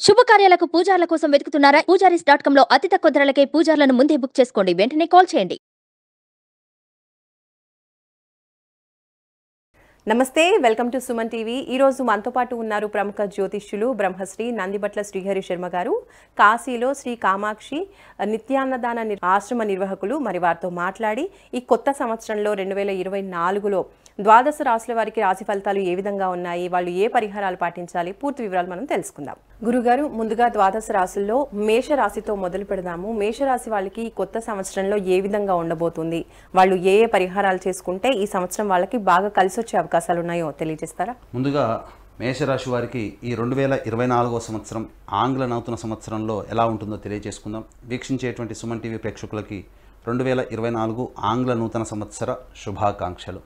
శుభకార్యాలకు పూజార్ల కోసం వెతుకుతున్నారా? పూజారీస్.com లో అతి తక్కువ ధరలకే పూజార్లను ముందే బుక్ చేసుకోండి. వెంటనే కాల్ చేయండి. నమస్తే, వెల్కమ్ టు సుమన్ టీవీ. ఈరోజు మనతో పాటు ఉన్నారు ప్రముఖ జ్యోతిష్యులు బ్రహ్మశ్రీ నందిబట్ల శ్రీహరి శర్మ గారు. కాశీలో శ్రీ కామాక్షి నిత్యాన్నదాన ఆశ్రమ నిర్వాహకులు. మరి వారితో మాట్లాడి ఈ కొత్త సంవత్సరంలో 2024లో ద్వాదశ రాశుల వారికి రాశి ఫలితాలు ఏ విధంగా ఉన్నాయి, వాళ్ళు ఏ పరిహారాలు పాటించాలి, పూర్తి వివరాలు మనం తెలుసుకుందాం. గురుగారు, ముందుగా ద్వాదశ రాశుల్లో మేషరాశితో మొదలు పెడదాము. మేషరాశి వాళ్ళకి ఈ కొత్త సంవత్సరంలో ఏ విధంగా ఉండబోతుంది, వాళ్ళు ఏ ఏ పరిహారాలు చేసుకుంటే ఈ సంవత్సరం వాళ్ళకి బాగా కలిసి వచ్చే అవకాశాలు ఉన్నాయో తెలియజేస్తారా? ముందుగా మేషరాశి వారికి ఈ 2024 సంవత్సరం ఆంగ్ల నూతన సంవత్సరంలో ఎలా ఉంటుందో తెలియజేసుకుందాం. వీక్షించేటువంటి సుమన్ టీవీ ప్రేక్షకులకి 2024 ఆంగ్ల నూతన సంవత్సర శుభాకాంక్షలు.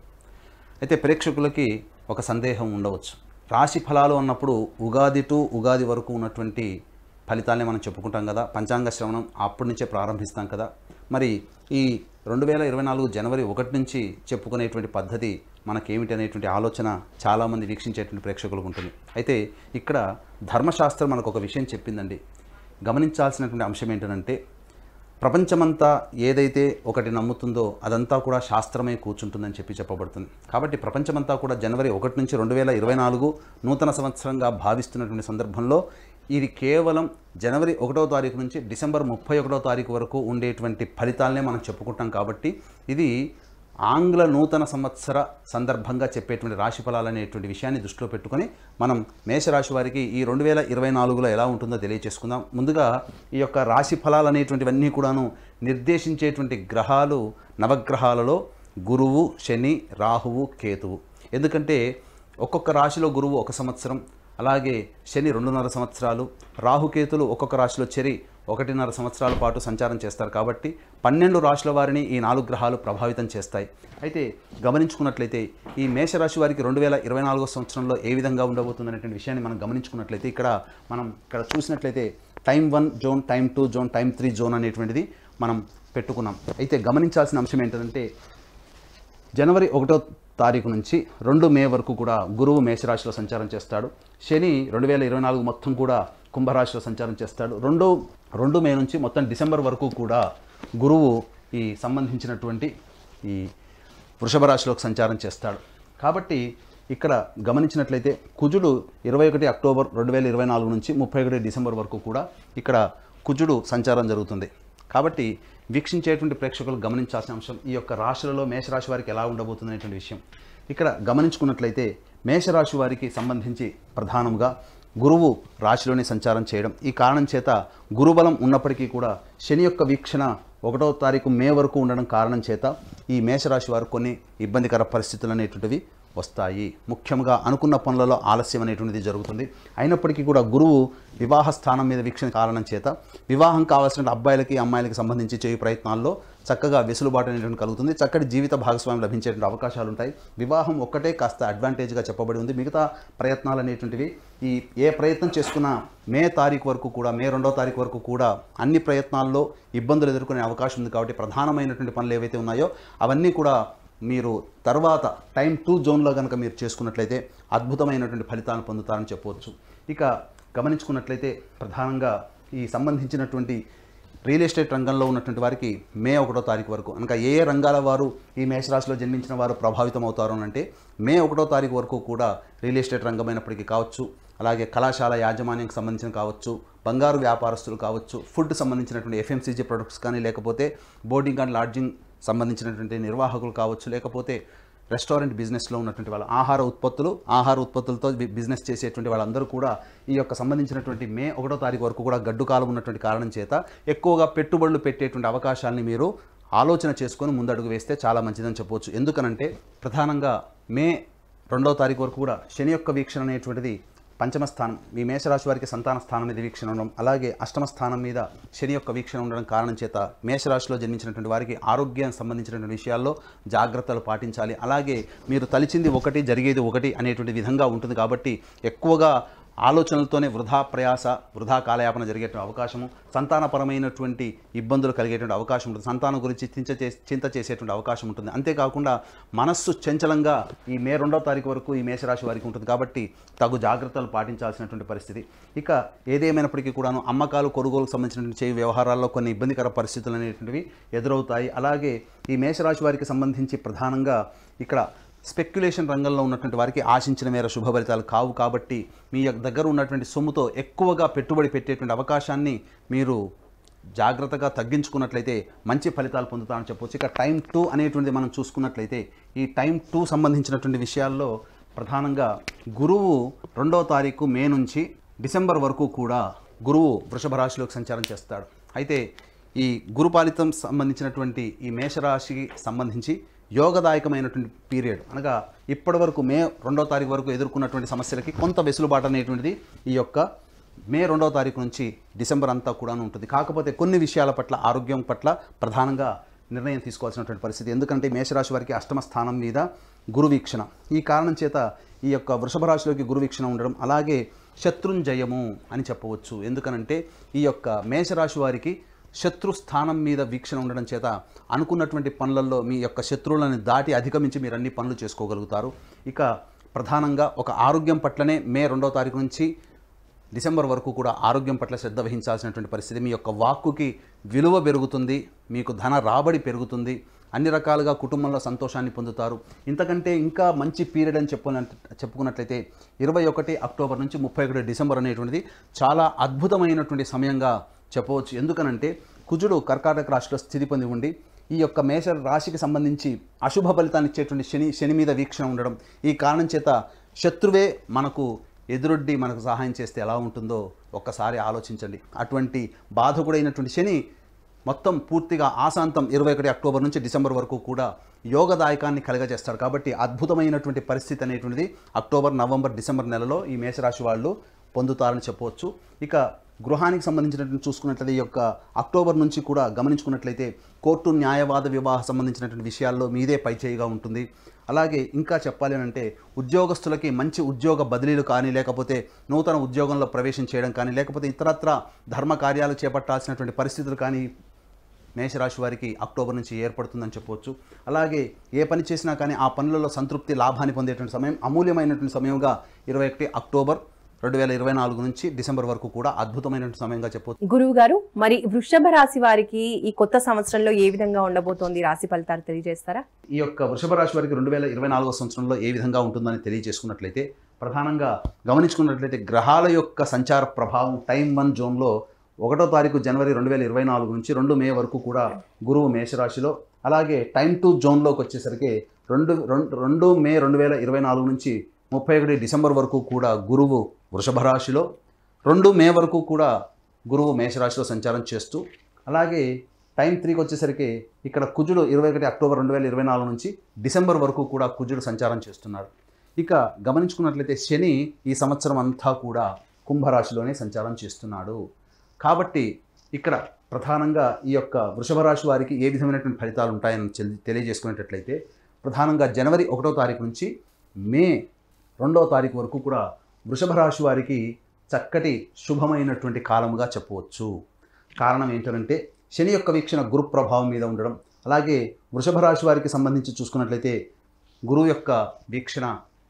అయితే ప్రేక్షకులకి ఒక సందేహం ఉండవచ్చు. రాశి ఫలాలు అన్నప్పుడు ఉగాది టు ఉగాది వరకు ఉన్నటువంటి ఫలితాలనే మనం చెప్పుకుంటాం కదా, పంచాంగ శ్రవణం అప్పటి నుంచే ప్రారంభిస్తాం కదా. మరి ఈ 2024 జనవరి 1 నుంచి చెప్పుకునేటువంటి పద్ధతి మనకేమిటి అనేటువంటి ఆలోచన చాలామంది వీక్షించేటువంటి ప్రేక్షకులకు ఉంటుంది. అయితే ఇక్కడ ధర్మశాస్త్రం మనకు ఒక విషయం చెప్పిందండి. గమనించాల్సినటువంటి అంశం ఏంటంటే, ప్రపంచమంతా ఏదైతే ఒకటి నమ్ముతుందో అదంతా కూడా శాస్త్రమే కూర్చుంటుందని చెప్పబడుతుంది. కాబట్టి ప్రపంచమంతా కూడా జనవరి 1 నుంచి 2024 నూతన సంవత్సరంగా భావిస్తున్నటువంటి సందర్భంలో ఇది కేవలం జనవరి 1వ తారీఖు నుంచి డిసెంబర్ 31వ తారీఖు వరకు ఉండేటువంటి ఫలితాలనే మనం చెప్పుకుంటాం. కాబట్టి ఇది ఆంగ్ల నూతన సంవత్సర సందర్భంగా చెప్పేటువంటి రాశి ఫలాలు అనేటువంటి విషయాన్ని దృష్టిలో పెట్టుకొని మనం మేషరాశి వారికి ఈ 2024లో ఎలా ఉంటుందో తెలియచేసుకుందాం. ముందుగా ఈ యొక్క రాశి ఫలాలు అనేటువంటివన్నీ కూడాను నిర్దేశించేటువంటి గ్రహాలు నవగ్రహాలలో గురువు, శని, రాహువు, కేతువు. ఎందుకంటే ఒక్కొక్క రాశిలో గురువు 1 సంవత్సరం, అలాగే శని 2.5 సంవత్సరాలు, రాహుకేతులు ఒక్కొక్క రాశిలో చెరి 1.5 సంవత్సరాల పాటు సంచారం చేస్తారు. కాబట్టి 12 రాశుల వారిని ఈ 4 గ్రహాలు ప్రభావితం చేస్తాయి. అయితే గమనించుకున్నట్లయితే ఈ మేషరాశి వారికి 2024 సంవత్సరంలో ఏ విధంగా ఉండబోతుందనేటువంటి విషయాన్ని మనం గమనించుకున్నట్లయితే ఇక్కడ చూసినట్లయితే time 1 zone, time 2 zone, time 3 zone అనేటువంటిది మనం పెట్టుకున్నాం. అయితే గమనించాల్సిన అంశం ఏంటంటే, జనవరి 1వ తారీఖు నుంచి 2 మే వరకు కూడా గురువు మేషరాశిలో సంచారం చేస్తాడు. శని 2024 మొత్తం కూడా కుంభరాశిలో సంచారం చేస్తాడు. 2 మే నుంచి మొత్తం డిసెంబర్ వరకు కూడా గురువు ఈ సంబంధించినటువంటి ఈ వృషభ రాశిలోకి సంచారం చేస్తాడు. కాబట్టి ఇక్కడ గమనించినట్లయితే కుజుడు 21 అక్టోబర్ 2024 నుంచి 31 డిసెంబర్ వరకు కూడా ఇక్కడ కుజుడు సంచారం జరుగుతుంది. కాబట్టి వీక్షించేటువంటి ప్రేక్షకులు గమనించాల్సిన అంశం ఈ యొక్క రాశులలో మేషరాశి వారికి ఎలా ఉండబోతుంది అనేటువంటి విషయం. ఇక్కడ గమనించుకున్నట్లయితే మేషరాశి వారికి సంబంధించి ప్రధానంగా గురువు రాశిలోనే సంచారం చేయడం, ఈ కారణం చేత గురుబలం ఉన్నప్పటికీ కూడా శని యొక్క వీక్షణ 1వ తారీఖు మే వరకు ఉండడం కారణం చేత ఈ మేషరాశి వారు కొన్ని ఇబ్బందికర పరిస్థితులు అనేటువంటివి వస్తాయి. ముఖ్యంగా అనుకున్న పనులలో ఆలస్యం అనేటువంటిది జరుగుతుంది. అయినప్పటికీ కూడా గురువు వివాహ స్థానం మీద వీక్షణ కారణం చేత వివాహం కావాల్సిన అబ్బాయిలకి అమ్మాయిలకి సంబంధించి చేయు ప్రయత్నాల్లో చక్కగా వెసులుబాటు అనేటువంటి కలుగుతుంది. చక్కటి జీవిత భాగస్వామ్యం లభించేటువంటి అవకాశాలు ఉంటాయి. వివాహం ఒక్కటే కాస్త అడ్వాంటేజ్గా చెప్పబడి ఉంది. మిగతా ప్రయత్నాలు అనేటువంటివి ఏ ప్రయత్నం చేసుకున్నా మే 2వ తారీఖు వరకు కూడా అన్ని ప్రయత్నాల్లో ఇబ్బందులు ఎదుర్కొనే అవకాశం ఉంది. కాబట్టి ప్రధానమైనటువంటి పనులు ఏవైతే ఉన్నాయో అవన్నీ కూడా మీరు తర్వాత టైం 2 జోన్లో కనుక మీరు చేసుకున్నట్లయితే అద్భుతమైనటువంటి ఫలితాలను పొందుతారని చెప్పవచ్చు. ఇక గమనించుకున్నట్లయితే ప్రధానంగా ఈ సంబంధించినటువంటి రియల్ ఎస్టేట్ రంగంలో ఉన్నటువంటి వారికి మే 1వ తారీఖు వరకు అనగా ఏ రంగాల వారు ఈ మేషరాశిలో జన్మించిన వారు ప్రభావితం అవుతారు అంటే మే 1వ తారీఖు వరకు కూడా రియల్ ఎస్టేట్ రంగమైనప్పటికీ కావచ్చు, అలాగే కళాశాల యాజమాన్యానికి సంబంధించిన కావచ్చు, బంగారు వ్యాపారస్తులు కావచ్చు, ఫుడ్ సంబంధించినటువంటి ఎఫ్ఎంసీజీ ప్రొడక్ట్స్ కానీ, లేకపోతే బోర్డింగ్ అండ్ లాడ్జింగ్ సంబంధించినటువంటి నిర్వాహకులు కావచ్చు, లేకపోతే రెస్టారెంట్ బిజినెస్లో ఉన్నటువంటి వాళ్ళ ఆహార ఉత్పత్తులతో బిజినెస్ చేసేటువంటి వాళ్ళందరూ కూడా ఈ యొక్క సంబంధించినటువంటి మే 1వ తారీఖు వరకు కూడా గడ్డు కాలం ఉన్నటువంటి కారణం చేత ఎక్కువగా పెట్టుబడులు పెట్టేటువంటి అవకాశాలని మీరు ఆలోచన చేసుకొని ముందడుగు వేస్తే చాలా మంచిదని చెప్పవచ్చు. ఎందుకనంటే ప్రధానంగా మే 2వ తారీఖు వరకు కూడా శని యొక్క వీక్షణ అనేటువంటిది పంచమ స్థానం, మీ మేషరాశి వారికి సంతాన స్థానం మీద వీక్షణ ఉండడం, అలాగే అష్టమ స్థానం మీద శని యొక్క వీక్షణ ఉండడం కారణం చేత మేషరాశిలో జన్మించినటువంటి వారికి ఆరోగ్యానికి సంబంధించినటువంటి విషయాల్లో జాగ్రత్తలు పాటించాలి. అలాగే మీరు తలిచింది ఒకటి జరిగేది ఒకటి అనేటువంటి విధంగా ఉంటుంది. కాబట్టి ఎక్కువగా ఆలోచనలతోనే వృధా ప్రయాస, వృధా కాలయాపన జరిగేటువంటి అవకాశము, సంతానపరమైనటువంటి ఇబ్బందులు కలిగేటువంటి అవకాశం ఉంటుంది. సంతానం గురించి చింత చేసేటువంటి అవకాశం ఉంటుంది. అంతేకాకుండా మనస్సు చంచలంగా ఈ మే 2వ తారీఖు వరకు ఈ మేషరాశి వారికి ఉంటుంది. కాబట్టి తగు జాగ్రత్తలు పాటించాల్సినటువంటి పరిస్థితి. ఇక ఏదేమైనప్పటికీ కూడాను అమ్మకాలు కొనుగోలుకు సంబంధించినటువంటి చేయి వ్యవహారాల్లో కొన్ని ఇబ్బందికర పరిస్థితులు అనేటువంటివి ఎదురవుతాయి. అలాగే ఈ మేషరాశి వారికి సంబంధించి ప్రధానంగా ఇక్కడ స్పెక్యులేషన్ రంగంలో ఉన్నటువంటి వారికి ఆశించిన మేర శుభ ఫలితాలు కావు. కాబట్టి మీ దగ్గర ఉన్నటువంటి సొమ్ముతో ఎక్కువగా పెట్టుబడి పెట్టేటువంటి అవకాశాన్ని మీరు జాగ్రత్తగా తగ్గించుకున్నట్లయితే మంచి ఫలితాలు పొందుతామని చెప్పవచ్చు. ఇక టైం 2 అనేటువంటిది మనం చూసుకున్నట్లయితే ఈ టైం 2 సంబంధించినటువంటి విషయాల్లో ప్రధానంగా గురువు 2వ తారీఖు మే నుంచి డిసెంబర్ వరకు కూడా గురువు వృషభ రాశిలోకి సంచారం చేస్తాడు. అయితే ఈ గురుపాలితం సంబంధించినటువంటి ఈ మేషరాశికి సంబంధించి యోగదాయకమైనటువంటి పీరియడ్, అనగా ఇప్పటి వరకు మే 2వ తారీఖు వరకు ఎదుర్కొన్నటువంటి సమస్యలకి కొంత వెసులుబాటు అనేటువంటిది ఈ యొక్క మే 2వ తారీఖు నుంచి డిసెంబర్ అంతా కూడా ఉంటుంది. కాకపోతే కొన్ని విషయాల పట్ల, ఆరోగ్యం పట్ల ప్రధానంగా నిర్ణయం తీసుకోవాల్సినటువంటి పరిస్థితి. ఎందుకంటే మేషరాశి వారికి అష్టమ స్థానం మీద గురు వీక్షణ. ఈ కారణం చేత ఈ యొక్క వృషభ రాశిలోకి గురు వీక్షణ ఉండడం, అలాగే శత్రుంజయము అని చెప్పవచ్చు. ఎందుకనంటే ఈ యొక్క మేషరాశి వారికి శత్రు స్థానం మీద వీక్షణ ఉండడం చేత అనుకున్నటువంటి పనులలో మీ యొక్క శత్రువులను దాటి అధిగమించి మీరు అన్ని పనులు చేసుకోగలుగుతారు. ఇక ప్రధానంగా ఒక ఆరోగ్యం పట్లనే మే 2వ తారీఖు నుంచి డిసెంబర్ వరకు కూడా ఆరోగ్యం పట్ల శ్రద్ధ వహించాల్సినటువంటి పరిస్థితి. మీ యొక్క వాక్కుకి విలువ పెరుగుతుంది, మీకు ధన రాబడి పెరుగుతుంది, అన్ని రకాలుగా కుటుంబంలో సంతోషాన్ని పొందుతారు. ఇంతకంటే ఇంకా మంచి పీరియడ్ అని చెప్పుకున్నట్లయితే 21 అక్టోబర్ నుంచి 31 డిసెంబర్ అనేటువంటిది చాలా అద్భుతమైనటువంటి సమయంగా చెప్పవచ్చు. ఎందుకనంటే కుజుడు కర్కాటక రాశిలో స్థితి పొంది ఉండి ఈ యొక్క మేష రాశికి సంబంధించి అశుభ ఫలితాన్ని ఇచ్చేటువంటి శని మీద వీక్షణ ఉండడం, ఈ కారణం చేత శత్రువే మనకు ఎదురొడ్డి మనకు సహాయం చేస్తే ఎలా ఉంటుందో ఒక్కసారి ఆలోచించండి. అటువంటి బాధకుడైనటువంటి శని మొత్తం పూర్తిగా ఆశాంతం 21 అక్టోబర్ నుంచి డిసెంబర్ వరకు కూడా యోగదాయకాన్ని కలగజేస్తాడు. కాబట్టి అద్భుతమైనటువంటి పరిస్థితి అనేటువంటిది అక్టోబర్, నవంబర్, డిసెంబర్ నెలలో ఈ మేషరాశి వాళ్ళు పొందుతారని చెప్పవచ్చు. ఇక గృహానికి సంబంధించినటువంటి చూసుకున్నట్లయితే ఈ యొక్క అక్టోబర్ నుంచి కూడా గమనించుకున్నట్లయితే కోర్టు, న్యాయవాద, వివాహ సంబంధించినటువంటి విషయాల్లో మీదే పైచేయిగా ఉంటుంది. అలాగే ఇంకా చెప్పాలి అంటే ఉద్యోగస్తులకి మంచి ఉద్యోగ బదిలీలు కానీ, లేకపోతే నూతన ఉద్యోగంలో ప్రవేశం చేయడం కానీ, లేకపోతే ఇతరత్ర ధర్మ కార్యాలు చేపట్టాల్సినటువంటి పరిస్థితులు కానీ మేషరాశి వారికి అక్టోబర్ నుంచి ఏర్పడుతుందని చెప్పవచ్చు. అలాగే ఏ పని చేసినా కానీ ఆ పనులలో సంతృప్తి, లాభాన్ని పొందేటువంటి సమయం, అమూల్యమైనటువంటి సమయంగా 21 అక్టోబర్ 2024 నుంచి డిసెంబర్ వరకు కూడా అద్భుతమైనటువంటి సమయంగా చెప్పవచ్చు. గురువు గారు, మరి వృషభ రాశి వారికి ఈ కొత్త సంవత్సరంలో ఏ విధంగా ఉండబోతోంది, రాశి ఫలితాలు తెలియజేస్తారా? ఈ యొక్క వృషభ రాశి వారికి 2024 సంవత్సరంలో ఏ విధంగా ఉంటుందని తెలియజేసుకున్నట్లయితే ప్రధానంగా గమనించుకున్నట్లయితే గ్రహాల యొక్క సంచార ప్రభావం టైం 1 జోన్లో 1వ తారీఖు జనవరి 2024 నుంచి 2 మే వరకు కూడా గురువు మేషరాశిలో, అలాగే టైం 2 జోన్లోకి వచ్చేసరికి 2 మే 2024 నుంచి 31 డిసెంబర్ వరకు కూడా గురువు వృషభ రాశిలో, 2 మే వరకు కూడా గురువు మేషరాశిలో సంచారం చేస్తూ, అలాగే టైం 3కి వచ్చేసరికి ఇక్కడ కుజుడు 21 అక్టోబర్ 2024 నుంచి డిసెంబర్ వరకు కూడా కుజుడు సంచారం చేస్తున్నాడు. ఇక గమనించుకున్నట్లయితే శని ఈ సంవత్సరం అంతా కూడా కుంభరాశిలోనే సంచారం చేస్తున్నాడు. కాబట్టి ఇక్కడ ప్రధానంగా ఈ యొక్క వృషభ రాశి వారికి ఏ విధమైనటువంటి ఫలితాలు ఉంటాయని తెలియజేసుకునేటట్లయితే ప్రధానంగా జనవరి 1వ తారీఖు నుంచి మే 2వ తారీఖు వరకు కూడా వృషభ రాశి వారికి చక్కటి శుభమైనటువంటి కాలముగా చెప్పవచ్చు. కారణం ఏంటంటే శని యొక్క వీక్షణ గురు ప్రభావం మీద ఉండడం, అలాగే వృషభ రాశి వారికి సంబంధించి చూసుకున్నట్లయితే గురువు యొక్క వీక్షణ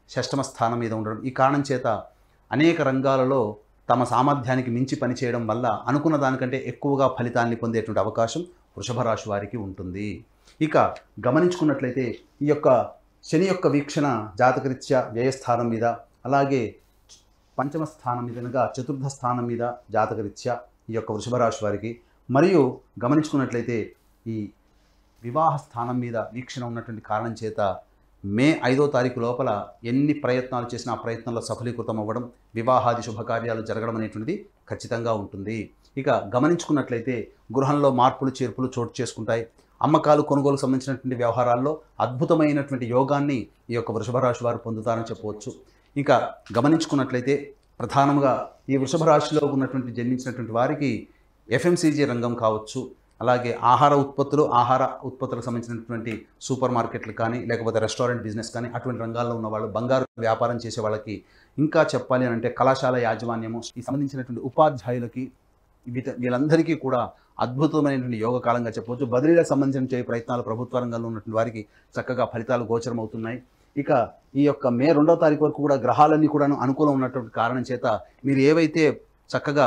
6వ స్థానం మీద ఉండడం, ఈ కారణం చేత అనేక రంగాలలో తమ సామర్థ్యానికి మించి పనిచేయడం వల్ల అనుకున్న దానికంటే ఎక్కువగా ఫలితాన్ని పొందేటువంటి అవకాశం వృషభ రాశి వారికి ఉంటుంది. ఇక గమనించుకున్నట్లయితే ఈ యొక్క శని యొక్క వీక్షణ జాతకరీత్యా వ్యయస్థానం మీద, అలాగే 5వ స్థానం మీదనగా 4వ స్థానం మీద జాతకరీత్యా ఈ యొక్క వృషభ రాశి వారికి, మరియు గమనించుకున్నట్లయితే ఈ వివాహ స్థానం మీద వీక్షణ ఉన్నటువంటి కారణం చేత మే 5వ తారీఖు లోపల ఎన్ని ప్రయత్నాలు చేసినా ఆ ప్రయత్నంలో సఫలీకృతం అవ్వడం, వివాహాది శుభకార్యాలు జరగడం అనేటువంటిది ఖచ్చితంగా ఉంటుంది. ఇక గమనించుకున్నట్లయితే గృహంలో మార్పులు చేర్పులు చోటు చేసుకుంటాయి. అమ్మకాలు కొనుగోలు సంబంధించినటువంటి వ్యవహారాల్లో అద్భుతమైనటువంటి యోగాన్ని ఈ యొక్క వృషభ రాశి వారు పొందుతారని చెప్పవచ్చు. ఇంకా గమనించుకున్నట్లయితే ప్రధానంగా ఈ వృషభ రాశిలో ఉన్నటువంటి జన్మించినటువంటి వారికి FMCG రంగం కావచ్చు, అలాగే ఆహార ఉత్పత్తులకు సంబంధించినటువంటి సూపర్ మార్కెట్లు కానీ లేకపోతే రెస్టారెంట్ బిజినెస్ కానీ అటువంటి రంగాల్లో ఉన్న వాళ్ళు, బంగారు వ్యాపారం చేసే వాళ్ళకి, ఇంకా చెప్పాలి అంటే కళాశాల యాజమాన్యము, ఈ సంబంధించినటువంటి ఉపాధ్యాయులకి, వీళ్ళందరికీ కూడా అద్భుతమైనటువంటి యోగ కాలంగా చెప్పవచ్చు. బదిలీలకు సంబంధించిన ప్రయత్నాలు ప్రభుత్వ రంగంలో ఉన్నటువంటి వారికి చక్కగా ఫలితాలు గోచరమవుతున్నాయి. ఇక ఈ యొక్క మే 2వ తారీఖు వరకు కూడా గ్రహాలన్నీ కూడా అనుకూలం ఉన్నటువంటి కారణం చేత మీరు ఏవైతే చక్కగా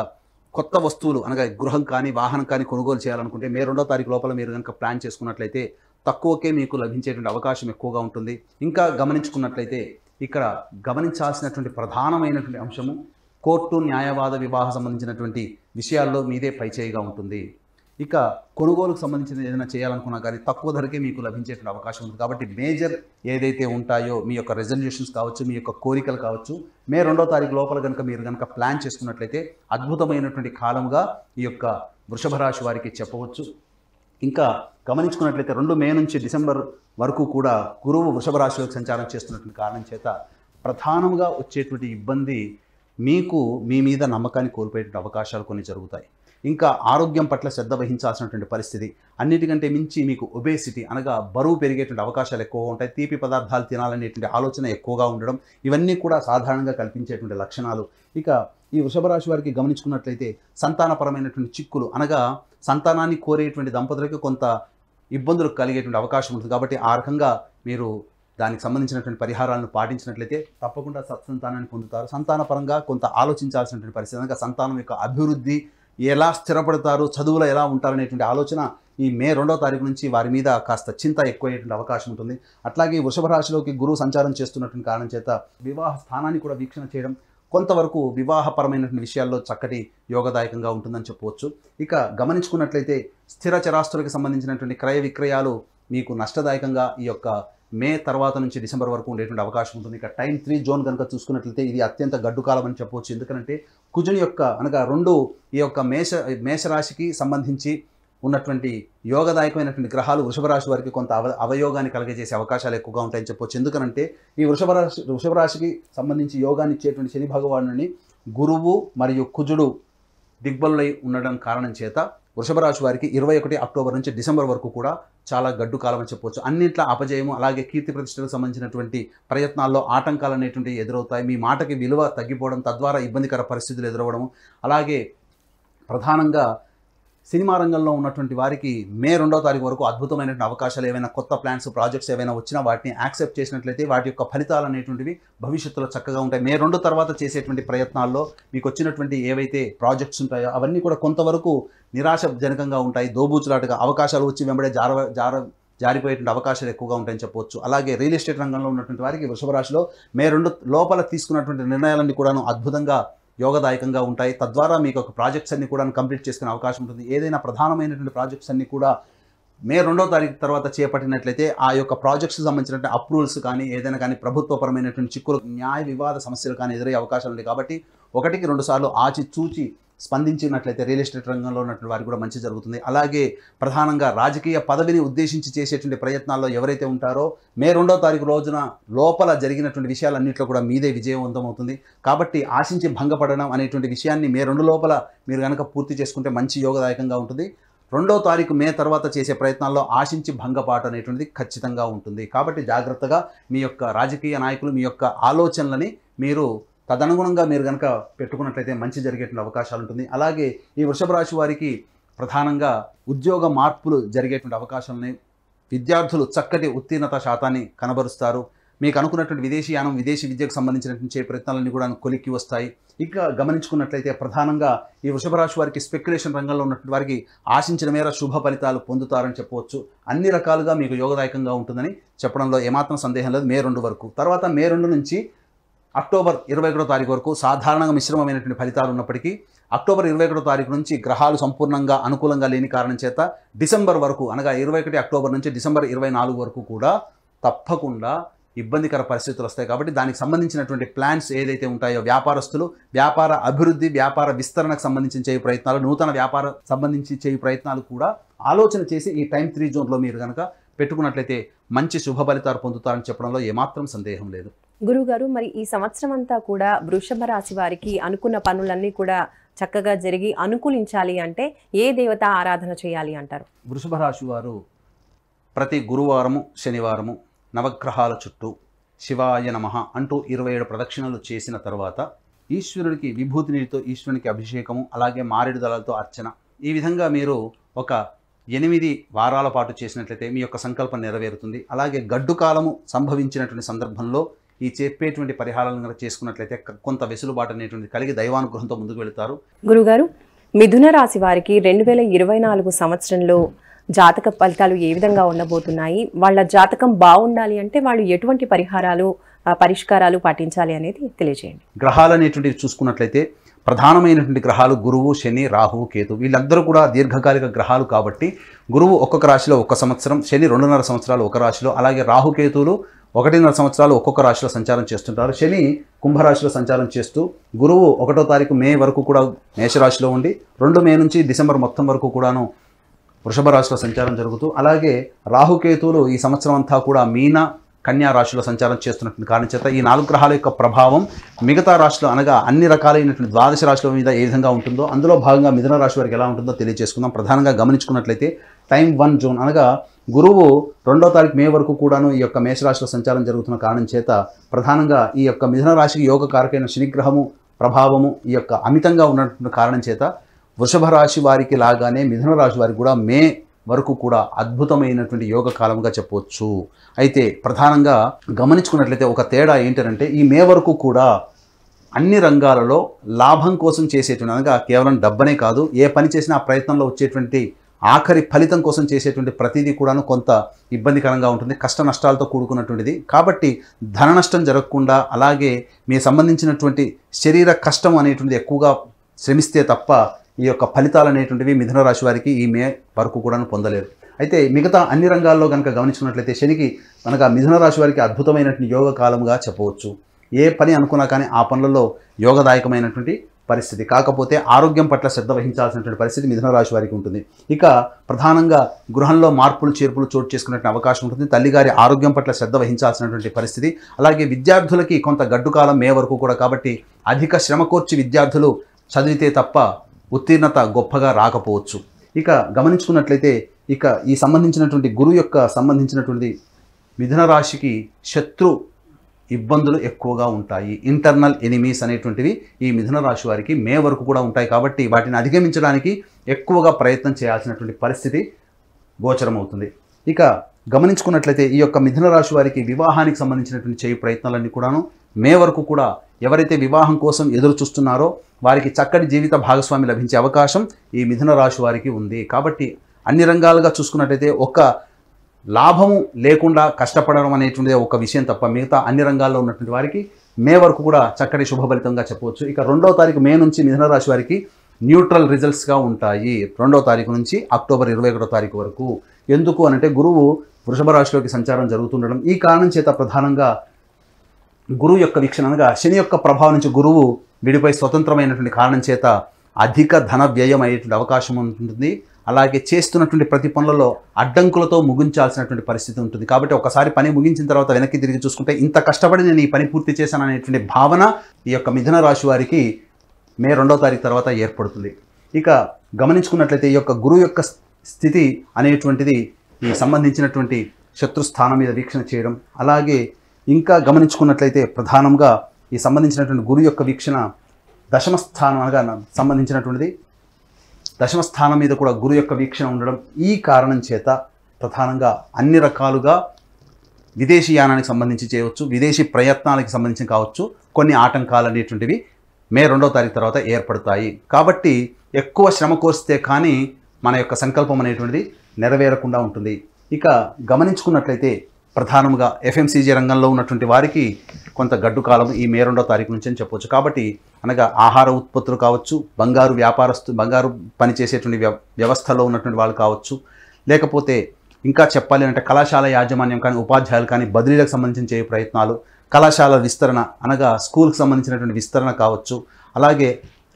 కొత్త వస్తువులు అనగా గృహం కానీ వాహనం కానీ కొనుగోలు చేయాలనుకుంటే మే 2వ తారీఖు లోపల మీరు కనుక ప్లాన్ చేసుకున్నట్లయితే తక్కువకే మీకు లభించేటువంటి అవకాశం ఎక్కువగా ఉంటుంది. ఇంకా గమనించుకున్నట్లయితే ఇక్కడ గమనించాల్సినటువంటి ప్రధానమైనటువంటి అంశము కోర్టు, న్యాయవాద, వివాహ సంబంధించినటువంటి విషయాల్లో మీదే పైచేయిగా ఉంటుంది. ఇక కొనుగోలుకు సంబంధించిన ఏదైనా చేయాలనుకున్నా కానీ తక్కువ ధరకే మీకు లభించేటువంటి అవకాశం ఉంది. కాబట్టి మేజర్ ఏదైతే ఉంటాయో మీ యొక్క రెజల్యూషన్స్ కావచ్చు, మీ యొక్క కోరికలు కావచ్చు, మే 2వ తారీఖు లోపల మీరు కనుక ప్లాన్ చేసుకున్నట్లయితే అద్భుతమైనటువంటి కాలంగా ఈ యొక్క వృషభ రాశి వారికి చెప్పవచ్చు. ఇంకా గమనించుకున్నట్లయితే 2 మే నుంచి డిసెంబర్ వరకు కూడా గురువు వృషభ రాశిలోకి సంచారం చేస్తున్నటువంటి కారణం చేత ప్రధానంగా వచ్చేటువంటి ఇబ్బంది మీకు మీ మీద నమ్మకాన్ని కోల్పోయేటువంటి అవకాశాలు కొన్ని జరుగుతాయి. ఇంకా ఆరోగ్యం పట్ల శ్రద్ధ వహించాల్సినటువంటి పరిస్థితి, అన్నిటికంటే మించి మీకు ఒబేసిటీ అనగా బరువు పెరిగేటువంటి అవకాశాలు ఎక్కువగా ఉంటాయి. తీపి పదార్థాలు తినాలనేటువంటి ఆలోచన ఎక్కువగా ఉండడం, ఇవన్నీ కూడా సాధారణంగా కల్పించేటువంటి లక్షణాలు. ఇక ఈ వృషభ రాశి వారికి గమనించుకున్నట్లయితే సంతానపరమైనటువంటి చిక్కులు అనగా సంతానాన్ని కోరేటువంటి దంపతులకు కొంత ఇబ్బందులు కలిగేటువంటి అవకాశం ఉంటుంది. కాబట్టి ఆ రకంగా మీరు దానికి సంబంధించినటువంటి పరిహారాలను పాటించినట్లయితే తప్పకుండా సత్సంతానాన్ని పొందుతారు. సంతానపరంగా కొంత ఆలోచించాల్సినటువంటి పరిస్థితి అనగా సంతానం యొక్క అభివృద్ధి, ఎలా స్థిరపడతారు, చదువులో ఎలా ఉంటారనేటువంటి ఆలోచన ఈ మే 2వ తారీఖు నుంచి వారి మీద కాస్త చింత ఎక్కువయ్యేటువంటి అవకాశం ఉంటుంది. అట్లాగే వృషభ రాశిలోకి గురువు సంచారం చేస్తున్నటువంటి కారణం చేత వివాహ స్థానాన్ని కూడా వీక్షణ చేయడం కొంతవరకు వివాహపరమైనటువంటి విషయాల్లో చక్కటి యోగదాయకంగా ఉంటుందని చెప్పవచ్చు. ఇక గమనించుకున్నట్లయితే స్థిర చరాస్తులకు సంబంధించినటువంటి క్రయ విక్రయాలు మీకు నష్టదాయకంగా ఈ యొక్క మే తర్వాత నుంచి డిసెంబర్ వరకు ఉండేటువంటి అవకాశం ఉంటుంది. ఇక టైం 3 జోన్ కనుక చూసుకున్నట్లయితే ఇది అత్యంత గడ్డు కాలం అని చెప్పవచ్చు. ఎందుకంటే కుజుని యొక్క అనగా 2 ఈ యొక్క మేషరాశికి సంబంధించి ఉన్నటువంటి యోగదాయకమైనటువంటి గ్రహాలు వృషభ రాశి వారికి కొంత అవయోగాన్ని కలిగజేసే అవకాశాలు ఎక్కువగా ఉంటాయని చెప్పవచ్చు. ఎందుకనంటే ఈ వృషభ రాశికి సంబంధించి యోగాన్ని ఇచ్చేటువంటి శని భగవానుని గురువు మరియు కుజుడు దిగ్బలులై ఉండడం కారణం చేత వృషభ రాశి వారికి 21 అక్టోబర్ నుంచి డిసెంబర్ వరకు కూడా చాలా గడ్డు కాలం అని చెప్పవచ్చు. అన్నింట్ల అపజయము, అలాగే కీర్తి ప్రతిష్టలకు సంబంధించినటువంటి ప్రయత్నాల్లో ఆటంకాలు అనేటువంటివి ఎదురవుతాయి. మీ మాటకి విలువ తగ్గిపోవడం, తద్వారా ఇబ్బందికర పరిస్థితులు ఎదురవ్వడం, అలాగే ప్రధానంగా సినిమా రంగంలో ఉన్నటువంటి వారికి మే 2వ తారీఖు వరకు అద్భుతమైనటువంటి అవకాశాలు, ఏవైనా కొత్త ప్లాన్స్, ప్రాజెక్ట్స్ ఏవైనా వచ్చినా వాటిని యాక్సెప్ట్ చేసినట్లయితే వాటి యొక్క ఫలితాలు అనేటువంటివి భవిష్యత్తులో చక్కగా ఉంటాయి. మే 2 తర్వాత చేసేటువంటి ప్రయత్నాల్లో మీకు వచ్చినటువంటి ఏవైతే ప్రాజెక్ట్స్ ఉంటాయో అవన్నీ కూడా కొంతవరకు నిరాశజనకంగా ఉంటాయి. దోబూచులాటగా అవకాశాలు వచ్చి వెంబడే జారిపోయేటువంటి అవకాశాలు ఎక్కువగా ఉంటాయని చెప్పవచ్చు. అలాగే రియల్ ఎస్టేట్ రంగంలో ఉన్నటువంటి వారికి వృషభ రాశిలో మే 2 లోపల తీసుకున్నటువంటి నిర్ణయాలన్నీ కూడాను అద్భుతంగా యోగదాయకంగా ఉంటాయి. తద్వారా మీకు ఒక ప్రాజెక్ట్స్ అన్ని కూడా కంప్లీట్ చేసుకునే అవకాశం ఉంటుంది. ఏదైనా ప్రధానమైనటువంటి ప్రాజెక్ట్స్ అన్ని కూడా మే 2వ తారీఖు తర్వాత చేపట్టినట్లయితే ఆ యొక్క ప్రాజెక్ట్స్కి సంబంధించినటువంటి అప్రూవల్స్ కానీ ఏదైనా కానీ ప్రభుత్వపరమైనటువంటి చిక్కులు, న్యాయ వివాద సమస్యలు కానీ ఎదురయ్యే అవకాశాలు ఉన్నాయి. కాబట్టి 1కి 2 సార్లు ఆచితూచి స్పందించినట్లయితే రియల్ ఎస్టేట్ రంగంలో ఉన్నటువంటి వారికి కూడా మంచి జరుగుతుంది. అలాగే ప్రధానంగా రాజకీయ పదవిని ఉద్దేశించి చేసేటువంటి ప్రయత్నాల్లో ఎవరైతే ఉంటారో మే 2వ తారీఖు రోజున లోపల జరిగినటువంటి విషయాలన్నింటిలో కూడా మీదే విజయవంతం అవుతుంది. కాబట్టి ఆశించి భంగపడడం అనేటువంటి విషయాన్ని మే 2 లోపల మీరు కనుక పూర్తి చేసుకుంటే మంచి యోగదాయకంగా ఉంటుంది. 2వ తారీఖు మే తర్వాత చేసే ప్రయత్నాల్లో ఆశించి భంగపాటు అనేటువంటిది ఖచ్చితంగా ఉంటుంది. కాబట్టి జాగ్రత్తగా మీ యొక్క రాజకీయ నాయకులు మీ యొక్క ఆలోచనలని మీరు తదనుగుణంగా మీరు కనుక పెట్టుకున్నట్లయితే మంచి జరిగేటువంటి అవకాశాలు ఉంటుంది. అలాగే ఈ వృషభ రాశి వారికి ప్రధానంగా ఉద్యోగ మార్పులు జరిగేటువంటి అవకాశాలని, విద్యార్థులు చక్కటి ఉత్తీర్ణత శాతాన్ని కనబరుస్తారు. మీకు అనుకున్నటువంటి విదేశీయానం, విదేశీ విద్యకు సంబంధించినటువంటి ప్రయత్నాలన్నీ కూడా కొలిక్కి వస్తాయి. ఇక గమనించుకున్నట్లయితే ప్రధానంగా ఈ వృషభ రాశి వారికి స్పెక్యులేషన్ రంగంలో ఉన్నటువంటి వారికి ఆశించిన మేర శుభ ఫలితాలు పొందుతారని చెప్పవచ్చు. అన్ని రకాలుగా మీకు యోగదాయకంగా ఉంటుందని చెప్పడంలో ఏమాత్రం సందేహం లేదు. మే 2 వరకు తర్వాత మే 2 నుంచి అక్టోబర్ 21వ తారీఖు వరకు సాధారణంగా మిశ్రమమైనటువంటి ఫలితాలు ఉన్నప్పటికీ అక్టోబర్ 21వ తారీఖు నుంచి గ్రహాలు సంపూర్ణంగా అనుకూలంగా లేని కారణం చేత డిసెంబర్ వరకు అనగా 21 అక్టోబర్ నుంచి డిసెంబర్ 24 వరకు కూడా తప్పకుండా ఇబ్బందికర పరిస్థితులు వస్తాయి. కాబట్టి దానికి సంబంధించినటువంటి ప్లాన్స్ ఏదైతే ఉంటాయో వ్యాపారస్తులు వ్యాపార అభివృద్ధి, వ్యాపార విస్తరణకు సంబంధించి చేయు ప్రయత్నాలు, నూతన వ్యాపార సంబంధించి చేయు ప్రయత్నాలు కూడా ఆలోచన చేసి ఈ టైం 3 జోన్లో మీరు కనుక పెట్టుకున్నట్లయితే మంచి శుభ ఫలితాలు పొందుతారని చెప్పడంలో ఏమాత్రం సందేహం లేదు. గురువుగారు, మరి ఈ సంవత్సరం అంతా కూడా వృషభ రాశి వారికి అనుకున్న పనులన్నీ కూడా చక్కగా జరిగి అనుకూలించాలి అంటే ఏ దేవత ఆరాధన చేయాలి అంటారు? వృషభ రాశి వారు ప్రతి గురువారము శనివారము నవగ్రహాల చుట్టూ శివాయ నమః అంటూ 27 ప్రదక్షిణలు చేసిన తర్వాత ఈశ్వరుడికి విభూతి నీటితో ఈశ్వరునికి అభిషేకము, అలాగే మారేడు దళాలతో అర్చన, ఈ విధంగా మీరు ఒక 8 వారాల పాటు చేసినట్లయితే మీ యొక్క సంకల్పం నెరవేరుతుంది. అలాగే గడ్డు కాలము సంభవించినటువంటి సందర్భంలో ఈ చెప్పేటువంటి పరిహారాలను కనుక చేసుకున్నట్లయితే కొంత వెసులుబాటు అనేటువంటి కలిగి దైవానుగ్రహంతో ముందుకు వెళుతారు. గురుగారు, మిథున రాశి వారికి 2024 సంవత్సరంలో జాతక ఫలితాలు ఏ విధంగా ఉండబోతున్నాయి? వాళ్ళ జాతకం బాగుండాలి అంటే వాళ్ళు ఎటువంటి పరిష్కారాలు పాటించాలి అనేది తెలియజేయండి. గ్రహాలు అనేటువంటివి చూసుకున్నట్లయితే ప్రధానమైనటువంటి గ్రహాలు గురువు, శని, రాహువు, కేతు. వీళ్ళందరూ కూడా దీర్ఘకాలిక గ్రహాలు కాబట్టి గురువు ఒక్కొక్క రాశిలో 1 సంవత్సరం, శని 2.5 సంవత్సరాలు ఒక రాశిలో, అలాగే రాహుకేతువులు 1.5 సంవత్సరాలు ఒక్కొక్క రాశిలో సంచారం చేస్తుంటారు. శని కుంభరాశిలో సంచారం చేస్తూ గురువు 1వ తారీఖు మే వరకు కూడా మేషరాశిలో ఉండి 2 మే నుంచి డిసెంబర్ మొత్తం వరకు కూడాను వృషభ రాశిలో సంచారం జరుగుతూ, అలాగే రాహుకేతువులు ఈ సంవత్సరం అంతా కూడా మీన, కన్యా రాశిలో సంచారం చేస్తున్నటువంటి కారణం చేత ఈ 4 గ్రహాల యొక్క ప్రభావం మిగతా రాశిలో అనగా అన్ని రకాలైనటువంటి ద్వాదశ రాశుల మీద ఏ విధంగా ఉంటుందో అందులో భాగంగా మిథున రాశి వారికి ఎలా ఉంటుందో తెలియజేసుకుందాం. ప్రధానంగా గమనించుకున్నట్లయితే టైం 1 జూన్ అనగా గురువు 2వ తారీఖు మే వరకు కూడాను ఈ యొక్క మేషరాశిలో సంచారం జరుగుతున్న కారణం చేత ప్రధానంగా ఈ యొక్క మిథున రాశికి యోగకారకైన శనిగ్రహము ప్రభావము ఈ యొక్క అమితంగా ఉన్నటువంటి కారణం చేత వృషభ రాశి వారికి లాగానే మిథున రాశి వారికి కూడా మే వరకు కూడా అద్భుతమైనటువంటి యోగ కాలంగా చెప్పవచ్చు. అయితే ప్రధానంగా గమనించుకున్నట్లయితే ఒక తేడా ఏంటంటే ఈ మే వరకు కూడా అన్ని రంగాలలో లాభం కోసం చేసేటువంటి అనగా కేవలం డబ్బనే కాదు, ఏ పని చేసినా ఆ ప్రయత్నంలో వచ్చేటువంటి ఆఖరి ఫలితం కోసం చేసేటువంటి ప్రతిదీ కూడాను కొంత ఇబ్బందికరంగా ఉంటుంది, కష్ట నష్టాలతో కూడుకున్నటువంటిది. కాబట్టి ధన నష్టం జరగకుండా అలాగే మీ సంబంధించినటువంటి శరీర కష్టం అనేటువంటిది ఎక్కువగా శ్రమిస్తే తప్ప ఈ యొక్క ఫలితాలు అనేటువంటివి మిథున రాశి వారికి ఈ మే వరకు కూడా పొందలేరు. అయితే మిగతా అన్ని రంగాల్లో కనుక గమనించుకున్నట్లయితే శనికి అనగా మిథున రాశి వారికి అద్భుతమైనటువంటి యోగ కాలంగా చెప్పవచ్చు. ఏ పని అనుకున్నా కానీ ఆ పనులలో యోగదాయకమైనటువంటి పరిస్థితి. కాకపోతే ఆరోగ్యం పట్ల శ్రద్ధ వహించాల్సినటువంటి పరిస్థితి మిథున రాశి వారికి ఉంటుంది. ఇక ప్రధానంగా గృహంలో మార్పులు చేర్పులు చోటు చేసుకునే అవకాశం ఉంటుంది. తల్లిగారి ఆరోగ్యం పట్ల శ్రద్ధ వహించాల్సినటువంటి పరిస్థితి. అలాగే విద్యార్థులకి కొంత గడ్డు కాలం మే వరకు కూడా కాబట్టి అధిక శ్రమ కోర్చి విద్యార్థులు చదివితే తప్ప ఉత్తీర్ణత గొప్పగా రాకపోవచ్చు. ఇక గమనించుకున్నట్లయితే ఇక ఈ సంబంధించినటువంటి గురువు యొక్క సంబంధించినటువంటి మిథున రాశికి శత్రు ఇబ్బందులు ఎక్కువగా ఉంటాయి. ఇంటర్నల్ ఎనిమీస్ అనేటువంటివి ఈ మిథున రాశి వారికి మే వరకు కూడా ఉంటాయి. కాబట్టి వాటిని అధిగమించడానికి ఎక్కువగా ప్రయత్నం చేయాల్సినటువంటి పరిస్థితి గోచరమవుతుంది. ఇక గమనించుకున్నట్లయితే ఈ యొక్క మిథున రాశి వారికి వివాహానికి సంబంధించినటువంటి చేయి ప్రయత్నాలన్నీ కూడాను మే వరకు కూడా ఎవరైతే వివాహం కోసం ఎదురు చూస్తున్నారో వారికి చక్కటి జీవిత భాగస్వామి లభించే అవకాశం ఈ మిథున రాశి వారికి ఉంది. కాబట్టి అన్ని రంగాలుగా చూసుకున్నట్లయితే ఒక లాభము లేకుండా కష్టపడడం అనేటువంటిది ఒక విషయం తప్ప మిగతా అన్ని రంగాల్లో ఉన్నటువంటి వారికి మే వరకు కూడా చక్కటి శుభ ఫలితంగా చెప్పవచ్చు. ఇక 2వ తారీఖు మే నుంచి మిథున రాశి వారికి న్యూట్రల్ రిజల్ట్స్గా ఉంటాయి. 2వ తారీఖు నుంచి అక్టోబర్ 21వ తారీఖు వరకు. ఎందుకు అనంటే గురువు వృషభ రాశిలోకి సంచారం జరుగుతుండడం. ఈ కారణం చేత ప్రధానంగా గురువు యొక్క వీక్షణ అనగా శని యొక్క ప్రభావం నుంచి గురువు విడిపై స్వతంత్రమైనటువంటి కారణం చేత అధిక ధన వ్యయం అయ్యేటువంటి అవకాశం ఉంటుంది. అలాగే చేస్తున్నటువంటి ప్రతి పనులలో అడ్డంకులతో ముగించాల్సినటువంటి పరిస్థితి ఉంటుంది. కాబట్టి ఒకసారి పని ముగించిన తర్వాత వెనక్కి తిరిగి చూసుకుంటే ఇంత కష్టపడి నేను ఈ పని పూర్తి చేశాను అనేటువంటి భావన ఈ యొక్క మిథున రాశి వారికి మే 2వ తారీఖు తర్వాత ఏర్పడుతుంది. ఇక గమనించుకున్నట్లయితే ఈ యొక్క గురువు యొక్క స్థితి అనేటువంటిది ఈ సంబంధించినటువంటి శత్రుస్థానం మీద వీక్షణ చేయడం, అలాగే ఇంకా గమనించుకున్నట్లయితే ప్రధానంగా ఈ సంబంధించినటువంటి గురువు యొక్క వీక్షణ దశమ స్థానం అనగా సంబంధించినటువంటిది దశమ స్థానం మీద కూడా గురు యొక్క వీక్షణ ఉండడం. ఈ కారణం చేత ప్రధానంగా అన్ని రకాలుగా విదేశీ యానానికి సంబంధించి చేయవచ్చు, విదేశీ ప్రయత్నాలకు సంబంధించి కావచ్చు, కొన్ని ఆటంకాలు అనేటువంటివి మే 2వ తారీఖు తర్వాత ఏర్పడతాయి. కాబట్టి ఎక్కువ శ్రమ కోరిస్తే కానీ మన యొక్క సంకల్పం అనేటువంటిది నెరవేరకుండా ఉంటుంది. ఇక గమనించుకున్నట్లయితే ప్రధానంగా ఎఫ్ఎంసీజీ రంగంలో ఉన్నటువంటి వారికి కొంత గడ్డు కాలం ఈ మే 2వ తారీఖు నుంచి అని చెప్పవచ్చు. కాబట్టి అనగా ఆహార ఉత్పత్తులు కావచ్చు, బంగారు పనిచేసేటువంటి వ్యవస్థలో ఉన్నటువంటి వాళ్ళు కావచ్చు, లేకపోతే ఇంకా చెప్పాలి అంటే కళాశాల యాజమాన్యం కానీ ఉపాధ్యాయులు కానీ బదిలీలకు సంబంధించిన చేయ ప్రయత్నాలు, కళాశాల విస్తరణ అనగా స్కూల్కి సంబంధించినటువంటి విస్తరణ కావచ్చు, అలాగే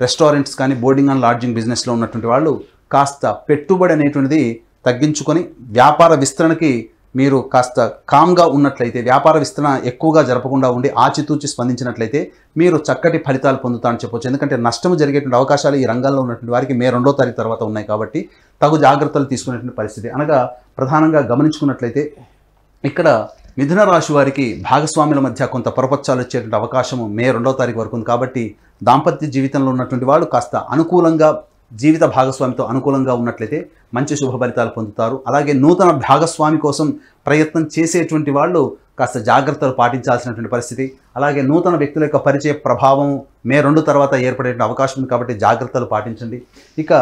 రెస్టారెంట్స్ కానీ బోర్డింగ్ అండ్ లాడ్జింగ్ బిజినెస్లో ఉన్నటువంటి వాళ్ళు కాస్త పెట్టుబడి అనేటువంటిది తగ్గించుకొని వ్యాపార విస్తరణకి మీరు కాస్త కామ్గా ఉన్నట్లయితే, వ్యాపార విస్తరణ ఎక్కువగా జరపకుండా ఉండి ఆచితూచి స్పందించినట్లయితే మీరు చక్కటి ఫలితాలు పొందుతారని చెప్పొచ్చు. ఎందుకంటే నష్టం జరిగేటువంటి అవకాశాలు ఈ రంగంలో ఉన్నటువంటి వారికి మే 2వ తారీఖు తర్వాత ఉన్నాయి కాబట్టి తగు జాగ్రత్తలు తీసుకునేటువంటి పరిస్థితి. అనగా ప్రధానంగా గమనించుకున్నట్లయితే ఇక్కడ మిథున రాశి వారికి భాగస్వాముల మధ్య కొంత పొరపచ్చాలు వచ్చేటువంటి అవకాశము మే 2వ తారీఖు వరకు ఉంది. కాబట్టి దాంపత్య జీవితంలో ఉన్నటువంటి వాళ్ళు కాస్త అనుకూలంగా, జీవిత భాగస్వామితో అనుకూలంగా ఉన్నట్లయితే మంచి శుభ ఫలితాలు పొందుతారు. అలాగే నూతన భాగస్వామి కోసం ప్రయత్నం చేసేటువంటి వాళ్ళు కాస్త జాగ్రత్తలు పాటించాల్సినటువంటి పరిస్థితి. అలాగే నూతన వ్యక్తుల యొక్క పరిచయ ప్రభావం మే 2 తర్వాత ఏర్పడే అవకాశం ఉంది కాబట్టి జాగ్రత్తలు పాటించండి. ఇక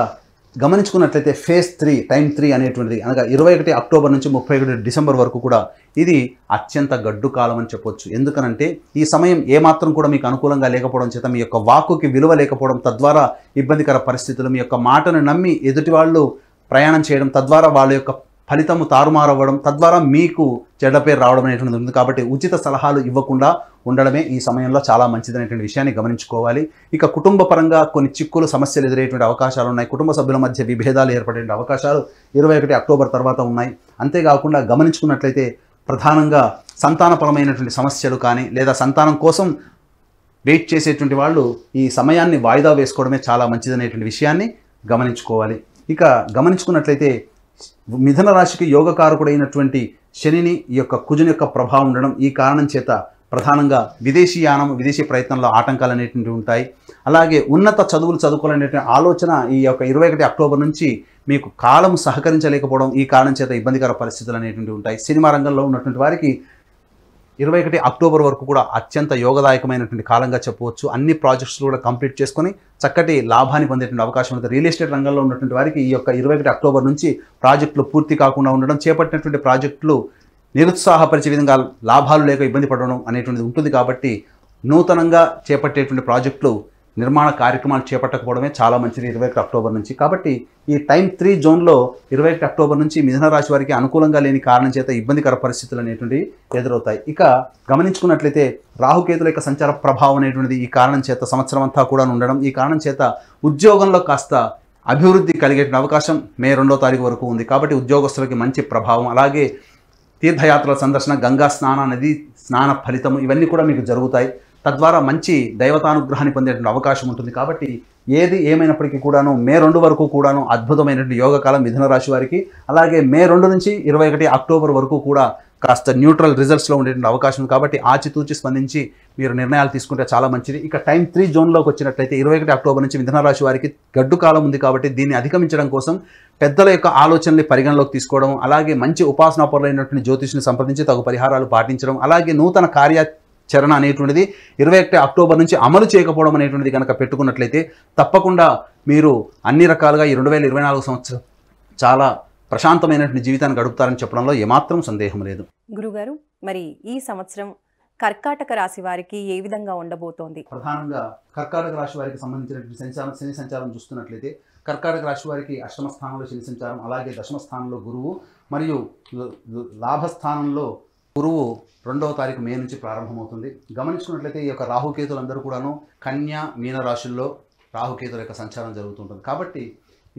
గమనించుకున్నట్లయితే ఫేజ్ 3 టైం 3 అనేటువంటిది అనగా 21 అక్టోబర్ నుంచి 31 డిసెంబర్ వరకు కూడా ఇది అత్యంత గడ్డు కాలం అని చెప్పొచ్చు. ఎందుకనంటే ఈ సమయం ఏమాత్రం కూడా మీకు అనుకూలంగా లేకపోవడం చేత మీ యొక్క వాక్కుకి విలువ లేకపోవడం, తద్వారా ఇబ్బందికర పరిస్థితులు, మీ యొక్క మాటను నమ్మి ఎదుటి వాళ్ళు ప్రయాణం చేయడం, తద్వారా వాళ్ళ యొక్క ఫలితము తారుమారవ్వడం, తద్వారా మీకు చెడ్డ పేరు రావడం అనేటువంటిది ఉంది. కాబట్టి ఉచిత సలహాలు ఇవ్వకుండా ఉండడమే ఈ సమయంలో చాలా మంచిదనేటువంటి విషయాన్ని గమనించుకోవాలి. ఇక కుటుంబ పరంగా కొన్ని చిక్కులు, సమస్యలు ఎదురయ్యేటువంటి అవకాశాలు ఉన్నాయి. కుటుంబ సభ్యుల మధ్య విభేదాలు ఏర్పడే అవకాశాలు 21 అక్టోబర్ తర్వాత ఉన్నాయి. అంతేకాకుండా గమనించుకున్నట్లయితే ప్రధానంగా సంతానపరమైనటువంటి సమస్యలు కానీ లేదా సంతానం కోసం వెయిట్ చేసేటువంటి వాళ్ళు ఈ సమయాన్ని వాయిదా వేసుకోవడమే చాలా మంచిదనేటువంటి విషయాన్ని గమనించుకోవాలి. ఇక గమనించుకున్నట్లయితే మిథున రాశికి యోగకారకుడైనటువంటి శనిని ఈ యొక్క కుజుని యొక్క ప్రభావం ఉండడం, ఈ కారణం చేత ప్రధానంగా విదేశీయానం, విదేశీ ప్రయత్నంలో ఆటంకాలు అనేటువంటివి ఉంటాయి. అలాగే ఉన్నత చదువులు చదువుకోవాలనేటువంటి ఆలోచన ఈ యొక్క 21 అక్టోబర్ నుంచి మీకు కాలం సహకరించలేకపోవడం, ఈ కారణం చేత ఇబ్బందికర పరిస్థితులు అనేటువంటివి ఉంటాయి. సినిమా రంగంలో ఉన్నటువంటి వారికి 21 అక్టోబర్ వరకు కూడా అత్యంత యోగదాయకమైనటువంటి కాలంగా చెప్పవచ్చు. అన్ని ప్రాజెక్ట్స్ కూడా కంప్లీట్ చేసుకొని చక్కటి లాభాన్ని పొందేటువంటి అవకాశం ఉంటుంది. రియల్ ఎస్టేట్ రంగంలో ఉన్నటువంటి వారికి ఈ యొక్క 21 అక్టోబర్ నుంచి ప్రాజెక్టులు పూర్తి కాకుండా ఉండడం, చేపట్టినటువంటి ప్రాజెక్టులు నిరుత్సాహపరిచే విధంగా లాభాలు లేక ఇబ్బంది పడడం అనేటువంటిది ఉంటుంది. కాబట్టి నూతనంగా చేపట్టేటువంటి ప్రాజెక్టులు నిర్మాణ కార్యక్రమాలు చేపట్టకపోవడమే చాలా మంచిది 21 అక్టోబర్ నుంచి. కాబట్టి ఈ టైం 3 జోన్లో 21 అక్టోబర్ నుంచి మిథున రాశి వారికి అనుకూలంగా లేని కారణం చేత ఇబ్బందికర పరిస్థితులు అనేటువంటివి ఎదురవుతాయి. ఇక గమనించుకున్నట్లయితే రాహుకేతుల యొక్క సంచార ప్రభావం అనేటువంటిది ఈ కారణం చేత సంవత్సరం అంతా కూడా ఉండడం, ఈ కారణం చేత ఉద్యోగంలో కాస్త అభివృద్ధి కలిగే అవకాశం మే 2వ తారీఖు వరకు ఉంది. కాబట్టి ఉద్యోగస్తులకి మంచి ప్రభావం, అలాగే తీర్థయాత్రల సందర్శన, గంగా స్నాన, నది స్నాన ఫలితము ఇవన్నీ కూడా మీకు జరుగుతాయి. తద్వారా మంచి దైవతానుగ్రహాన్ని పొందేటువంటి అవకాశం ఉంటుంది. కాబట్టి ఏది ఏమైనప్పటికీ కూడాను మే 2 వరకు కూడాను అద్భుతమైనటువంటి యోగకాలం మిథున రాశి వారికి. అలాగే మే 2 నుంచి 21 అక్టోబర్ వరకు కూడా కాస్త న్యూట్రల్ రిజల్ట్స్లో ఉండేటువంటి అవకాశం ఉంది. కాబట్టి ఆచితూచి స్పందించి మీరు నిర్ణయాలు తీసుకుంటే చాలా మంచిది. ఇక టైం 3 జోన్లోకి వచ్చినట్లయితే 21 అక్టోబర్ నుంచి మిథున రాశి వారికి గడ్డు కాలం ఉంది. కాబట్టి దీన్ని అధిగమించడం కోసం పెద్దల యొక్క ఆలోచనల్ని పరిగణలోకి తీసుకోవడం, అలాగే మంచి ఉపాసనాపరులైనటువంటి జ్యోతిష్ని సంప్రదించి తగు పరిహారాలు పాటించడం, అలాగే నూతన కార్యాచరణ అనేటువంటిది 21 అక్టోబర్ నుంచి అమలు చేయకపోవడం అనేటువంటిది కనుక పెట్టుకున్నట్లయితే తప్పకుండా మీరు అన్ని రకాలుగా ఈ 2024 సంవత్సరం చాలా ప్రశాంతమైనటువంటి జీవితాన్ని గడుపుతారని చెప్పడంలో ఏమాత్రం సందేహం లేదు. గురుగారు, మరి ఈ సంవత్సరం కర్కాటక రాశి వారికి ఏ విధంగా ఉండబోతోంది? ప్రధానంగా కర్కాటక రాశి వారికి సంబంధించినటువంటి శని సంచారం చూస్తున్నట్లయితే కర్కాటక రాశి వారికి అష్టమ స్థానంలో శని సంచారం, అలాగే దశమ స్థానంలో గురువు మరియు లాభస్థానంలో గురువు 2వ తారీఖు మే నుంచి ప్రారంభమవుతుంది. గమనించుకున్నట్లయితే ఈ యొక్క రాహుకేతులందరూ కూడాను కన్యా, మీన రాశుల్లో రాహుకేతుల యొక్క సంచారం జరుగుతుంటుంది. కాబట్టి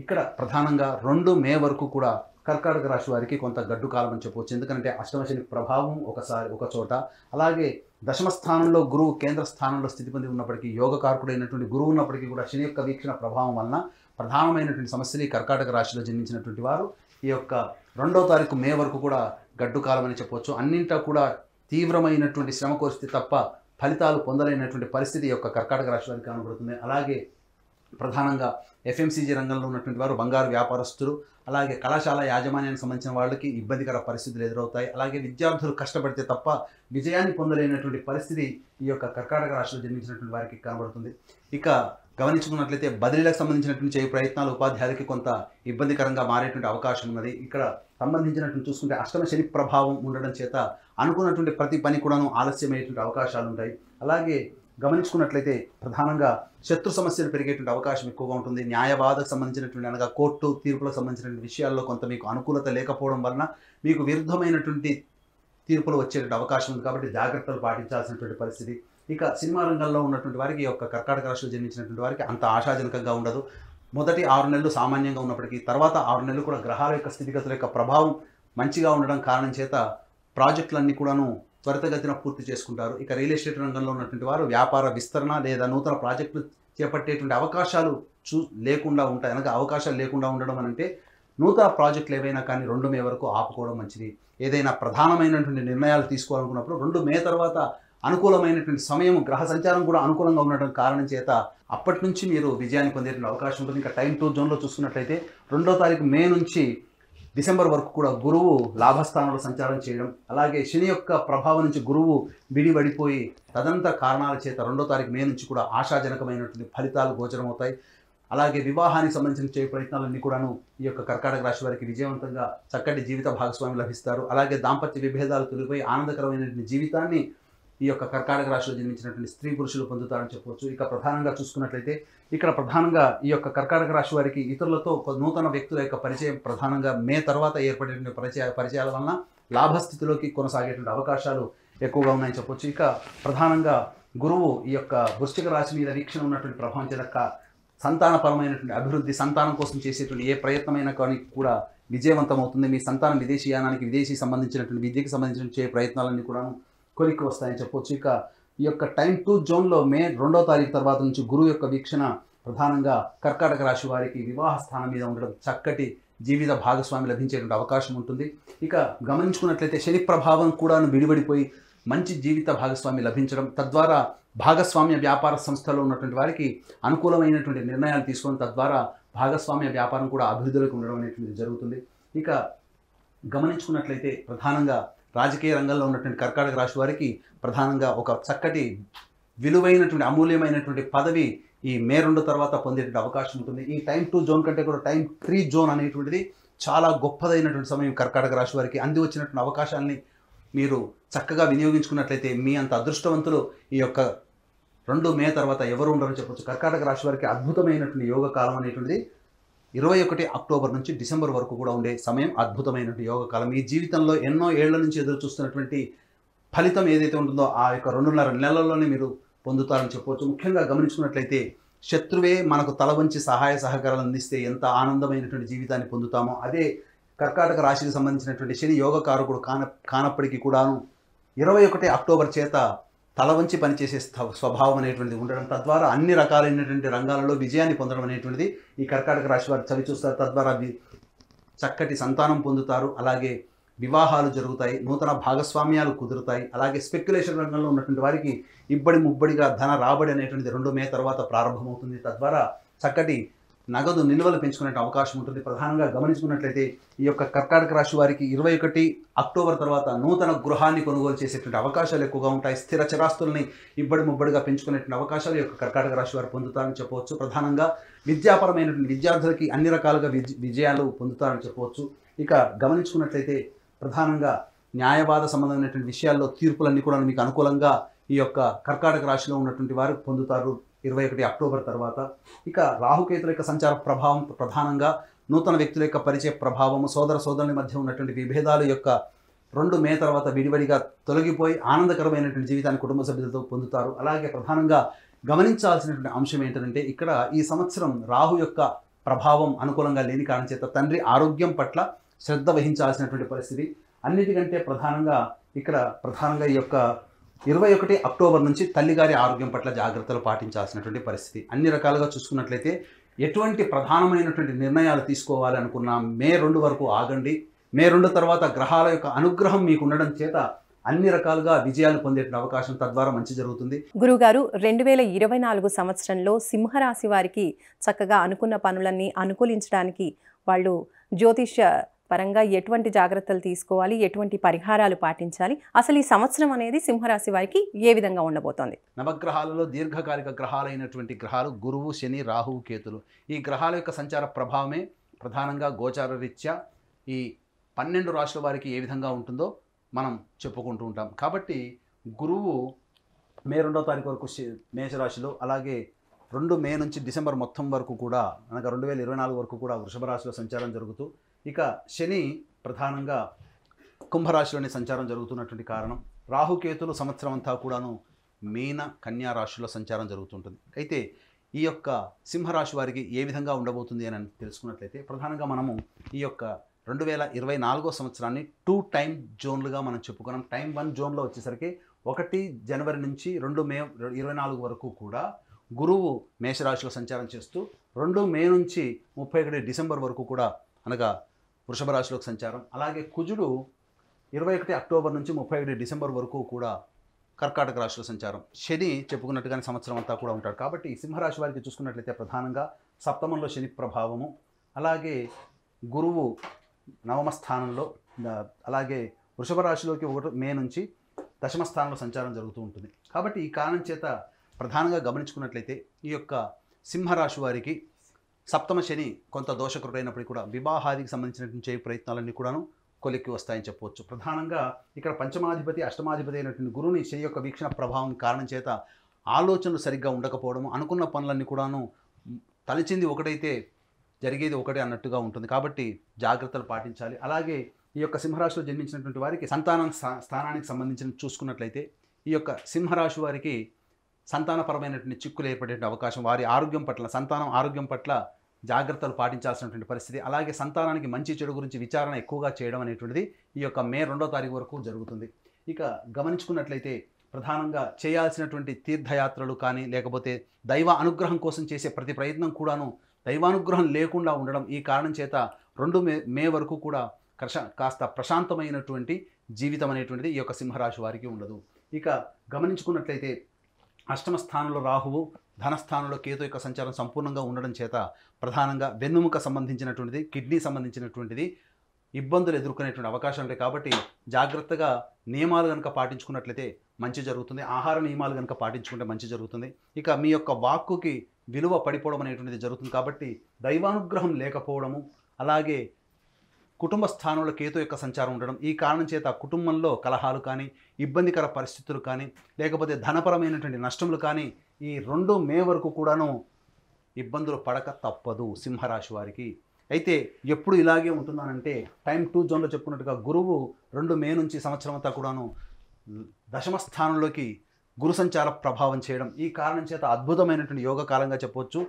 ఇక్కడ ప్రధానంగా 2 మే వరకు కూడా కర్కాటక రాశి వారికి కొంత గడ్డు కాలం అని చెప్పవచ్చు. ఎందుకంటే అష్టమ శని ప్రభావం ఒక చోట, అలాగే దశమ స్థానంలో గురువు కేంద్ర స్థానంలో స్థితి పొంది ఉన్నప్పటికీ, యోగకారకుడైనటువంటి గురువు ఉన్నప్పటికీ కూడా శని యొక్క వీక్షణ ప్రభావం వలన ప్రధానమైనటువంటి సమస్యలు ఈ కర్కాటక రాశిలో జన్మించినటువంటి వారు ఈ యొక్క 2వ తారీఖు మే వరకు కూడా గడ్డు కాలం అని చెప్పవచ్చు. అన్నింటా కూడా తీవ్రమైనటువంటి శ్రమ కోరిస్తే తప్ప ఫలితాలు పొందలేనటువంటి పరిస్థితి యొక్క కర్కాటక రాశి వారికి కనబడుతుంది. అలాగే ప్రధానంగా ఎఫ్ఎంసీజీ రంగంలో ఉన్నటువంటి వారు, బంగారు వ్యాపారస్తులు, అలాగే కళాశాల యాజమాన్యానికి సంబంధించిన వాళ్ళకి ఇబ్బందికర పరిస్థితులు ఎదురవుతాయి. అలాగే విద్యార్థులు కష్టపడితే తప్ప విజయాన్ని పొందలేనటువంటి పరిస్థితి ఈ యొక్క కర్కాటక రాశిలో జన్మించినటువంటి వారికి కనబడుతుంది. ఇక గమనించుకున్నట్లయితే బదిలీలకు సంబంధించినటువంటి చేయ ప్రయత్నాలు ఉపాధ్యాయులకి కొంత ఇబ్బందికరంగా మారేటువంటి అవకాశం ఉన్నది. ఇక్కడ సంబంధించినటువంటి చూసుకుంటే అష్టమ శని ప్రభావం ఉండడం చేత అనుకున్నటువంటి ప్రతి పని కూడాను ఆలస్యమయ్యేటువంటి అవకాశాలు ఉంటాయి. అలాగే గమనించుకున్నట్లయితే ప్రధానంగా శత్రు సమస్యలు పెరిగేటువంటి అవకాశం ఎక్కువగా ఉంటుంది. న్యాయవాదకు సంబంధించినటువంటి అనగా కోర్టు తీర్పులకు సంబంధించినటువంటి విషయాల్లో కొంత మీకు అనుకూలత లేకపోవడం వలన మీకు విరుద్ధమైనటువంటి తీర్పులు వచ్చేటువంటి అవకాశం ఉంది. కాబట్టి జాగ్రత్తలు పాటించాల్సినటువంటి పరిస్థితి. ఇక సినిమా రంగంలో ఉన్నటువంటి వారికి, ఈ యొక్క కర్కాటక రాశిలో జన్మించినటువంటి వారికి అంత ఆశాజనకంగా ఉండదు. మొదటి 6 నెలలు సామాన్యంగా ఉన్నప్పటికీ తర్వాత 6 నెలలు కూడా గ్రహాల యొక్క స్థితిగతుల యొక్క ప్రభావం మంచిగా ఉండడం కారణం చేత ప్రాజెక్టులన్నీ కూడాను త్వరితగతిన పూర్తి చేసుకుంటారు. ఇక రియల్ ఎస్టేట్ రంగంలో ఉన్నటువంటి వారు వ్యాపార విస్తరణ లేదా నూతన ప్రాజెక్టులు చేపట్టేటువంటి అవకాశాలు లేకుండా ఉంటాయి. అనగా అవకాశాలు లేకుండా ఉండడం అంటే నూతన ప్రాజెక్టులు ఏవైనా కానీ 2 మే వరకు ఆపుకోవడం మంచిది. ఏదైనా ప్రధానమైనటువంటి నిర్ణయాలు తీసుకోవాలనుకున్నప్పుడు 2 మే తర్వాత అనుకూలమైనటువంటి సమయం, గ్రహ సంచారం కూడా అనుకూలంగా ఉండడం కారణం చేత అప్పటి నుంచి మీరు విజయాన్ని పొందేటువంటి అవకాశం ఉంటుంది. ఇంకా టైం 2 జోన్లో చూసుకున్నట్లయితే 2వ తారీఖు మే నుంచి డిసెంబర్ వరకు కూడా గురువు లాభస్థానంలో సంచారం చేయడం, అలాగే శని యొక్క ప్రభావం నుంచి గురువు విడిపడిపోయి తదంతర కారణాల చేత 2వ తారీఖు మే నుంచి కూడా ఆశాజనకమైనటువంటి ఫలితాలు గోచరమవుతాయి. అలాగే వివాహానికి సంబంధించిన ప్రయత్నాలన్నీ కూడాను ఈ యొక్క కర్కాటక రాశి వారికి విజయవంతంగా చక్కటి జీవిత భాగస్వామి లభిస్తారు. అలాగే దాంపత్య విభేదాలు తొలగిపోయి ఆనందకరమైనటువంటి జీవితాన్ని ఈ యొక్క కర్కాటక రాశిలో జన్మించినటువంటి స్త్రీ పురుషులు పొందుతారని చెప్పవచ్చు. ఇక ప్రధానంగా చూసుకున్నట్లయితే ఇక్కడ ప్రధానంగా ఈ యొక్క కర్కాటక రాశి వారికి ఇతరులతో నూతన వ్యక్తుల యొక్క పరిచయం ప్రధానంగా మే తర్వాత ఏర్పడేటువంటి పరిచయాల వలన లాభస్థితిలోకి కొనసాగేటువంటి అవకాశాలు ఎక్కువగా ఉన్నాయని చెప్పవచ్చు. ఇక ప్రధానంగా గురువు ఈ యొక్క వృశ్చిక రాశి మీద వీక్షణ ఉన్నటువంటి ప్రభావం చేత సంతానపరమైనటువంటి అభివృద్ధి, సంతానం కోసం చేసేటువంటి ఏ ప్రయత్నమైనా కానీ కూడా విజయవంతమవుతుంది. మీ సంతానం విదేశీయానానికి, విదేశీ సంబంధించినటువంటి విద్యకి సంబంధించిన ప్రయత్నాలన్నీ కూడా కొలిక్కి వస్తాయని చెప్పవచ్చు. ఇక ఈ యొక్క టైం 2 జోన్లో మే 2వ తారీఖు తర్వాత నుంచి గురువు యొక్క వీక్షణ ప్రధానంగా కర్కాటక రాశి వారికి వివాహ స్థానం మీద ఉండడం, చక్కటి జీవిత భాగస్వామి లభించేటువంటి అవకాశం ఉంటుంది. ఇక గమనించుకున్నట్లయితే శని ప్రభావం కూడా విడిపడిపోయి మంచి జీవిత భాగస్వామి లభించడం, తద్వారా భాగస్వామ్య వ్యాపార సంస్థలో ఉన్నటువంటి వారికి అనుకూలమైనటువంటి నిర్ణయాలు తీసుకోవడం, తద్వారా భాగస్వామ్య వ్యాపారం కూడా అభివృద్ధిలోకి ఉండడం అనేటువంటిది జరుగుతుంది. ఇక గమనించుకున్నట్లయితే ప్రధానంగా రాజకీయ రంగంలో ఉన్నటువంటి కర్కాటక రాశి వారికి ప్రధానంగా ఒక చక్కటి విలువైనటువంటి అమూల్యమైనటువంటి పదవి ఈ మే 2 తర్వాత పొందేటువంటి అవకాశం ఉంటుంది. ఈ టైం 2 జోన్ కంటే కూడా టైం 3 జోన్ అనేటువంటిది చాలా గొప్పదైనటువంటి సమయం కర్కాటక రాశి వారికి. అంది వచ్చినటువంటి అవకాశాలని మీరు చక్కగా వినియోగించుకున్నట్లయితే మీ అంత అదృష్టవంతులు ఈ యొక్క 2 మే తర్వాత ఎవరు ఉండరని చెప్పొచ్చు. కర్కాటక రాశి వారికి అద్భుతమైనటువంటి యోగ కాలం అనేటువంటిది 21 అక్టోబర్ నుంచి డిసెంబర్ వరకు కూడా ఉండే సమయం అద్భుతమైనటువంటి యోగ కాలం. మీ జీవితంలో ఎన్నో ఏళ్ల నుంచి ఎదురు చూస్తున్నటువంటి ఫలితం ఏదైతే ఉంటుందో ఆ యొక్క 2.5 నెలల్లోనే మీరు పొందుతారని చెప్పవచ్చు. ముఖ్యంగా గమనించుకున్నట్లయితే శత్రువే మనకు తల వంచి సహాయ సహకారాలు అందిస్తే ఎంత ఆనందమైనటువంటి జీవితాన్ని పొందుతామో, అదే కర్కాటక రాశికి సంబంధించినటువంటి శని యోగకారకుడు కానప్పటికీ కూడాను 21 అక్టోబర్ చేత తల వంచి పనిచేసే స్వభావం అనేటువంటిది ఉండడం, తద్వారా అన్ని రకాలైనటువంటి రంగాలలో విజయాన్ని పొందడం అనేటువంటిది ఈ కర్కాటక రాశి వారు చవి చూస్తారు. తద్వారా చక్కటి సంతానం పొందుతారు, అలాగే వివాహాలు జరుగుతాయి, నూతన భాగస్వామ్యాలు కుదురుతాయి. అలాగే స్పెక్యులేషన్ రంగంలో ఉన్నటువంటి వారికి ఇబ్బడి ముబ్బడిగా ధన రాబడి అనేటువంటిది 2 మే తర్వాత ప్రారంభమవుతుంది. తద్వారా చక్కటి నగదు నిల్వలు పెంచుకునే అవకాశం ఉంటుంది. ప్రధానంగా గమనించుకున్నట్లయితే ఈ యొక్క కర్కాటక రాశి వారికి 21 అక్టోబర్ తర్వాత నూతన గృహాన్ని కొనుగోలు చేసేటువంటి అవకాశాలు ఎక్కువగా ఉంటాయి. స్థిర చరాస్తుల్ని ఇబ్బడి ముబ్బడిగా పెంచుకునేటువంటి అవకాశాలు ఈ యొక్క కర్కాటక రాశి వారు పొందుతారని చెప్పవచ్చు. ప్రధానంగా విద్యాపరమైనటువంటి విద్యార్థులకి అన్ని రకాలుగా విజయాలు పొందుతారని చెప్పవచ్చు. ఇక గమనించుకున్నట్లయితే ప్రధానంగా న్యాయవాద సంబంధమైనటువంటి విషయాల్లో తీర్పులన్నీ కూడా మీకు అనుకూలంగా ఈ యొక్క కర్కాటక రాశిలో ఉన్నటువంటి వారు పొందుతారు 21 అక్టోబర్ తర్వాత. ఇక రాహుకేతుల యొక్క సంచార ప్రభావం ప్రధానంగా నూతన వ్యక్తుల యొక్క పరిచయ ప్రభావము, సోదరుల మధ్య ఉన్నటువంటి విభేదాలు యొక్క 2 మే తర్వాత విడివడిగా తొలగిపోయి ఆనందకరమైనటువంటి జీవితాన్ని కుటుంబ సభ్యులతో పొందుతారు. అలాగే ప్రధానంగా గమనించాల్సినటువంటి అంశం ఏంటంటే ఇక్కడ ఈ సంవత్సరం రాహు యొక్క ప్రభావం అనుకూలంగా లేని కారణం చేత తండ్రి ఆరోగ్యం పట్ల శ్రద్ధ వహించాల్సినటువంటి పరిస్థితి. అన్నిటికంటే ప్రధానంగా ఈ యొక్క 21 అక్టోబర్ నుంచి తల్లిగారి ఆరోగ్యం పట్ల జాగ్రత్తలు పాటించాల్సినటువంటి పరిస్థితి. అన్ని రకాలుగా చూసుకున్నట్లయితే ఎటువంటి ప్రధానమైనటువంటి నిర్ణయాలు తీసుకోవాలి అనుకున్నా మే 2 వరకు ఆగండి. మే 2 తర్వాత గ్రహాల యొక్క అనుగ్రహం మీకు ఉండడం చేత అన్ని రకాలుగా విజయాలు పొందే అవకాశం, తద్వారా మంచి జరుగుతుంది. గురుగారు 2024 సంవత్సరంలో సింహరాశి వారికి చక్కగా అనుకున్న పనులన్నీ అనుకూలించడానికి వాళ్ళు జ్యోతిష్య పరంగా ఎటువంటి జాగ్రత్తలు తీసుకోవాలి, ఎటువంటి పరిహారాలు పాటించాలి, అసలు ఈ సంవత్సరం అనేది సింహరాశి వారికి ఏ విధంగా ఉండబోతోంది? నవగ్రహాలలో దీర్ఘకాలిక గ్రహాలైనటువంటి గ్రహాలు గురువు, శని, రాహువు, కేతులు. ఈ గ్రహాల యొక్క సంచార ప్రభావమే ప్రధానంగా గోచార రీత్యా ఈ 12 రాశుల వారికి ఏ విధంగా ఉంటుందో మనం చెప్పుకుంటూ ఉంటాం. కాబట్టి గురువు మే 2వ తారీఖు వరకు మేషరాశిలో, అలాగే 2 మే నుంచి డిసెంబర్ మొత్తం వరకు కూడా అనగా 2024 వరకు కూడా వృషభ రాశిలో సంచారం జరుగుతూ, ఇక శని ప్రధానంగా కుంభరాశిలోని సంచారం జరుగుతున్నటువంటి కారణం, రాహుకేతులు సంవత్సరం అంతా కూడాను మీన, కన్యా రాశిలో సంచారం జరుగుతుంటుంది. అయితే ఈ యొక్క సింహరాశి వారికి ఏ విధంగా ఉండబోతుంది అని తెలుసుకున్నట్లయితే ప్రధానంగా మనము ఈ యొక్క 2024 సంవత్సరాన్ని 2 టైం జోన్లుగా మనం చెప్పుకున్నాం. టైం 1 జోన్లో వచ్చేసరికి 1 జనవరి నుంచి 2 మే 24 వరకు కూడా గురువు మేషరాశిలో సంచారం చేస్తూ 2 మే నుంచి 31 డిసెంబర్ వరకు కూడా అనగా వృషభ రాశిలోకి సంచారం. అలాగే కుజుడు 21 అక్టోబర్ నుంచి 31 డిసెంబర్ వరకు కూడా కర్కాటక రాశిలో సంచారం. శని చెప్పుకున్నట్టుగానే సంవత్సరం అంతా కూడా ఉంటాడు. కాబట్టి ఈ సింహరాశి వారికి చూసుకున్నట్లయితే ప్రధానంగా సప్తమంలో శని ప్రభావము, అలాగే గురువు నవమ స్థానంలో, అలాగే వృషభ రాశిలోకి 1 మే నుంచి దశమ స్థానంలో సంచారం జరుగుతూ ఉంటుంది. కాబట్టి ఈ కారణం చేత ప్రధానంగా గమనించుకున్నట్లయితే ఈ యొక్క సింహరాశి వారికి సప్తమ శని కొంత దోషకరుడైనప్పటికీ కూడా వివాహాదికి సంబంధించినటువంటి చేయ ప్రయత్నాలన్నీ కూడాను కొలిక్కి వస్తాయని చెప్పవచ్చు. ప్రధానంగా ఇక్కడ పంచమాధిపతి అష్టమాధిపతి అయినటువంటి గురువుని శని యొక్క వీక్షణ ప్రభావం కారణం చేత ఆలోచనలు సరిగ్గా ఉండకపోవడము, అనుకున్న పనులన్నీ కూడాను తలచింది ఒకటైతే జరిగేది ఒకటే అన్నట్టుగా ఉంటుంది. కాబట్టి జాగ్రత్తలు పాటించాలి. అలాగే ఈ యొక్క సింహరాశిలో జన్మించినటువంటి వారికి సంతానం స్థానానికి సంబంధించిన చూసుకున్నట్లయితే ఈ యొక్క సింహరాశి వారికి సంతానపరమైనటువంటి చిక్కులు ఏర్పడే అవకాశం, వారి ఆరోగ్యం పట్ల, సంతానం ఆరోగ్యం పట్ల జాగ్రత్తలు పాటించాల్సినటువంటి పరిస్థితి, అలాగే సంతానానికి మంచి చెడు గురించి విచారణ ఎక్కువగా చేయడం అనేటువంటిది ఈ యొక్క మే 2వ తారీఖు వరకు జరుగుతుంది. ఇక గమనించుకున్నట్లయితే ప్రధానంగా చేయాల్సినటువంటి తీర్థయాత్రలు కానీ, లేకపోతే దైవ అనుగ్రహం కోసం చేసే ప్రతి ప్రయత్నం కూడాను దైవానుగ్రహం లేకుండా ఉండడం, ఈ కారణం చేత 2 మే వరకు కూడా కాస్త ప్రశాంతమైనటువంటి జీవితం అనేటువంటిది ఈ యొక్క సింహరాశి వారికి ఉండదు. ఇక గమనించుకున్నట్లయితే అష్టమ స్థానంలో రాహువు, ధనస్థానంలో కేతు యొక్క సంచారం సంపూర్ణంగా ఉండడం చేత ప్రధానంగా వెన్నుముక సంబంధించినటువంటిది, కిడ్నీ సంబంధించినటువంటిది ఇబ్బందులు ఎదుర్కొనేటువంటి అవకాశం ఉంటాయి. కాబట్టి జాగ్రత్తగా నియమాలు కనుక పాటించుకున్నట్లయితే మంచి జరుగుతుంది. ఆహార నియమాలు కనుక పాటించుకుంటే మంచి జరుగుతుంది. ఇక మీ యొక్క వాక్కుకి విలువ పడిపోవడం అనేటువంటిది జరుగుతుంది. కాబట్టి దైవానుగ్రహం లేకపోవడము, అలాగే కుటుంబ స్థానంలో కేతు యొక్క సంచారం ఉండడం, ఈ కారణం చేత కుటుంబంలో కలహాలు కానీ, ఇబ్బందికర పరిస్థితులు కానీ, లేకపోతే ధనపరమైనటువంటి నష్టములు కానీ ఈ 2 మే వరకు కూడాను ఇబ్బందులు పడక తప్పదు సింహరాశి వారికి. అయితే ఎప్పుడు ఇలాగే ఉంటుందనంటే టైం 2 జోన్లో చెప్పుకున్నట్టుగా గురువు 2 మే నుంచి సంవత్సరం అంతా కూడాను దశమ స్థానంలోకి గురు సంచార ప్రభావం చేయడం, ఈ కారణం చేత అద్భుతమైనటువంటి యోగ కాలంగా చెప్పవచ్చు.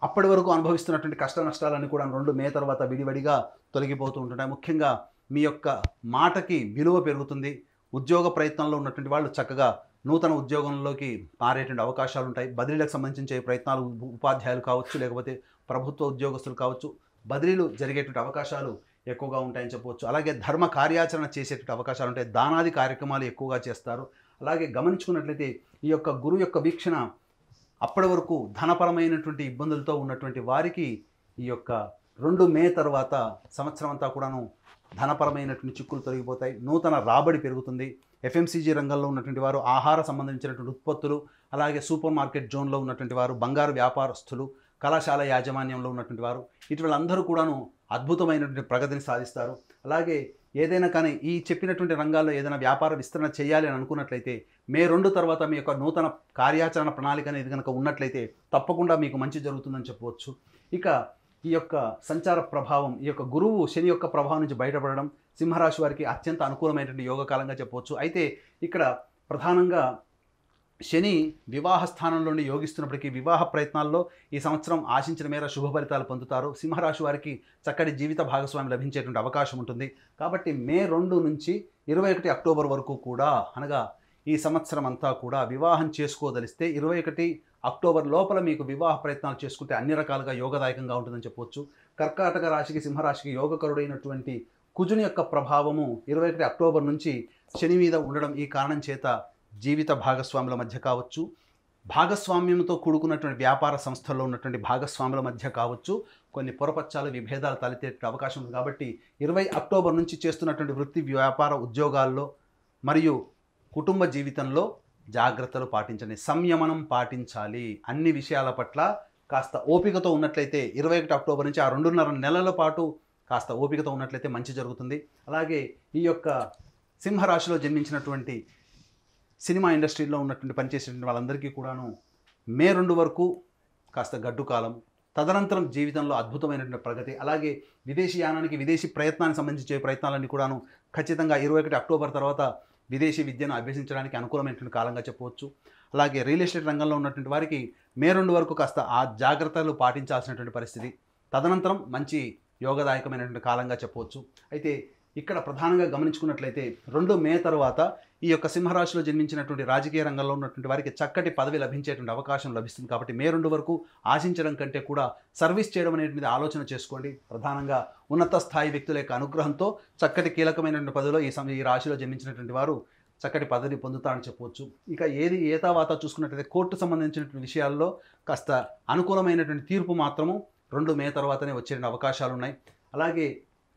అప్పటి వరకు అనుభవిస్తున్నటువంటి కష్ట నష్టాలన్నీ కూడా 2 మే తర్వాత విడివడిగా తొలగిపోతూ ఉంటున్నాయి. ముఖ్యంగా మీ యొక్క మాటకి విలువ పెరుగుతుంది. ఉద్యోగ ప్రయత్నంలో ఉన్నటువంటి వాళ్ళు చక్కగా నూతన ఉద్యోగంలోకి మారేటువంటి అవకాశాలు ఉంటాయి. బదిలీలకు సంబంధించే ప్రయత్నాలు, ఉపాధ్యాయులు కావచ్చు, లేకపోతే ప్రభుత్వ ఉద్యోగస్తులు కావచ్చు, బదిలీలు జరిగేటువంటి అవకాశాలు ఎక్కువగా ఉంటాయని చెప్పవచ్చు. అలాగే ధర్మ కార్యాచరణ చేసేటువంటి అవకాశాలు ఉంటాయి. దానాది కార్యక్రమాలు ఎక్కువగా చేస్తారు. అలాగే గమనించుకున్నట్లయితే ఈ యొక్క గురువు యొక్క వీక్షణ అప్పటి వరకు ధనపరమైనటువంటి ఇబ్బందులతో ఉన్నటువంటి వారికి ఈ యొక్క 2 మే తర్వాత సంవత్సరం అంతా కూడాను ధనపరమైనటువంటి చిక్కులు తొలగిపోతాయి. నూతన రాబడి పెరుగుతుంది. ఎఫ్ఎంసీజీ రంగంలో ఉన్నటువంటి వారు, ఆహార సంబంధించినటువంటి ఉత్పత్తులు, అలాగే సూపర్ మార్కెట్ జోన్లో ఉన్నటువంటి వారు, బంగారు వ్యాపారస్తులు, కళాశాల యాజమాన్యంలో ఉన్నటువంటి వారు, ఇటువంటి అందరూ కూడాను అద్భుతమైనటువంటి ప్రగతిని సాధిస్తారు. అలాగే ఏదైనా కానీ ఈ చెప్పినటువంటి రంగాల్లో ఏదైనా వ్యాపార విస్తరణ చేయాలి అని అనుకున్నట్లయితే మే 2 తర్వాత మీ యొక్క నూతన కార్యాచరణ ప్రణాళిక అనేది కనుక ఉన్నట్లయితే తప్పకుండా మీకు మంచి జరుగుతుందని చెప్పవచ్చు. ఇక ఈ యొక్క సంచార ప్రభావం, ఈ యొక్క గురువు శని యొక్క ప్రభావం నుంచి బయటపడడం సింహరాశి వారికి అత్యంత అనుకూలమైనటువంటి యోగకాలంగా చెప్పవచ్చు. అయితే ఇక్కడ ప్రధానంగా శని వివాహ స్థానంలోని యోగిస్తున్నప్పటికీ వివాహ ప్రయత్నాల్లో ఈ సంవత్సరం ఆశించిన మేర శుభ ఫలితాలు పొందుతారు. సింహరాశి వారికి చక్కటి జీవిత భాగస్వామి లభించేటువంటి అవకాశం ఉంటుంది. కాబట్టి మే 2 నుంచి 21 అక్టోబర్ వరకు కూడా, అనగా ఈ సంవత్సరం అంతా కూడా వివాహం చేసుకోదలిస్తే 21 అక్టోబర్ లోపల మీకు వివాహ ప్రయత్నాలు చేసుకుంటే అన్ని రకాలుగా యోగదాయకంగా ఉంటుందని చెప్పవచ్చు. కర్కాటక రాశికి, సింహరాశికి యోగకరుడైనటువంటి కుజుని యొక్క ప్రభావము 21 అక్టోబర్ నుంచి శని మీద ఉండడం, ఈ కారణం చేత జీవిత భాగస్వాముల మధ్య కావచ్చు, భాగస్వామ్యంతో కూడుకున్నటువంటి వ్యాపార సంస్థల్లో ఉన్నటువంటి భాగస్వాముల మధ్య కావచ్చు, కొన్ని పొరపచ్చాలు, విభేదాలు తలెత్తే అవకాశం ఉంది. కాబట్టి 20 అక్టోబర్ నుంచి చేస్తున్నటువంటి వృత్తి, వ్యాపార, ఉద్యోగాల్లో మరియు కుటుంబ జీవితంలో జాగ్రత్తలు పాటించండి, సంయమనం పాటించాలి. అన్ని విషయాల పట్ల కాస్త ఓపికతో ఉన్నట్లయితే 21 అక్టోబర్ నుంచి ఆ 2.5 నెలల పాటు కాస్త ఓపికతో ఉన్నట్లయితే మంచి జరుగుతుంది. అలాగే ఈ యొక్క సింహరాశిలో జన్మించినటువంటి సినిమా ఇండస్ట్రీలో ఉన్నటువంటి పనిచేసేటువంటి వాళ్ళందరికీ కూడాను మే 2 వరకు కాస్త గడ్డు కాలం, తదనంతరం జీవితంలో అద్భుతమైనటువంటి ప్రగతి. అలాగే విదేశీ యానానికి, విదేశీ ప్రయత్నానికి సంబంధించే ప్రయత్నాలన్నీ కూడాను ఖచ్చితంగా 21 అక్టోబర్ తర్వాత విదేశీ విద్యను అభ్యసించడానికి అనుకూలమైనటువంటి కాలంగా చెప్పవచ్చు. అలాగే రియల్ ఎస్టేట్ రంగంలో ఉన్నటువంటి వారికి మే 2 వరకు కాస్త ఆ జాగ్రత్తలు పాటించాల్సినటువంటి పరిస్థితి. తదనంతరం మంచి యోగదాయకమైనటువంటి కాలంగా చెప్పవచ్చు. అయితే ఇక్కడ ప్రధానంగా గమనించుకున్నట్లయితే 2 మే తర్వాత ఈ యొక్క సింహరాశిలో జన్మించినటువంటి రాజకీయ రంగంలో ఉన్నటువంటి వారికి చక్కటి పదవి లభించేటువంటి అవకాశం లభిస్తుంది. కాబట్టి మే 2 వరకు ఆశించడం కంటే కూడా సర్వీస్ చేయడం అనేటువంటి ఆలోచన చేసుకోండి. ప్రధానంగా ఉన్నత స్థాయి వ్యక్తుల యొక్క అనుగ్రహంతో చక్కటి కీలకమైనటువంటి పదవిలో ఈ రాశిలో జన్మించినటువంటి వారు చక్కటి పదవిని పొందుతారని చెప్పవచ్చు. ఇక ఏతావాత చూసుకున్నట్లయితే కోర్టు సంబంధించినటువంటి విషయాల్లో కాస్త అనుకూలమైనటువంటి తీర్పు మాత్రము 2 మే తర్వాతనే వచ్చే అవకాశాలు ఉన్నాయి. అలాగే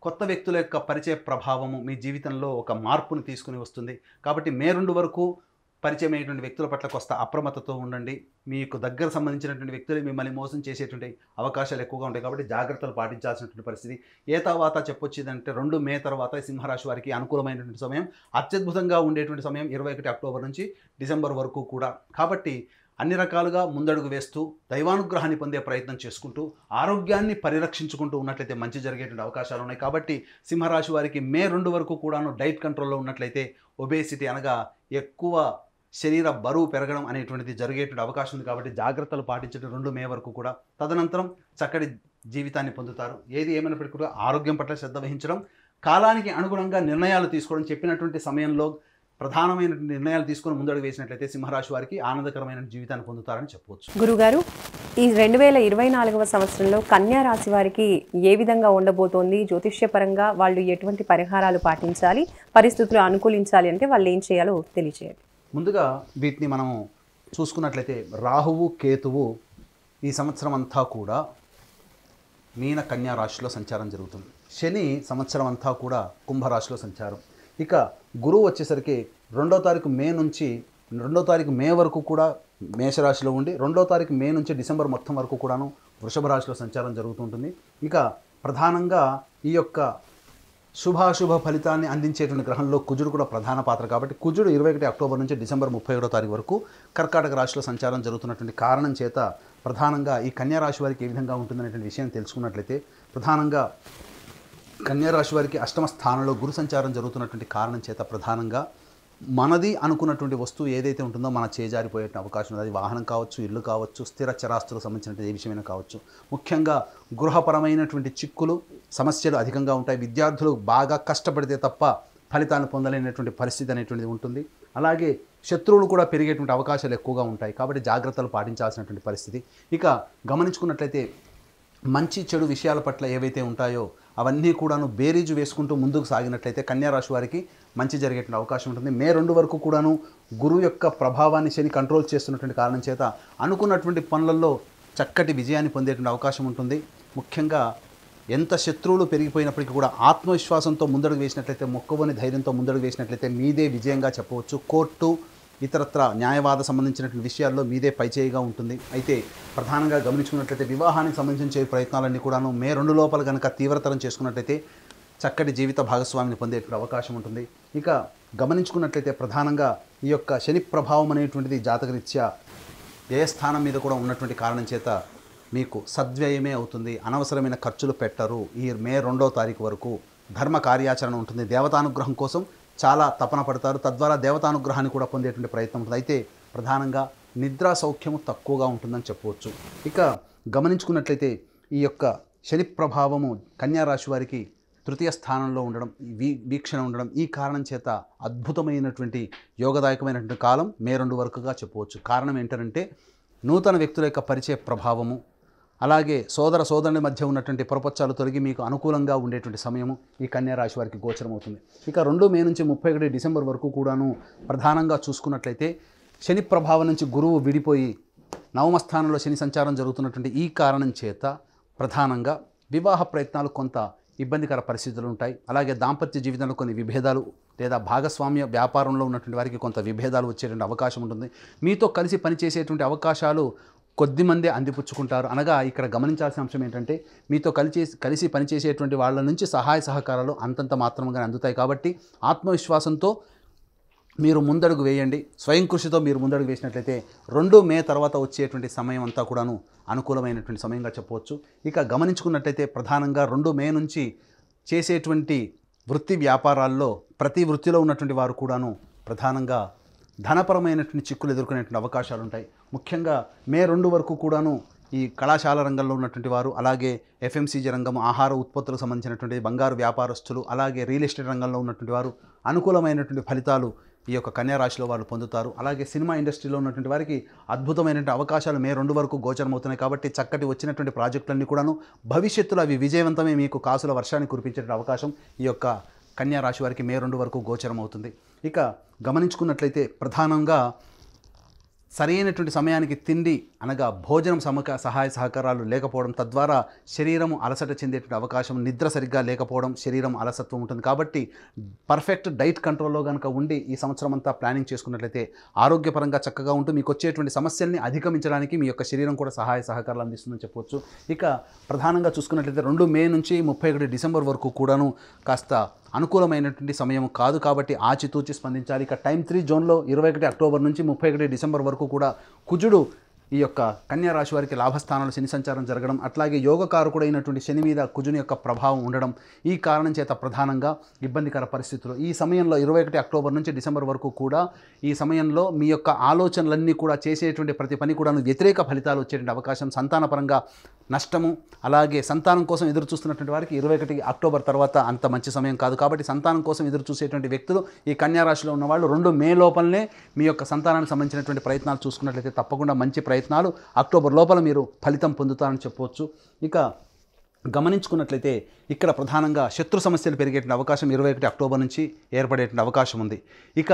కొత్త వ్యక్తుల యొక్క పరిచయ ప్రభావము మీ జీవితంలో ఒక మార్పును తీసుకుని వస్తుంది. కాబట్టి మే 2 వరకు పరిచయం అయ్యేటువంటి వ్యక్తుల పట్ల కొంత అప్రమత్తతో ఉండండి. మీకు దగ్గర సంబంధించినటువంటి వ్యక్తులు మిమ్మల్ని మోసం చేసేటువంటి అవకాశాలు ఎక్కువగా ఉంటాయి. కాబట్టి జాగ్రత్తలు పాటించాల్సినటువంటి పరిస్థితి. తర్వాత చెప్పొచ్చిందంటే 2 మే తర్వాత సింహరాశి వారికి అనుకూలమైనటువంటి సమయం, అత్యద్భుతంగా ఉండేటువంటి సమయం 21 అక్టోబర్ నుంచి డిసెంబర్ వరకు కూడా. కాబట్టి అన్ని రకాలుగా ముందడుగు వేస్తూ దైవానుగ్రహాన్ని పొందే ప్రయత్నం చేసుకుంటూ ఆరోగ్యాన్ని పరిరక్షించుకుంటూ ఉన్నట్లయితే మంచి జరిగేటువంటి అవకాశాలు ఉన్నాయి. కాబట్టి సింహరాశి వారికి మే 2 వరకు కూడాను డైట్ కంట్రోల్లో ఉన్నట్లయితే ఒబేసిటీ అనగా ఎక్కువ శరీర బరువు పెరగడం అనేటువంటిది జరిగేటువంటి అవకాశం ఉంది. కాబట్టి జాగ్రత్తలు పాటించడం 2 మే వరకు కూడా. తదనంతరం చక్కటి జీవితాన్ని పొందుతారు. ఏది ఏమైనప్పటికీ కూడా ఆరోగ్యం పట్ల శ్రద్ధ వహించడం, కాలానికి అనుగుణంగా నిర్ణయాలు తీసుకోవడం, చెప్పినటువంటి సమయంలో ప్రధానమైన నిర్ణయాలు తీసుకొని ముందడుగు వేసినట్లయితే సింహరాశి వారికి ఆనందకరమైన జీవితాన్ని పొందుతారని చెప్పవచ్చు. గురుగారు, ఈ 2024వ సంవత్సరంలో కన్యా రాశి వారికి ఏ విధంగా ఉండబోతోంది? జ్యోతిష్యపరంగా వాళ్ళు ఎటువంటి పరిహారాలు పాటించాలి, పరిస్థితులు అనుకూలించాలి అంటే వాళ్ళు ఏం చేయాలో తెలియజేయండి. ముందుగా వీటిని మనము చూసుకున్నట్లయితే రాహువు కేతువు ఈ సంవత్సరం అంతా కూడా మీన కన్యా రాశిలో సంచారం జరుగుతుంది. శని సంవత్సరం అంతా కూడా కుంభరాశిలో సంచారం. ఇక గురువు వచ్చేసరికి 2వ తారీఖు మే నుంచి 2వ తారీఖు మే వరకు కూడా మేషరాశిలో ఉండి 2వ తారీఖు మే నుంచి డిసెంబర్ మొత్తం వరకు కూడాను వృషభ రాశిలో సంచారం జరుగుతుంటుంది. ఇక ప్రధానంగా ఈ యొక్క శుభాశుభ ఫలితాన్ని అందించేటువంటి గ్రహంలో కుజుడు కూడా ప్రధాన పాత్ర. కాబట్టి కుజుడు 21 అక్టోబర్ నుంచి డిసెంబర్ 31వ తారీఖు వరకు కర్కాటక రాశిలో సంచారం జరుగుతున్నటువంటి కారణం చేత ప్రధానంగా ఈ కన్యా రాశి వారికి ఏ విధంగా ఉంటుందనేటువంటి విషయం తెలుసుకున్నట్లయితే ప్రధానంగా కన్యా రాశి వారికి అష్టమ స్థానంలో గురు సంచారం జరుగుతున్నటువంటి కారణం చేత ప్రధానంగా మనది అనుకున్నటువంటి వస్తువు ఏదైతే ఉంటుందో మన చేజారిపోయే అవకాశం ఉంది. అది వాహనం కావచ్చు, ఇల్లు కావచ్చు, స్థిర చరాస్తులకు సంబంధించినటువంటి ఏ విషయమైనా కావచ్చు. ముఖ్యంగా గృహపరమైనటువంటి చిక్కులు, సమస్యలు అధికంగా ఉంటాయి. విద్యార్థులు బాగా కష్టపడితే తప్ప ఫలితాన్ని పొందలేనటువంటి పరిస్థితి అనేటువంటిది ఉంటుంది. అలాగే శత్రువులు కూడా పెరిగేటువంటి అవకాశాలు ఎక్కువగా ఉంటాయి. కాబట్టి జాగ్రత్తలు పాటించాల్సినటువంటి పరిస్థితి. ఇక గమనించుకున్నట్లయితే మంచి చెడు విషయాల పట్ల ఏవైతే ఉంటాయో అవన్నీ కూడాను బేరీజు వేసుకుంటూ ముందుకు సాగినట్లయితే కన్యా రాశి వారికి మంచి జరిగేటువంటి అవకాశం ఉంటుంది. మే 2 వరకు కూడాను గురువు యొక్క ప్రభావాన్ని శని కంట్రోల్ చేస్తున్నటువంటి కారణం చేత అనుకున్నటువంటి పనులలో చక్కటి విజయాన్ని పొందేటువంటి అవకాశం ఉంటుంది. ముఖ్యంగా ఎంత శత్రువులు పెరిగిపోయినప్పటికీ కూడా ఆత్మవిశ్వాసంతో ముందడుగు వేసినట్లయితే, మొక్కవని ధైర్యంతో ముందడుగు వేసినట్లయితే మీదే విజయంగా చెప్పవచ్చు. కోర్టు ఇతరత్ర న్యాయవాద సంబంధించినటువంటి విషయాల్లో మీదే పైచేయిగా ఉంటుంది. అయితే ప్రధానంగా గమనించుకున్నట్లయితే వివాహానికి సంబంధించిన ప్రయత్నాలన్నీ కూడాను మే 2 లోపల కనుక తీవ్రతరం చేసుకున్నట్లయితే చక్కటి జీవిత భాగస్వామిని పొందేటువంటి అవకాశం ఉంటుంది. ఇక గమనించుకున్నట్లయితే ప్రధానంగా ఈ యొక్క శని ప్రభావం అనేటువంటిది జాతకరీత్యా ఏ స్థానం మీద కూడా ఉన్నటువంటి కారణం చేత మీకు సద్వ్యయమే అవుతుంది. అనవసరమైన ఖర్చులు పెట్టరు. ఈ మే 2వ తారీఖు వరకు ధర్మ కార్యాచరణ ఉంటుంది. దేవతానుగ్రహం కోసం చాలా తపన పడతారు. తద్వారా దేవతానుగ్రహాన్ని కూడా పొందేటువంటి ప్రయత్నం ఉంటుంది. అయితే ప్రధానంగా నిద్రా సౌఖ్యము తక్కువగా ఉంటుందని చెప్పవచ్చు. ఇక గమనించుకున్నట్లయితే ఈ యొక్క శని ప్రభావము కన్యా రాశి వారికి తృతీయ స్థానంలో ఉండడం, వీక్షణ ఉండడం, ఈ కారణం చేత అద్భుతమైనటువంటి యోగదాయకమైనటువంటి కాలం మే 2 వరకుగా చెప్పవచ్చు. కారణం ఏంటంటే నూతన వ్యక్తుల యొక్క పరిచయ ప్రభావము, అలాగే సోదర సోదరుల మధ్య ఉన్నటువంటి పొరపచ్చాలు తొలగి మీకు అనుకూలంగా ఉండేటువంటి సమయము ఈ కన్యా రాశి వారికి గోచరం అవుతుంది. ఇక 2 మే నుంచి 31 డిసెంబర్ వరకు కూడాను ప్రధానంగా చూసుకున్నట్లయితే శని ప్రభావం నుంచి గురువు విడిపోయి నవమ స్థానంలో శని సంచారం జరుగుతున్నటువంటి ఈ కారణం చేత ప్రధానంగా వివాహ ప్రయత్నాలు కొంత ఇబ్బందికర పరిస్థితులు ఉంటాయి. అలాగే దాంపత్య జీవితంలో కొన్ని విభేదాలు లేదా భాగస్వామ్య వ్యాపారంలో ఉన్నటువంటి వారికి కొంత విభేదాలు వచ్చేటువంటి అవకాశం ఉంటుంది. మీతో కలిసి పనిచేసేటువంటి అవకాశాలు కొద్దిమందే అందిపుచ్చుకుంటారు. అనగా ఇక్కడ గమనించాల్సిన అంశం ఏంటంటే మీతో కలిసి పనిచేసేటువంటి వాళ్ళ నుంచి సహాయ సహకారాలు అంతంత మాత్రంగా అందుతాయి. కాబట్టి ఆత్మవిశ్వాసంతో మీరు ముందడుగు వేయండి. స్వయం కృషితో మీరు ముందడుగు వేసినట్లయితే 2 మే తర్వాత వచ్చేటువంటి సమయం అంతా కూడాను అనుకూలమైనటువంటి సమయంగా చెప్పవచ్చు. ఇక గమనించుకున్నట్లయితే ప్రధానంగా 2 మే నుంచి చేసేటువంటి వృత్తి వ్యాపారాల్లో ప్రతి వృత్తిలో ఉన్నటువంటి వారు కూడాను ప్రధానంగా ధనపరమైనటువంటి చిక్కులు ఎదుర్కొనేటువంటి అవకాశాలు ఉంటాయి. ముఖ్యంగా మే 2 వరకు కూడాను ఈ కళాశాల రంగంలో ఉన్నటువంటి వారు, అలాగే ఎఫ్ఎంసీజీ రంగం, ఆహార ఉత్పత్తులకు సంబంధించినటువంటి బంగారు వ్యాపారస్తులు, అలాగే రియల్ ఎస్టేట్ రంగంలో ఉన్నటువంటి వారు అనుకూలమైనటువంటి ఫలితాలు ఈ యొక్క కన్యా రాశిలో వాళ్ళు పొందుతారు. అలాగే సినిమా ఇండస్ట్రీలో ఉన్నటువంటి వారికి అద్భుతమైనటువంటి అవకాశాలు మే 2 వరకు గోచరమవుతున్నాయి. కాబట్టి చక్కటి వచ్చినటువంటి ప్రాజెక్టులన్నీ కూడాను భవిష్యత్తులో అవి విజయవంతమే మీకు కాసుల వర్షాన్ని కురిపించే అవకాశం ఈ యొక్క కన్యా రాశి వారికి మే 2 వరకు గోచరమవుతుంది. ఇక గమనించుకున్నట్లయితే ప్రధానంగా సరైనటువంటి సమయానికి తిండి అనగా భోజనం సహాయ సహకారాలు లేకపోవడం, తద్వారా శరీరం అలసట చెందేటువంటి అవకాశం, నిద్ర సరిగ్గా లేకపోవడం, శరీరం అలసత్వం ఉంటుంది. కాబట్టి పర్ఫెక్ట్ డైట్ కంట్రోల్లో కనుక ఉండి ఈ సంవత్సరం అంతా ప్లానింగ్ చేసుకున్నట్లయితే ఆరోగ్యపరంగా చక్కగా ఉంటూ మీకు వచ్చేటువంటి సమస్యల్ని అధిగమించడానికి మీ యొక్క శరీరం కూడా సహాయ సహకారాలు అందిస్తుందని చెప్పవచ్చు. ఇక ప్రధానంగా చూసుకున్నట్లయితే 2 మే నుంచి 31 డిసెంబర్ వరకు కూడాను కాస్త అనుకూలమైనటువంటి సమయం కాదు. కాబట్టి ఆచితూచి స్పందించాలి. ఇక టైం 3 జోన్లో 21 అక్టోబర్ నుంచి 31 డిసెంబర్ వరకు కూడా కుజుడు ఈ యొక్క కన్యా రాశి వారికి లాభస్థానంలో శని సంచారం జరగడం, అట్లాగే యోగకారకుడైనటువంటి శని మీద కుజుని యొక్క ప్రభావం ఉండడం, ఈ కారణం చేత ప్రధానంగా ఇబ్బందికర పరిస్థితులు ఈ సమయంలో 21 అక్టోబర్ నుంచి డిసెంబర్ వరకు కూడా ఈ సమయంలో మీ యొక్క ఆలోచనలన్నీ కూడా చేసేటువంటి ప్రతి పని కూడా వ్యతిరేక ఫలితాలు వచ్చేటువంటి అవకాశం, సంతానపరంగా నష్టము, అలాగే సంతానం కోసం ఎదురు చూస్తున్నటువంటి వారికి 21 అక్టోబర్ తర్వాత అంత మంచి సమయం కాదు. కాబట్టి సంతానం కోసం ఎదురు చూసేటువంటి వ్యక్తులు ఈ కన్యా రాశిలో ఉన్నవాళ్ళు 2 మే లోపలనే మీ యొక్క సంతానానికి సంబంధించినటువంటి ప్రయత్నాలు చూసుకున్నట్లయితే తప్పకుండా మంచి ప్రయత్నాలు అక్టోబర్ లోపల మీరు ఫలితం పొందుతారని చెప్పవచ్చు. ఇక గమనించుకున్నట్లయితే ఇక్కడ ప్రధానంగా శత్రు సమస్యలు పెరిగేటువంటి అవకాశం 21 అక్టోబర్ నుంచి ఏర్పడేటువంటి అవకాశం ఉంది. ఇక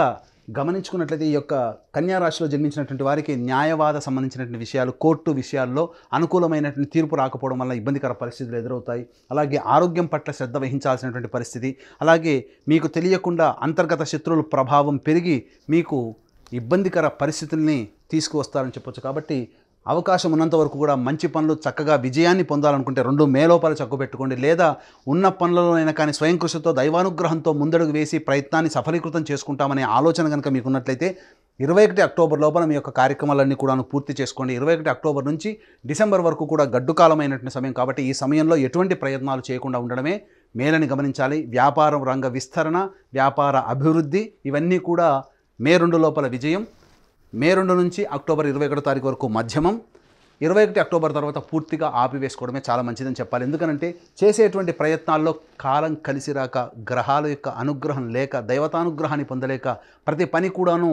గమనించుకున్నట్లయితే ఈ యొక్క కన్యా రాశిలో జన్మించినటువంటి వారికి న్యాయవాద సంబంధించినటువంటి విషయాలు, కోర్టు విషయాల్లో అనుకూలమైనటువంటి తీర్పు రాకపోవడం వల్ల ఇబ్బందికర పరిస్థితులు ఎదురవుతాయి. అలాగే ఆరోగ్యం పట్ల శ్రద్ధ వహించాల్సినటువంటి పరిస్థితి, అలాగే మీకు తెలియకుండా అంతర్గత శత్రువుల ప్రభావం పెరిగి మీకు ఇబ్బందికర పరిస్థితుల్ని తీసుకువస్తారని చెప్పొచ్చు. కాబట్టి అవకాశం ఉన్నంత వరకు కూడా మంచి పనులు చక్కగా విజయాన్ని పొందాలనుకుంటే 2 మే లోపల చక్కబెట్టుకోండి. లేదా ఉన్న పనులలోనైనా కానీ స్వయం కృషితో దైవానుగ్రహంతో ముందడుగు వేసి ప్రయత్నాన్ని సఫలీకృతం చేసుకుంటామనే ఆలోచన కనుక మీకు ఉన్నట్లయితే 21 అక్టోబర్ లోపల మీ యొక్క కార్యక్రమాలన్నీ కూడా పూర్తి చేసుకోండి. 21 అక్టోబర్ నుంచి డిసెంబర్ వరకు కూడా గడ్డు కాలమైనటువంటి సమయం. కాబట్టి ఈ సమయంలో ఎటువంటి ప్రయత్నాలు చేయకుండా ఉండడమే మేలని గమనించాలి. వ్యాపారం రంగ విస్తరణ, వ్యాపార అభివృద్ధి ఇవన్నీ కూడా మే 2 లోపల విజయం. మే 2 నుంచి అక్టోబర్ 21 తారీఖు వరకు మధ్యమం, 21 అక్టోబర్ తర్వాత పూర్తిగా ఆపివేసుకోవడమే చాలా మంచిదని చెప్పాలి. ఎందుకనంటే చేసేటువంటి ప్రయత్నాల్లో కాలం కలిసి రాక, గ్రహాల యొక్క అనుగ్రహం లేక, దైవతానుగ్రహాన్ని పొందలేక ప్రతి పని కూడాను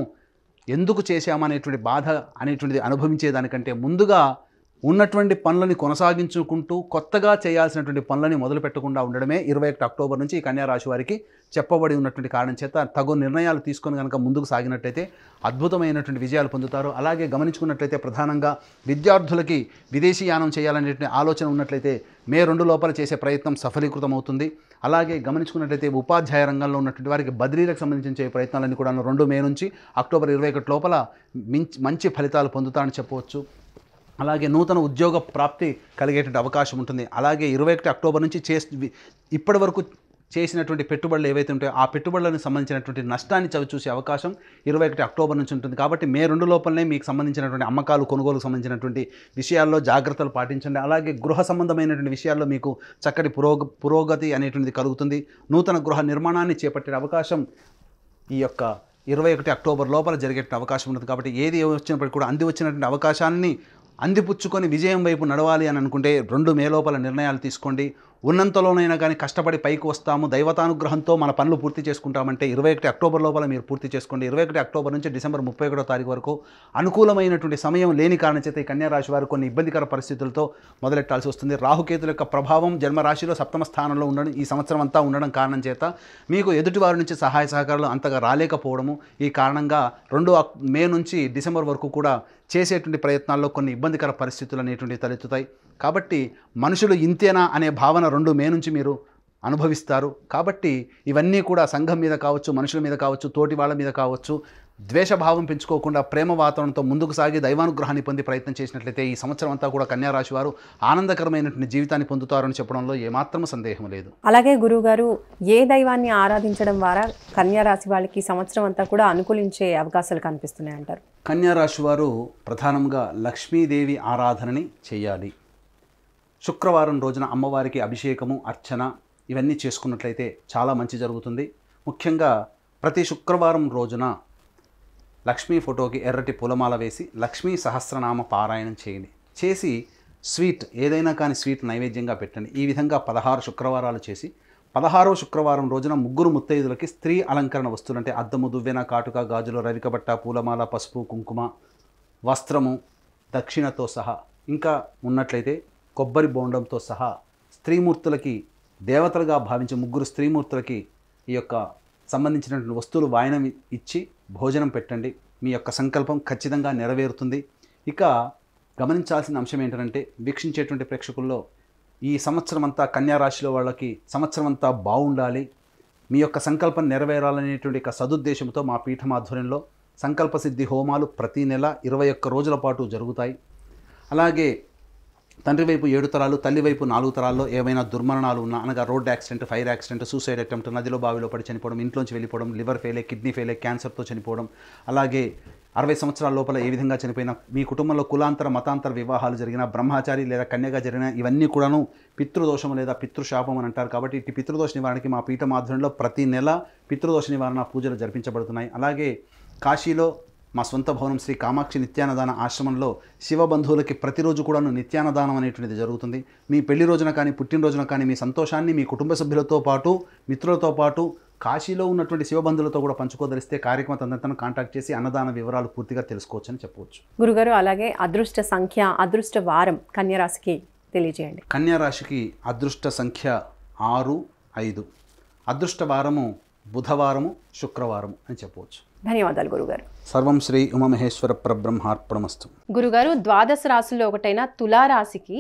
ఎందుకు చేశామనేటువంటి బాధ అనేటువంటిది అనుభవించేదానికంటే ముందుగా ఉన్నటువంటి పనులని కొనసాగించుకుంటూ కొత్తగా చేయాల్సినటువంటి పనులని మొదలు పెట్టకుండా ఉండడమే 21 అక్టోబర్ నుంచి ఈ కన్యా రాశి వారికి చెప్పబడి ఉన్నటువంటి కారణం చేత తగు నిర్ణయాలు తీసుకొని కనుక ముందుకు సాగినట్టయితే అద్భుతమైనటువంటి విజయాలు పొందుతారు. అలాగే గమనించుకున్నట్లయితే ప్రధానంగా విద్యార్థులకి విదేశీయానం చేయాలనేటువంటి ఆలోచన ఉన్నట్లయితే మే 2 లోపల చేసే ప్రయత్నం సఫలీకృతం అవుతుంది. అలాగే గమనించుకున్నట్లయితే ఉపాధ్యాయ రంగంలో ఉన్నటువంటి వారికి బదిలీలకు సంబంధించిన ప్రయత్నాలన్నీ కూడా 2 మే నుంచి అక్టోబర్ 21 లోపల మంచి ఫలితాలు పొందుతారని చెప్పవచ్చు. అలాగే నూతన ఉద్యోగ ప్రాప్తి కలిగేటువంటి అవకాశం ఉంటుంది. అలాగే 21 అక్టోబర్ నుంచి ఇప్పటి వరకు చేసినటువంటి పెట్టుబడులు ఏవైతే ఉంటాయో ఆ పెట్టుబడులకు సంబంధించినటువంటి నష్టాన్ని చవిచూసే అవకాశం 21 అక్టోబర్ నుంచి ఉంటుంది. కాబట్టి మే 2 లోపలనే మీకు సంబంధించినటువంటి అమ్మకాలు, కొనుగోలుకు సంబంధించినటువంటి విషయాల్లో జాగ్రత్తలు పాటించండి. అలాగే గృహ సంబంధమైనటువంటి విషయాల్లో మీకు చక్కటి పురోగతి అనేటువంటిది కలుగుతుంది. నూతన గృహ నిర్మాణాన్ని చేపట్టే అవకాశం ఈ యొక్క 21 అక్టోబర్ లోపల జరిగే అవకాశం ఉంటుంది. కాబట్టి ఏది వచ్చినప్పటికీ కూడా వచ్చినటువంటి అవకాశాన్ని అందిపుచ్చుకొని విజయం వైపు నడవాలి అని అనుకుంటే 2 మే లోపల నిర్ణయాలు తీసుకోండి. ఉన్నంతలోనైనా కానీ కష్టపడి పైకి వస్తాము, దైవతానుగ్రహంతో మన పనులు పూర్తి చేసుకుంటామంటే 21 అక్టోబర్ లోపల మీరు పూర్తి చేసుకోండి. 21 అక్టోబర్ నుంచి డిసెంబర్ 31 తారీఖు వరకు అనుకూలమైనటువంటి సమయం లేని కారణం చేత ఈ కన్యా రాశి వారు కొన్ని ఇబ్బందికర పరిస్థితులతో మొదలెట్టాల్సి వస్తుంది. రాహుకేతుల యొక్క ప్రభావం జన్మరాశిలో 7వ స్థానంలో ఉండడం, ఈ సంవత్సరం అంతా ఉండడం కారణం చేత మీకు ఎదుటివారి నుంచి సహాయ సహకారాలు అంతగా రాలేకపోవడము, ఈ కారణంగా 2 మే నుంచి డిసెంబర్ వరకు కూడా చేసేటువంటి ప్రయత్నాల్లో కొన్ని ఇబ్బందికర పరిస్థితులు అనేటువంటివి తలెత్తుతాయి. కాబట్టి మనుషులు ఇంతేనా అనే భావన 2 మే నుంచి మీరు అనుభవిస్తారు. కాబట్టి ఇవన్నీ కూడా సంఘం మీద కావచ్చు, మనుషుల మీద కావచ్చు, తోటి వాళ్ళ మీద కావచ్చు, ద్వేషభావం పెంచుకోకుండా ప్రేమ వాతావరణంతో ముందుకు సాగి దైవానుగ్రహాన్ని పొంది ప్రయత్నం చేసినట్లయితే ఈ సంవత్సరం అంతా కూడా కన్యా రాశి వారు ఆనందకరమైనటువంటి జీవితాన్ని పొందుతారని చెప్పడంలో ఏమాత్రం సందేహం లేదు. అలాగే గురువుగారు, ఏ దైవాన్ని ఆరాధించడం ద్వారా కన్యా రాశి వాళ్ళకి ఈ సంవత్సరం అంతా కూడా అనుకూలించే అవకాశాలు కనిపిస్తున్నాయి అంటారు? కన్యా రాశి వారు ప్రధానంగా లక్ష్మీదేవి ఆరాధనని చేయాలి. శుక్రవారం రోజున అమ్మవారికి అభిషేకము, అర్చన ఇవన్నీ చేసుకున్నట్లయితే చాలా మంచి జరుగుతుంది. ముఖ్యంగా ప్రతి శుక్రవారం రోజున లక్ష్మీ ఫోటోకి ఎర్రటి పూలమాల వేసి లక్ష్మీ సహస్రనామ పారాయణం చేయండి. చేసి స్వీట్ ఏదైనా కానీ స్వీట్ నైవేద్యంగా పెట్టండి. ఈ విధంగా 16 శుక్రవారాలు చేసి 16వ శుక్రవారం రోజున ముగ్గురు ముత్తైదులకి స్త్రీ అలంకరణ వస్తువులు అంటే అద్దము, దువ్వెన, కాటుక, గాజులు, రవికబట్ట, పూలమాల, పసుపు, కుంకుమ, వస్త్రము, దక్షిణతో సహా ఇంకా ఉన్నట్లయితే కొబ్బరి బోండంతో సహా స్త్రీమూర్తులకి దేవతలుగా భావించే ముగ్గురు స్త్రీమూర్తులకి ఈ యొక్క సంబంధించినటువంటి వస్తువులు వాయనం ఇచ్చి భోజనం పెట్టండి. మీ యొక్క సంకల్పం ఖచ్చితంగా నెరవేరుతుంది. ఇక గమనించాల్సిన అంశం ఏంటంటే వీక్షించేటువంటి ప్రేక్షకుల్లో ఈ సంవత్సరం అంతా కన్యా రాశిలో వాళ్ళకి సంవత్సరం అంతా బాగుండాలి, మీ యొక్క సంకల్పం నెరవేరాలనేటువంటి ఒక సదుద్దేశంతో మా పీఠం ఆధ్వర్యంలో సంకల్ప సిద్ధి హోమాలు ప్రతి నెల 21 రోజుల పాటు జరుగుతాయి. అలాగే తండ్రి వైపు 7 తరాలు, తల్లి వైపు 4 తరాల్లో ఏమైనా దుర్మరణాలు ఉన్నా, అనగా road accident, fire accident, suicide attempt, నదిలో బావిలో పడి చనిపోవడం, ఇంట్లోంచి వెళ్ళిపోవడం, లివర్ ఫెయిలే, కిడ్నీ ఫెయిలే, క్యాన్సర్తో చనిపోవడం, అలాగే 60 సంవత్సరాల లోపల ఏ విధంగా చనిపోయినా, మీ కుటుంబంలో కులాంతర మతాంతర వివాహాలు జరిగిన, బ్రహ్మచారి లేదా కన్యగా జరిగిన ఇవన్నీ కూడాను పితృదోషం లేదా పితృశాపం అని అంటారు. కాబట్టి ఇటు పితృదోష నివారణకి మా పీఠం ఆధ్వర్యంలో ప్రతి నెల పితృదోష నివారణ పూజలు జరిపించబడుతున్నాయి. అలాగే కాశీలో మా సొంత భవనం శ్రీ కామాక్షి నిత్యాన్నదాన ఆశ్రమంలో శివబంధువులకి ప్రతిరోజు కూడాను నిత్యాన్నదానం అనేటువంటిది జరుగుతుంది. మీ పెళ్లి రోజున కానీ పుట్టినరోజున కానీ మీ సంతోషాన్ని మీ కుటుంబ సభ్యులతో పాటు మిత్రులతో పాటు కాశీలో ఉన్నటువంటి శివబంధువులతో కూడా పంచుకోదలిస్తే కార్యక్రమ తనంతను కాంటాక్ట్ చేసి అన్నదాన వివరాలు పూర్తిగా తెలుసుకోవచ్చు అని చెప్పవచ్చు. గురుగారు, అలాగే అదృష్ట సంఖ్య, అదృష్ట వారం కన్యా రాశికి తెలియజేయండి. కన్యా రాశికి అదృష్ట సంఖ్య 6, 5. అదృష్ట వారము బుధవారము, శుక్రవారము అని చెప్పవచ్చు. ధన్యవాదాలు గురుగారు. సర్వం శ్రీ ఉమామహేశ్వర పరబ్రహ్మార్పణమస్తు. గురుగారు, ద్వాదశ రాశుల్లో ఒకటైన తులారాశికి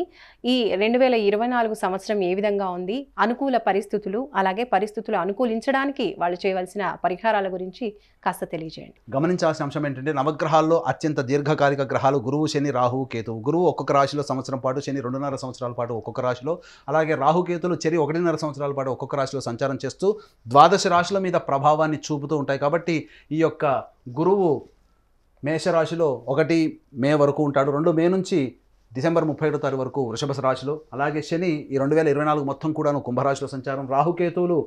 ఈ 2024 సంవత్సరం ఏ విధంగా ఉంది, అనుకూల పరిస్థితులు, అలాగే పరిస్థితులు అనుకూలించడానికి వాళ్ళు చేయవలసిన పరిహారాల గురించి కాస్త తెలియజేయండి. గమనించాల్సిన అంశం ఏంటంటే నవగ్రహాల్లో అత్యంత దీర్ఘకాలిక గ్రహాలు గురువు, శని, రాహువు, కేతువు. గురువు ఒక్కొక్క రాశిలో సంవత్సరం పాటు, శని 2.5 సంవత్సరాల పాటు ఒక్కొక్క రాశిలో, అలాగే రాహుకేతులు చెరి 1.5 సంవత్సరాల పాటు ఒక్కొక్క రాశిలో సంచారం చేస్తూ ద్వాదశ రాశుల మీద ప్రభావాన్ని చూపుతూ ఉంటాయి. కాబట్టి ఈ యొక్క గురువు మేషరాశిలో 1 మే వరకు ఉంటాడు. 2 మే నుంచి డిసెంబర్ 31 తారీఖు వరకు వృషభ రాశిలో, అలాగే శని ఈ 2024 మొత్తం కూడాను కుంభరాశిలో సంచారం, రాహుకేతువులు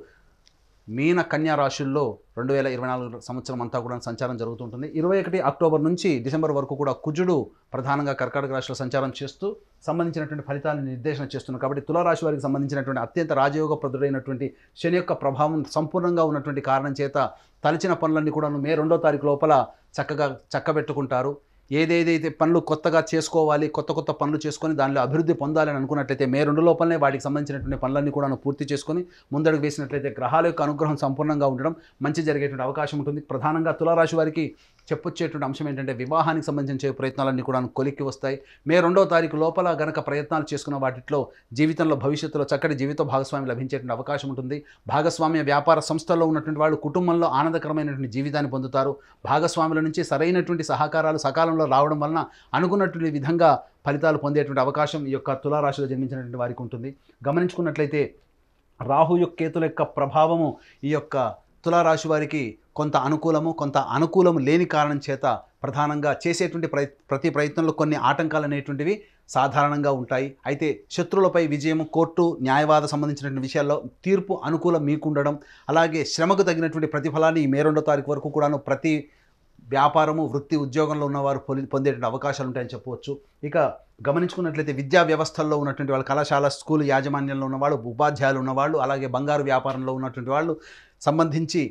మీన కన్యా రాశుల్లో 2024 సంవత్సరం అంతా కూడా సంచారం జరుగుతుంటుంది. 21 అక్టోబర్ నుంచి డిసెంబర్ వరకు కూడా కుజుడు ప్రధానంగా కర్కాటక రాశిలో సంచారం చేస్తూ సంబంధించినటువంటి ఫలితాలను నిర్దేశన చేస్తున్నారు. కాబట్టి తులారాశి వారికి సంబంధించినటువంటి అత్యంత రాజయోగప్రదుడైనటువంటి శని యొక్క ప్రభావం సంపూర్ణంగా ఉన్నటువంటి కారణం చేత తలచిన పనులన్నీ కూడా మే 2వ తారీఖు లోపల చక్కగా చక్కబెట్టుకుంటారు. ఏదేదైతే పనులు కొత్తగా చేసుకోవాలి, కొత్త పనులు చేసుకొని దానిలో అభివృద్ధి పొందాలని అనుకున్నట్లయితే మే 2 లోపలనే వాటికి సంబంధించినటువంటి పనులన్నీ కూడా పూర్తి చేసుకొని ముందడుగు వేసినట్లయితే గ్రహాల యొక్క అనుగ్రహం సంపూర్ణంగా ఉండడం మంచి జరిగేటువంటి అవకాశం ఉంటుంది. ప్రధానంగా తులారాశి వారికి చెప్పొచ్చేటువంటి అంశం ఏంటంటే వివాహానికి సంబంధించిన ప్రయత్నాలన్నీ కూడా కొలిక్కి వస్తాయి. మే 2వ తారీఖు లోపల గనక ప్రయత్నాలు చేసుకున్న వాటిలో జీవితంలో భవిష్యత్తులో చక్కటి జీవిత భాగస్వామి లభించేటువంటి అవకాశం ఉంటుంది. భాగస్వామ్య వ్యాపార సంస్థల్లో ఉన్నటువంటి వాళ్ళు కుటుంబంలో ఆనందకరమైనటువంటి జీవితాన్ని పొందుతారు. భాగస్వాముల నుంచి సరైనటువంటి సహకారాలు సకాలంలో రావడం వలన అనుకున్నటువంటి విధంగా ఫలితాలు పొందేటువంటి అవకాశం ఈ యొక్క తులారాశిలో జన్మించినటువంటి వారికి ఉంటుంది. గమనించుకున్నట్లయితే రాహు యొక్క కేతుల యొక్క ప్రభావము ఈ యొక్క తులారాశి వారికి కొంత అనుకూలము, కొంత అనుకూలము లేని కారణం చేత ప్రధానంగా చేసేటువంటి ప్రతి ప్రయత్నంలో కొన్ని ఆటంకాలు అనేటువంటివి సాధారణంగా ఉంటాయి. అయితే శత్రువులపై విజయం, కోర్టు న్యాయవాద సంబంధించినటువంటి విషయాల్లో తీర్పు అనుకూలం మీకుండడం, అలాగే శ్రమకు తగినటువంటి ప్రతిఫలాన్ని మే 2వ తారీఖు వరకు కూడాను ప్రతి వ్యాపారము, వృత్తి, ఉద్యోగంలో ఉన్నవారు పొందేటువంటి అవకాశాలు ఉంటాయని చెప్పవచ్చు. ఇక గమనించుకున్నట్లయితే విద్యా వ్యవస్థల్లో ఉన్నటువంటి వాళ్ళు, కళాశాల, స్కూల్ యాజమాన్యంలో ఉన్నవాళ్ళు, ఉపాధ్యాయులు ఉన్నవాళ్ళు, అలాగే బంగారు వ్యాపారంలో ఉన్నటువంటి వాళ్ళు, సంబంధించి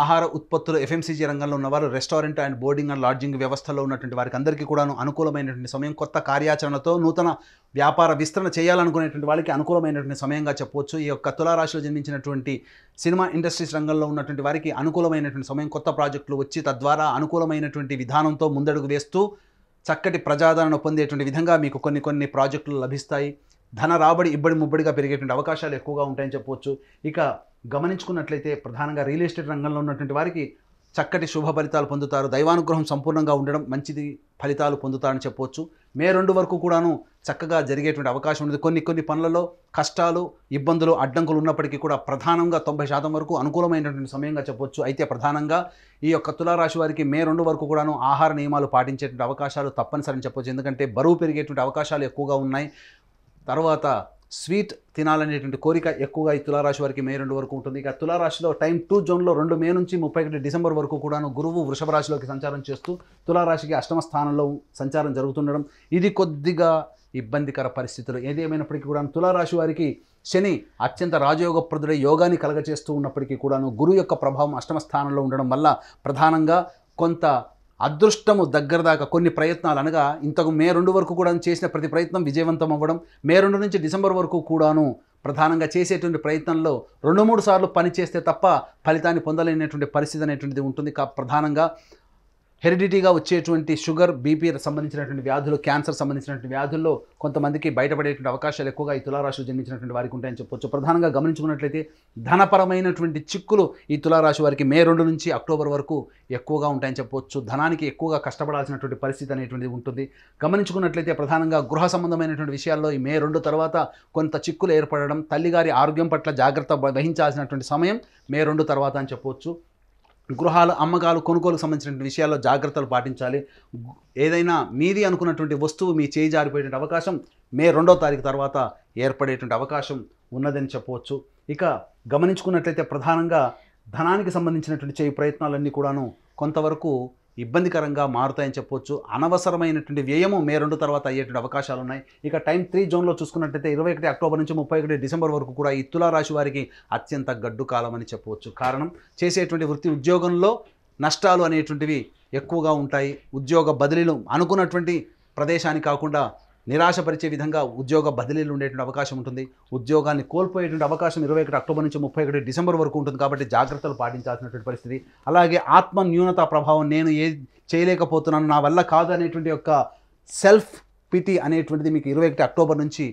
ఆహార ఉత్పత్తులు ఎఫ్ఎంసీజీ రంగంలో ఉన్నవారు, restaurant and boarding and lodging వ్యవస్థలో ఉన్నటువంటి వారికి అందరికీ కూడాను అనుకూలమైనటువంటి సమయం. కొత్త కార్యాచరణతో నూతన వ్యాపార విస్తరణ చేయాలనుకునేటువంటి వాళ్ళకి అనుకూలమైనటువంటి సమయంగా చెప్పవచ్చు. ఈ యొక్క తులారాశిలో జన్మించినటువంటి సినిమా ఇండస్ట్రీస్ రంగంలో ఉన్నటువంటి వారికి అనుకూలమైనటువంటి సమయం. కొత్త ప్రాజెక్టులు వచ్చి తద్వారా అనుకూలమైనటువంటి విధానంతో ముందడుగు వేస్తూ చక్కటి ప్రజాదరణ పొందేటువంటి విధంగా మీకు కొన్ని ప్రాజెక్టులు లభిస్తాయి. ధన రాబడి ఇబ్బడి ముబ్బడిగా పెరిగేటువంటి అవకాశాలు ఎక్కువగా ఉంటాయని చెప్పవచ్చు. ఇక గమనించుకున్నట్లయితే ప్రధానంగా రియల్ ఎస్టేట్ రంగంలో ఉన్నటువంటి వారికి చక్కటి శుభ ఫలితాలు పొందుతారు. దైవానుగ్రహం సంపూర్ణంగా ఉండడం మంచిది ఫలితాలు పొందుతారని చెప్పవచ్చు. మే 2 వరకు కూడాను చక్కగా జరిగేటువంటి అవకాశం ఉంది. కొన్ని పనులలో కష్టాలు, ఇబ్బందులు, అడ్డంకులు ఉన్నప్పటికీ కూడా ప్రధానంగా 90% వరకు అనుకూలమైనటువంటి సమయంగా చెప్పవచ్చు. అయితే ప్రధానంగా ఈ యొక్క తులారాశి వారికి మే 2 వరకు కూడాను ఆహార నియమాలు పాటించేటువంటి అవకాశాలు తప్పనిసరి చెప్పవచ్చు. ఎందుకంటే బరువు పెరిగేటువంటి అవకాశాలు ఎక్కువగా ఉన్నాయి. తర్వాత స్వీట్ తినాలనేటువంటి కోరిక ఎక్కువగా ఈ తులారాశి వారికి మే 2 వరకు ఉంటుంది. ఇక తులారాశిలో టైం 2 జోన్లో 2 మే నుంచి 31 డిసెంబర్ వరకు కూడాను గురువు వృషభ రాశిలోకి సంచారం చేస్తూ తులారాశికి 8వ స్థానంలో సంచారం జరుగుతుండడం, ఇది కొద్దిగా ఇబ్బందికర పరిస్థితులు. ఏదేమైనప్పటికీ కూడా తులారాశి వారికి శని అత్యంత రాజయోగప్రదుడై యోగాన్ని కలగచేస్తూ ఉన్నప్పటికీ కూడాను గురువు యొక్క ప్రభావం అష్టమ స్థానంలో ఉండడం వల్ల ప్రధానంగా కొంత అదృష్టము దగ్గర దాకా కొన్ని ప్రయత్నాలు, అనగా ఇంతకు మే 2 వరకు కూడా చేసిన ప్రతి ప్రయత్నం విజయవంతం అవ్వడం, మే 2 నుంచి డిసెంబర్ వరకు కూడాను ప్రధానంగా చేసేటువంటి ప్రయత్నంలో 2-3 సార్లు పని చేస్తే తప్ప ఫలితాన్ని పొందలేనటువంటి పరిస్థితి అనేటువంటిది ఉంటుంది. ప్రధానంగా హెరిడిటీగా వచ్చేటువంటి షుగర్, బీపీ సంబంధించినటువంటి వ్యాధులు, క్యాన్సర్ సంబంధించినటువంటి వ్యాధుల్లో కొంతమందికి బయటపడేటువంటి అవకాశాలు ఎక్కువగా ఈ తులారాశిలో జన్మించినటువంటి వారికి ఉంటాయని చెప్పొచ్చు. ప్రధానంగా గమనించుకున్నట్లయితే ధనపరమైనటువంటి చిక్కులు ఈ తులారాశి వారికి మే 2 నుంచి అక్టోబర్ వరకు ఎక్కువగా ఉంటాయని చెప్పొచ్చు. ధనానికి ఎక్కువగా కష్టపడాల్సినటువంటి పరిస్థితి అనేటువంటిది ఉంటుంది. గమనించుకున్నట్లయితే ప్రధానంగా గృహ సంబంధమైనటువంటి విషయాల్లో ఈ మే 2 తర్వాత కొంత చిక్కులు ఏర్పడడం, తల్లిగారి ఆరోగ్యం పట్ల జాగ్రత్త వహించాల్సినటువంటి సమయం మే 2 తర్వాత అని చెప్పొచ్చు. గృహాలు, అమ్మకాలు, కొనుగోలుకు సంబంధించిన విషయాల్లో జాగ్రత్తలు పాటించాలి. ఏదైనా మీది అనుకున్నటువంటి వస్తువు మీ చేయి జారిపోయేటువంటి అవకాశం మే 2వ తారీఖు తర్వాత ఏర్పడేటువంటి అవకాశం ఉన్నదని చెప్పవచ్చు. ఇక గమనించుకున్నట్లయితే ప్రధానంగా ధనానికి సంబంధించినటువంటి చేయి ప్రయత్నాలన్నీ కూడాను కొంతవరకు ఇబ్బందికరంగా మారుతాయని చెప్పొచ్చు. అనవసరమైనటువంటి వ్యయము మే 2 తర్వాత అయ్యేటువంటి అవకాశాలు ఉన్నాయి. ఇక టైం 3 జోన్లో చూసుకున్నట్లయితే 21 అక్టోబర్ నుంచి 31 డిసెంబర్ వరకు కూడా ఈ తులారాశి వారికి అత్యంత గడ్డు కాలం అని చెప్పవచ్చు. కారణం, చేసేటువంటి వృత్తి ఉద్యోగంలో నష్టాలు అనేటువంటివి ఎక్కువగా ఉంటాయి. ఉద్యోగ బదిలీలు అనుకున్నటువంటి ప్రదేశానికి కాకుండా నిరాశపరిచే విధంగా ఉద్యోగ బదిలీలు ఉండేటువంటి అవకాశం ఉంటుంది. ఉద్యోగాన్ని కోల్పోయేటువంటి అవకాశం 21 అక్టోబర్ నుంచి 31 డిసెంబర్ వరకు ఉంటుంది. కాబట్టి జాగ్రత్తలు పాటించాల్సినటువంటి పరిస్థితి. అలాగే ఆత్మ న్యూనత ప్రభావం, నేను చేయలేకపోతున్నాను, నా వల్ల కాదు అనేటువంటి యొక్క సెల్ఫ్ పిటి అనేటువంటిది మీకు 21 అక్టోబర్ నుంచి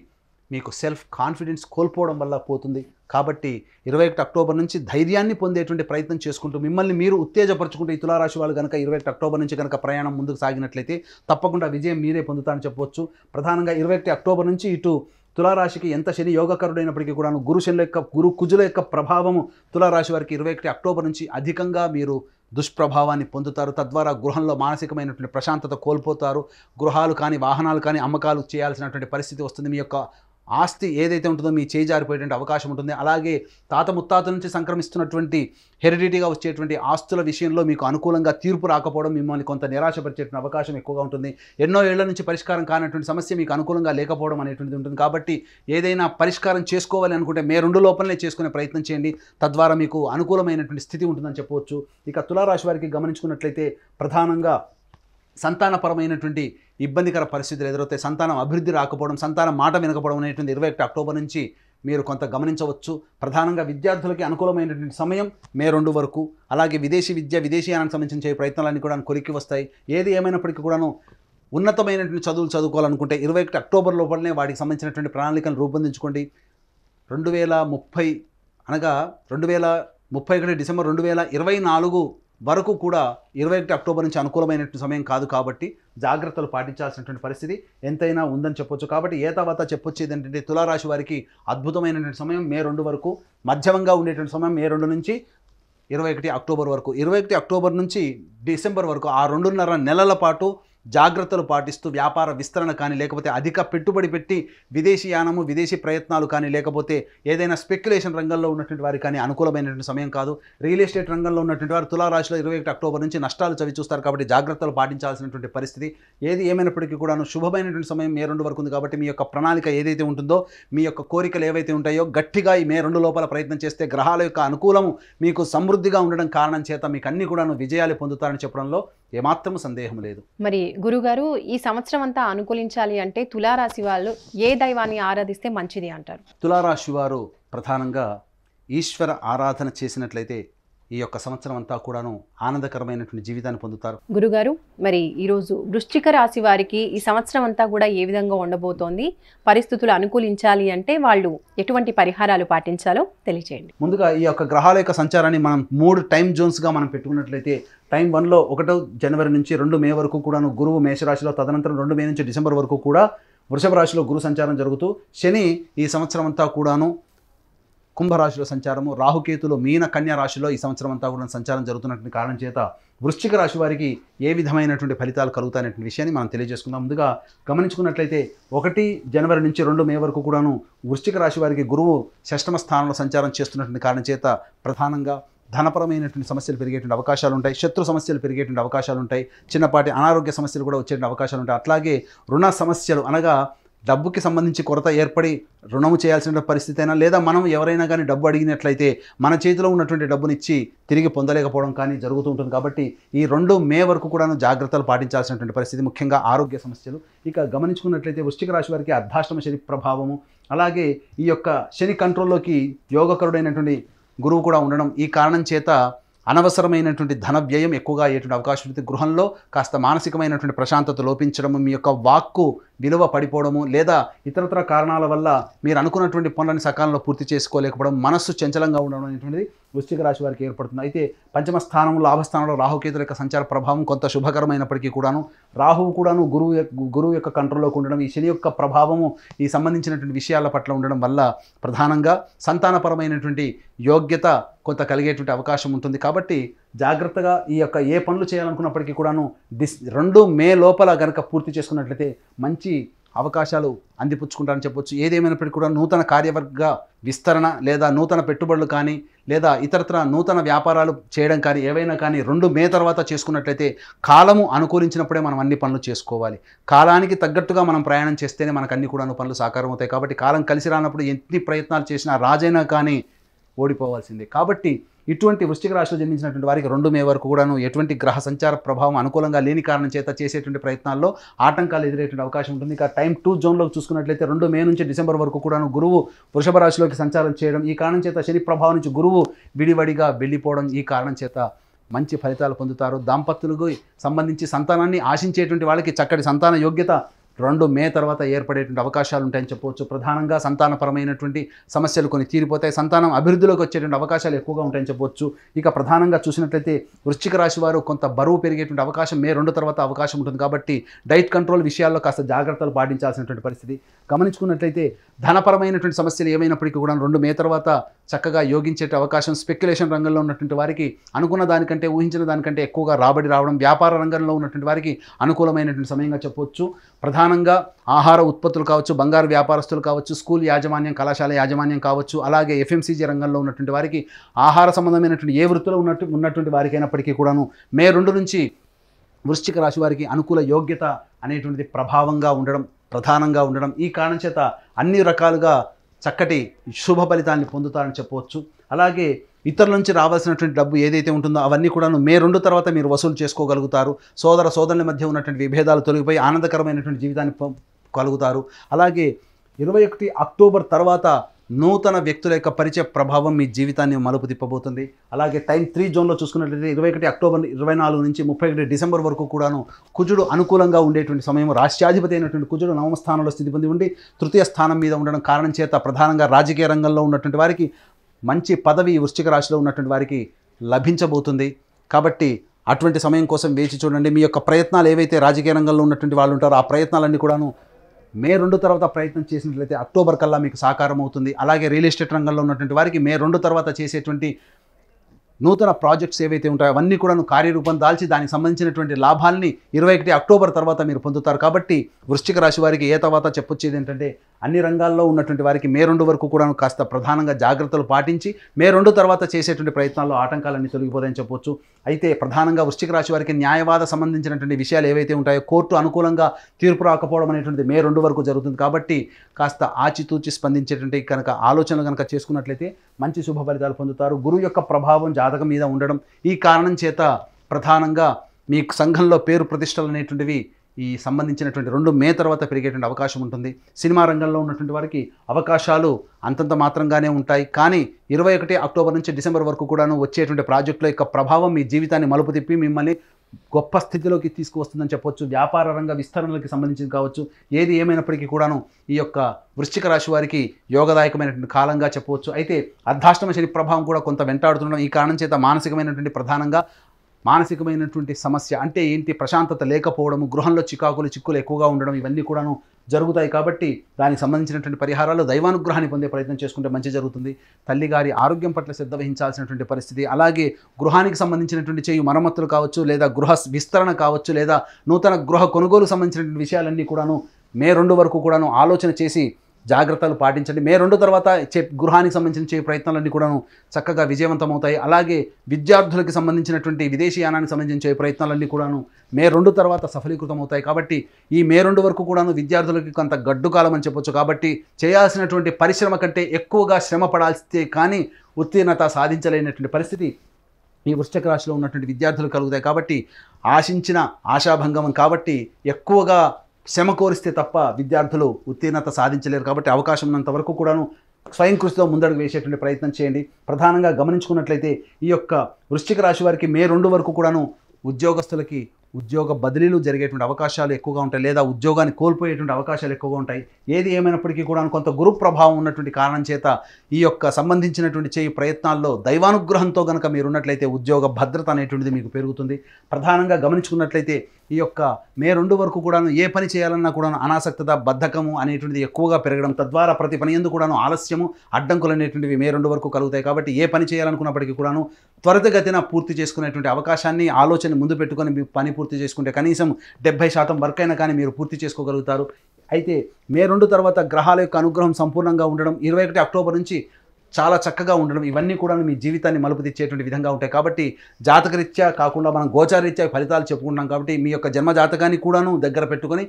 మీకు సెల్ఫ్ కాన్ఫిడెన్స్ కోల్పోవడం వల్ల పోతుంది. కాబట్టి 21 అక్టోబర్ నుంచి ధైర్యాన్ని పొందేటువంటి ప్రయత్నం చేసుకుంటూ మిమ్మల్ని మీరు ఉత్తేజపరచుకుంటూ ఈ తులారాశి వాళ్ళు కనుక 21 అక్టోబర్ నుంచి కనుక ప్రయాణం ముందుకు సాగినట్లయితే తప్పకుండా విజయం మీరే పొందుతారని చెప్పవచ్చు. ప్రధానంగా 21 అక్టోబర్ నుంచి ఇటు తులారాశికి ఎంత శని యోగకరుడైనప్పటికీ కూడా గురు కుజుల యొక్క ప్రభావము తులారాశి వారికి 21 అక్టోబర్ నుంచి అధికంగా మీరు దుష్ప్రభావాన్ని పొందుతారు. తద్వారా గృహంలో మానసికమైనటువంటి ప్రశాంతత కోల్పోతారు. గృహాలు కానీ, వాహనాలు కానీ అమ్మకాలు చేయాల్సినటువంటి పరిస్థితి వస్తుంది. మీ యొక్క ఆస్తి ఏదైతే ఉంటుందో మీ చేయి జారిపోయేటువంటి అవకాశం ఉంటుంది. అలాగే తాత ముత్తాతల నుంచి సంక్రమిస్తున్నటువంటి హెరిడిటీగా వచ్చేటువంటి ఆస్తుల విషయంలో మీకు అనుకూలంగా తీర్పు రాకపోవడం మిమ్మల్ని కొంత నిరాశపరిచేటువంటి అవకాశం ఎక్కువగా ఉంటుంది. ఎన్నో ఏళ్ల నుంచి పరిష్కారం కానటువంటి సమస్య మీకు అనుకూలంగా లేకపోవడం అనేటువంటిది ఉంటుంది. కాబట్టి ఏదైనా పరిష్కారం చేసుకోవాలి అనుకుంటే మే 2 లోపలనే చేసుకునే ప్రయత్నం చేయండి. తద్వారా మీకు అనుకూలమైనటువంటి స్థితి ఉంటుందని చెప్పవచ్చు. ఇక తులారాశి వారికి గమనించుకున్నట్లయితే ప్రధానంగా సంతానపరమైనటువంటి ఇబ్బందికర పరిస్థితులు ఎదురవుతాయి. సంతానం అభివృద్ధి రాకపోవడం, సంతానం మాట వినకపోవడం అనేటువంటి 21 అక్టోబర్ నుంచి మీరు కొంత గమనించవచ్చు. ప్రధానంగా విద్యార్థులకి అనుకూలమైనటువంటి సమయం మే 2 వరకు. అలాగే విదేశీ విద్య, విదేశీయానానికి సంబంధించిన ప్రయత్నాలన్నీ కూడా కొలిక్కి వస్తాయి. ఏది ఏమైనప్పటికీ కూడాను ఉన్నతమైనటువంటి చదువులు చదువుకోవాలనుకుంటే 21 అక్టోబర్ లోపలనే వాటికి సంబంధించినటువంటి ప్రణాళికను రూపొందించుకోండి. 2030 అనగా 2031 డిసెంబర్ 2024 వరకు కూడా 21 అక్టోబర్ నుంచి అనుకూలమైనటువంటి సమయం కాదు. కాబట్టి జాగ్రత్తలు పాటించాల్సినటువంటి పరిస్థితి ఎంతైనా ఉందని చెప్పొచ్చు. కాబట్టి తర్వాత చెప్పొచ్చేది ఏంటంటే తులారాశి వారికి అద్భుతమైనటువంటి సమయం మే 2 వరకు, మధ్యమంగా ఉండేటువంటి సమయం మే 2 నుంచి 21 అక్టోబర్ వరకు. 21 అక్టోబర్ నుంచి డిసెంబర్ వరకు ఆ 2.5 నెలల పాటు జాగ్రత్తలు పాటిస్తూ వ్యాపార విస్తరణ కానీ, లేకపోతే అధిక పెట్టుబడి పెట్టి విదేశీ యానము, విదేశీ ప్రయత్నాలు కానీ, లేకపోతే ఏదైనా స్పెక్యులేషన్ రంగంలో ఉన్నటువంటి వారికి కానీ అనుకూలమైనటువంటి సమయం కాదు. రియల్ ఎస్టేట్ రంగంలో ఉన్నటువంటి వారు తులారాశిలో 21 అక్టోబర్ నుంచి నష్టాలు చవి చూస్తారు. కాబట్టి జాగ్రత్తలు పాటించాల్సినటువంటి పరిస్థితి. ఏది ఏమైనప్పటికీ కూడాను శుభమైనటువంటి సమయం మే 2 వరకు ఉంది. కాబట్టి మీ యొక్క ప్రణాళిక ఏదైతే ఉంటుందో, మీ యొక్క కోరికలు ఏవైతే ఉంటాయో గట్టిగా ఈ మే 2 లోపల ప్రయత్నం చేస్తే గ్రహాల యొక్క అనుకూలము మీకు సమృద్ధిగా ఉండడం కారణం చేత మీకు అన్ని కూడాను విజయాలు పొందుతారని చెప్పడంలో ఏమాత్రం సందేహం లేదు. మరి గురుగారు, ఈ సంవత్సరం అంతా అనుకూలించాలి అంటే తులారాశి వాళ్ళు ఏ దైవాన్ని ఆరాధిస్తే మంచిది అంటారు? తులారాశి వారు ప్రధానంగా ఈశ్వర ఆరాధన చేసినట్లయితే ఈ యొక్క సంవత్సరం అంతా కూడాను ఆనందకరమైనటువంటి జీవితాన్ని పొందుతారు. గురుగారు, మరి ఈరోజు వృశ్చిక రాశి వారికి ఈ సంవత్సరం అంతా కూడా ఏ విధంగా ఉండబోతోంది? పరిస్థితులు అనుకూలించాలి అంటే వాళ్ళు ఎటువంటి పరిహారాలు పాటించాలో తెలియజేయండి. ముందుగా ఈ యొక్క గ్రహాల యొక్క సంచారాన్ని మనం 3 టైం జోన్స్గా మనం పెట్టుకున్నట్లయితే టైం 1లో 1 జనవరి నుంచి 2 మే వరకు కూడాను గురువు మేషరాశిలో, తదనంతరం 2 మే నుంచి డిసెంబర్ వరకు కూడా వృషభ రాశిలో గురు సంచారం జరుగుతూ, శని ఈ సంవత్సరం అంతా కూడాను కుంభరాశిలో సంచారము, రాహుకేతులు మీన కన్యా రాశిలో ఈ సంవత్సరం అంతా కూడా సంచారం జరుగుతున్నటువంటి కారణం చేత వృశ్చిక రాశి వారికి ఏ విధమైనటువంటి ఫలితాలు కలుగుతాయనేటువంటి విషయాన్ని మనం తెలియజేసుకుందాం. ముందుగా గమనించుకున్నట్లయితే 1 జనవరి నుంచి 2 మే వరకు కూడాను వృశ్చిక రాశి వారికి గురువు షష్టమ స్థానంలో సంచారం చేస్తున్నటువంటి కారణం చేత ప్రధానంగా ధనపరమైనటువంటి సమస్యలు పెరిగేటువంటి అవకాశాలు ఉంటాయి. శత్రు సమస్యలు పెరిగేటువంటి అవకాశాలు ఉంటాయి. చిన్నపాటి అనారోగ్య సమస్యలు కూడా వచ్చేటువంటి అవకాశాలు ఉంటాయి. అట్లాగే రుణ సమస్యలు అనగా డబ్బుకి సంబంధించి కొరత ఏర్పడి రుణము చేయాల్సిన పరిస్థితి అయినా, లేదా మనం ఎవరైనా కానీ డబ్బు అడిగినట్లయితే మన చేతిలో ఉన్నటువంటి డబ్బునిచ్చి తిరిగి పొందలేకపోవడం కానీ జరుగుతూ ఉంటుంది. కాబట్టి ఈ 2 మే వరకు కూడాను జాగ్రత్తలు పాటించాల్సినటువంటి పరిస్థితి, ముఖ్యంగా ఆరోగ్య సమస్యలు. ఇక గమనించుకున్నట్లయితే వృశ్చిక రాశి వారికి అర్ధాష్టమ శని ప్రభావము, అలాగే ఈ యొక్క శని కంట్రోల్లోకి యోగకరుడైనటువంటి గురువు కూడా ఉండడం, ఈ కారణం చేత అనవసరమైనటువంటి ధన వ్యయం ఎక్కువగా అయ్యేటువంటి అవకాశం ఉంది. గృహంలో కాస్త మానసికమైనటువంటి ప్రశాంతత లోపించడము, మీ యొక్క వాక్కు విలువ పడిపోవడము, లేదా ఇతరతర కారణాల వల్ల మీరు అనుకున్నటువంటి పనులను సకాలంలో పూర్తి చేసుకోలేకపోవడం, మనస్సు చంచలంగా ఉండడం అనేటువంటిది వృశ్చిక రాశి వారికి ఏర్పడుతుంది. అయితే పంచమ స్థానంలో, లాభస్థానంలో రాహుకేతుల యొక్క సంచార ప్రభావం కొంత శుభకరమైనప్పటికీ కూడాను, రాహువు కూడాను గురువు యొక్క కంట్రోల్లోకి ఉండడం, ఈ శని యొక్క ప్రభావము ఈ సంబంధించినటువంటి విషయాల పట్ల ఉండడం వల్ల ప్రధానంగా సంతానపరమైనటువంటి యోగ్యత కొంత కలిగేటువంటి అవకాశం ఉంటుంది. కాబట్టి జాగ్రత్తగా ఈ యొక్క ఏ పనులు చేయాలనుకున్నప్పటికీ కూడాను 2 మే లోపల కనుక పూర్తి చేసుకున్నట్లయితే మంచి అవకాశాలు అందిపుచ్చుకుంటారని చెప్పొచ్చు. ఏదేమైనప్పటికీ కూడా నూతన కార్యవర్గ విస్తరణ, లేదా నూతన పెట్టుబడులు కానీ, లేదా ఇతరత్ర నూతన వ్యాపారాలు చేయడం కానీ, ఏవైనా కానీ 2 మే తర్వాత చేసుకున్నట్లయితే కాలము అనుకూలించినప్పుడే మనం అన్ని పనులు చేసుకోవాలి. కాలానికి తగ్గట్టుగా మనం ప్రయాణం చేస్తేనే మనకు అన్ని కూడా పనులు సాకారం అవుతాయి. కాబట్టి కాలం కలిసి రానప్పుడు ఎన్ని ప్రయత్నాలు చేసినా రాజైనా కానీ ఓడిపోవాల్సిందే. కాబట్టి ఇటువంటి వృశ్చిక రాశిలో జన్మించినటువంటి వారికి 2 మే వరకు కూడాను ఎటువంటి గ్రహ సంచార ప్రభావం అనుకూలంగా లేని కారణం చేత చేసేటువంటి ప్రయత్నాల్లో ఆటంకాలు ఎదురయ్యేటువంటి అవకాశం ఉంటుంది. ఇక టైం 2 జోన్లోకి చూసుకున్నట్లయితే 2 మే నుంచి డిసెంబర్ వరకు కూడాను గురువు వృషభ రాశిలోకి సంచారం చేయడం, ఈ కారణం చేత శని ప్రభావం నుంచి గురువు విడివడిగా వెళ్ళిపోవడం, ఈ కారణం చేత మంచి ఫలితాలు పొందుతారు. దాంపత్యులకు సంబంధించి సంతానాన్ని ఆశించేటువంటి వాళ్ళకి చక్కటి సంతాన యోగ్యత 2 మే తర్వాత ఏర్పడేటువంటి అవకాశాలు ఉంటాయని చెప్పవచ్చు. ప్రధానంగా సంతానపరమైనటువంటి సమస్యలు కొన్ని తీరిపోతాయి, సంతానం అభివృద్ధిలోకి వచ్చేటువంటి అవకాశాలు ఎక్కువగా ఉంటాయని చెప్పవచ్చు. ఇక ప్రధానంగా చూసినట్లయితే వృశ్చిక రాశి వారు కొంత బరువు పెరిగేటువంటి అవకాశం మే 2 తర్వాత అవకాశం ఉంటుంది. కాబట్టి డైట్ కంట్రోల్ విషయాల్లో కాస్త జాగ్రత్తలు పాటించాల్సినటువంటి పరిస్థితి. గమనించుకున్నట్లయితే ధనపరమైనటువంటి సమస్యలు ఏమైనప్పటికీ కూడా 2 మే తర్వాత చక్కగా యోగించే అవకాశం, స్పెక్యులేషన్ రంగంలో ఉన్నటువంటి వారికి అనుకున్న దానికంటే, ఊహించిన దానికంటే ఎక్కువగా రాబడి రావడం, వ్యాపార రంగంలో ఉన్నటువంటి వారికి అనుకూలమైనటువంటి సమయంగా చెప్పవచ్చు. ప్రధానంగా ఆహార ఉత్పత్తులు కావచ్చు, బంగారు వ్యాపారస్తులు కావచ్చు, స్కూల్ యాజమాన్యం, కళాశాల యాజమాన్యం కావచ్చు, అలాగే FMCG రంగంలో ఉన్నటువంటి వారికి, ఆహార సంబంధమైనటువంటి ఏ వృత్తిలో ఉన్నటువంటి వారికి అయినప్పటికీ కూడాను మే 2 నుంచి వృశ్చిక రాశి వారికి అనుకూల యోగ్యత అనేటువంటిది ప్రభావంగా ఉండడం, ప్రధానంగా ఉండడం, ఈ కారణం చేత అన్ని రకాలుగా చక్కటి శుభ ఫలితాన్ని పొందుతారని చెప్పవచ్చు. అలాగే ఇతరుల నుంచి రావాల్సినటువంటి డబ్బు ఏదైతే ఉంటుందో అవన్నీ కూడాను మే 2 తర్వాత మీరు వసూలు చేసుకోగలుగుతారు. సోదరుల మధ్య ఉన్నటువంటి విభేదాలు తొలగిపోయి ఆనందకరమైనటువంటి జీవితాన్ని కలుగుతారు. అలాగే 21 అక్టోబర్ తర్వాత నూతన వ్యక్తుల యొక్క పరిచయ ప్రభావం మీ జీవితాన్ని మలుపు తిప్పబోతుంది. అలాగే టైం 3 జోన్లో చూసుకున్నట్లయితే 21 అక్టోబర్ 24 నుంచి 31 డిసెంబర్ వరకు కూడాను కుజుడు అనుకూలంగా ఉండేటువంటి సమయం. రాష్ట్రాధిపతి అయినటువంటి కుజుడు 9వ స్థానంలో స్థితి పొంది ఉండి 3వ స్థానం మీద ఉండడం కారణం చేత ప్రధానంగా రాజకీయ రంగంలో ఉన్నటువంటి వారికి మంచి పదవి వృశ్చిక రాశిలో ఉన్నటువంటి వారికి లభించబోతుంది. కాబట్టి అటువంటి సమయం కోసం వేచి చూడండి. మీ యొక్క ప్రయత్నాలు ఏవైతే రాజకీయ రంగంలో ఉన్నటువంటి వాళ్ళు ఉంటారో ఆ ప్రయత్నాలన్నీ కూడాను మే 2 తర్వాత ప్రయత్నం చేసినట్లయితే అక్టోబర్ కల్లా మీకు సాకారం అవుతుంది. అలాగే రియల్ ఎస్టేట్ రంగంలో ఉన్నటువంటి వారికి మే 2 తర్వాత చేసేటువంటి నూతన ప్రాజెక్ట్స్ ఏవైతే ఉంటాయో అవన్నీ కూడా కార్యరూపం దాల్చి దానికి సంబంధించినటువంటి లాభాలని 21 అక్టోబర్ తర్వాత మీరు పొందుతారు. కాబట్టి వృశ్చిక రాశి వారికి ఏ తర్వాత చెప్పొచ్చేది ఏంటంటే అన్ని రంగాల్లో ఉన్నటువంటి వారికి మే 2 వరకు కూడా కాస్త ప్రధానంగా జాగ్రత్తలు పాటించి మే 2 తర్వాత చేసేటువంటి ప్రయత్నాల్లో ఆటంకాలన్నీ తొలగిపోతాయని చెప్పొచ్చు. అయితే ప్రధానంగా వృశ్చిక రాశి వారికి న్యాయవాద సంబంధించినటువంటి విషయాలు ఏవైతే ఉంటాయో కోర్టు అనుకూలంగా తీర్పు రాకపోవడం అనేటువంటిది మే 2 వరకు జరుగుతుంది. కాబట్టి కాస్త ఆచితూచి స్పందించేటువంటి కనుక ఆలోచనలు కనుక చేసుకున్నట్లయితే మంచి శుభ ఫలితాలు పొందుతారు. గురువు యొక్క ప్రభావం జాతకం మీద ఉండడం, ఈ కారణం చేత ప్రధానంగా మీ సంఘంలో పేరు ప్రతిష్టలు అనేటువంటివి ఈ సంబంధించినటువంటి 2 మే తర్వాత పెరిగేటువంటి అవకాశం ఉంటుంది. సినిమా రంగంలో ఉన్నటువంటి వారికి అవకాశాలు అంతంత మాత్రంగానే ఉంటాయి. కానీ 21 అక్టోబర్ నుంచి డిసెంబర్ వరకు కూడాను వచ్చేటువంటి ప్రాజెక్టుల యొక్క ప్రభావం మీ జీవితాన్ని మలుపు తిప్పి మిమ్మల్ని గొప్ప స్థితిలోకి తీసుకువస్తుందని చెప్పొచ్చు. వ్యాపార రంగ విస్తరణలకి సంబంధించింది కావచ్చు, ఏది ఏమైనప్పటికీ కూడాను ఈ యొక్క వృశ్చిక రాశి వారికి యోగదాయకమైనటువంటి కాలంగా చెప్పవచ్చు. అయితే అర్ధాష్టమ శని ప్రభావం కూడా కొంత వెంటాడుతుండడం, ఈ కారణం చేత మానసికమైనటువంటి ప్రధానంగా మానసికమైనటువంటి సమస్య అంటే ఏంటి, ప్రశాంతత లేకపోవడము, గృహంలో చిక్కులు ఎక్కువగా ఉండడం, ఇవన్నీ కూడాను జరుగుతాయి. కాబట్టి దానికి సంబంధించినటువంటి పరిహారాలు దైవానుగ్రహాన్ని పొందే ప్రయత్నం చేసుకుంటే మంచి జరుగుతుంది. తల్లిగారి ఆరోగ్యం పట్ల శ్రద్ధ వహించాల్సినటువంటి పరిస్థితి. అలాగే గృహానికి సంబంధించినటువంటి చేయు మరమ్మతులు కావచ్చు, లేదా గృహ విస్తరణ కావచ్చు, లేదా నూతన గృహ కొనుగోలు సంబంధించినటువంటి విషయాలన్నీ కూడాను మే 2 వరకు కూడాను ఆలోచన చేసి జాగ్రత్తలు పాటించండి. మే 2 తర్వాత గృహానికి సంబంధించిన ప్రయత్నాలన్నీ కూడాను చక్కగా విజయవంతమవుతాయి. అలాగే విద్యార్థులకు సంబంధించినటువంటి విదేశీయానానికి సంబంధించిన ప్రయత్నాలన్నీ కూడాను మే 2 తర్వాత సఫలీకృతం అవుతాయి. కాబట్టి ఈ మే 2 వరకు కూడాను విద్యార్థులకి కొంత గడ్డు కాలం అని చెప్పొచ్చు. కాబట్టి చేయాల్సినటువంటి పరిశ్రమ కంటే ఎక్కువగా శ్రమ పడాల్స్తే కానీ ఉత్తీర్ణత సాధించలేనటువంటి పరిస్థితి ఈ వృశ్చిక రాశిలో ఉన్నటువంటి విద్యార్థులు కలుగుతాయి. కాబట్టి ఆశించిన ఆశాభంగం కాబట్టి ఎక్కువగా శ్రమ కోరిస్తే తప్ప విద్యార్థులు ఉత్తీర్ణత సాధించలేరు. కాబట్టి అవకాశం ఉన్నంత వరకు కూడాను స్వయం కృషితో ముందడుగు వేసేటువంటి ప్రయత్నం చేయండి. ప్రధానంగా గమనించుకున్నట్లయితే ఈ యొక్క వృశ్చిక రాశి వారికి మే 2 వరకు కూడాను ఉద్యోగస్తులకి ఉద్యోగ బదిలీలు జరిగేటువంటి అవకాశాలు ఎక్కువగా ఉంటాయి, లేదా ఉద్యోగాన్ని కోల్పోయేటువంటి అవకాశాలు ఎక్కువగా ఉంటాయి. ఏది ఏమైనప్పటికీ కూడా కొంత గురు ప్రభావం ఉన్నటువంటి కారణం చేత ఈ యొక్క సంబంధించినటువంటి ప్రయత్నాల్లో దైవానుగ్రహంతో కనుక మీరు ఉన్నట్లయితే ఉద్యోగ భద్రత అనేటువంటిది మీకు పెరుగుతుంది. ప్రధానంగా గమనించుకున్నట్లయితే ఈ యొక్క మే 2 వరకు కూడాను ఏ పని చేయాలన్నా కూడాను అనాసక్తత, బద్ధకము అనేటువంటిది ఎక్కువగా పెరగడం, తద్వారా ప్రతి పని యందు కూడాను ఆలస్యము, అడ్డంకులు అనేటువంటివి మే 2 వరకు కలుగుతాయి. కాబట్టి ఏ పని చేయాలనుకున్నప్పటికీ కూడాను త్వరితగతిన పూర్తి చేసుకునేటువంటి అవకాశాన్ని, ఆలోచన ముందు పెట్టుకొని మీ పని పూర్తి చేసుకుంటే కనీసం 70% వర్క్ అయినా కానీ మీరు పూర్తి చేసుకోగలుగుతారు. అయితే మే 2 తర్వాత గ్రహాల యొక్క అనుగ్రహం సంపూర్ణంగా ఉండడం, 21 అక్టోబర్ నుంచి చాలా చక్కగా ఉండడం, ఇవన్నీ కూడా మీ జీవితాన్ని మలుపు తెచ్చేటువంటి విధంగా ఉంటాయి. కాబట్టి జాతకరీత్యా కాకుండా మనం గోచారరీత్యా ఫలితాలు చెప్పుకుంటున్నాం. కాబట్టి మీ యొక్క జన్మ జాతకాన్ని కూడాను దగ్గర పెట్టుకొని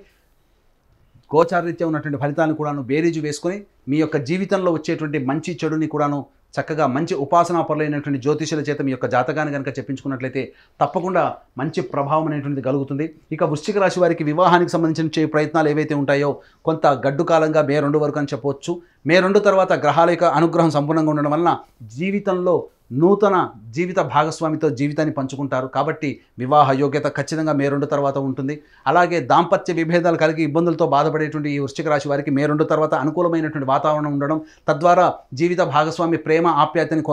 గోచారరీత్యా ఉన్నటువంటి ఫలితాలను కూడాను బేరీజు వేసుకొని మీ యొక్క జీవితంలో వచ్చేటువంటి మంచి చెడుని కూడాను చక్కగా మంచి ఉపాసనా పరులైనటువంటి జ్యోతిషుల చేత మీ యొక్క జాతకాన్ని కనుక చెప్పించుకున్నట్లయితే తప్పకుండా మంచి ప్రభావం అనేటువంటిది కలుగుతుంది. ఇక వృశ్చిక రాశి వారికి వివాహానికి సంబంధించిన ప్రయత్నాలు ఏవైతే ఉంటాయో కొంత గడ్డు కాలంగా మే 2 వరకు అని చెప్పవచ్చు. మే 2 తర్వాత గ్రహాల యొక్క అనుగ్రహం సంపూర్ణంగా ఉండడం వలన జీవితంలో నూతన జీవిత భాగస్వామితో జీవితాన్ని పంచుకుంటారు. కాబట్టి వివాహ యోగ్యత ఖచ్చితంగా మే 2 తర్వాత ఉంటుంది. అలాగే దాంపత్య విభేదాలు కలిగి ఇబ్బందులతో బాధపడేటువంటి ఈ వృశ్చిక రాశి వారికి మే 2 తర్వాత అనుకూలమైనటువంటి వాతావరణం ఉండడం, తద్వారా జీవిత భాగస్వామి ప్రేమ ఆప్యాయతని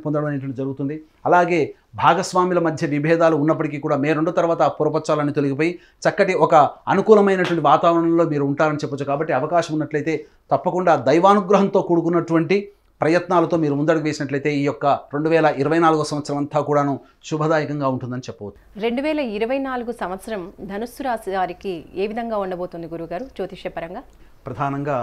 పొందడం అనేటువంటి జరుగుతుంది. అలాగే భాగస్వాముల మధ్య విభేదాలు ఉన్నప్పటికీ కూడా మే 2 తర్వాత ఆ పురపచ్చాలన్నీ తొలగిపోయి చక్కటి ఒక అనుకూలమైనటువంటి వాతావరణంలో మీరు ఉంటారని చెప్పొచ్చు. కాబట్టి అవకాశం ఉన్నట్లయితే తప్పకుండా దైవానుగ్రహంతో కూడుకున్నటువంటి ప్రయత్నాలతో మీరు ముందడుగు వేసినట్లయితే ఈ యొక్క 2024 సంవత్సరం అంతా కూడాను శుభదాయకంగా ఉంటుందని చెప్పవచ్చు. 2024 సంవత్సరం ధనుస్సు రాశి వారికి ఏ విధంగా ఉండబోతుంది గురుగారు జ్యోతిష్యపరంగా? ప్రధానంగా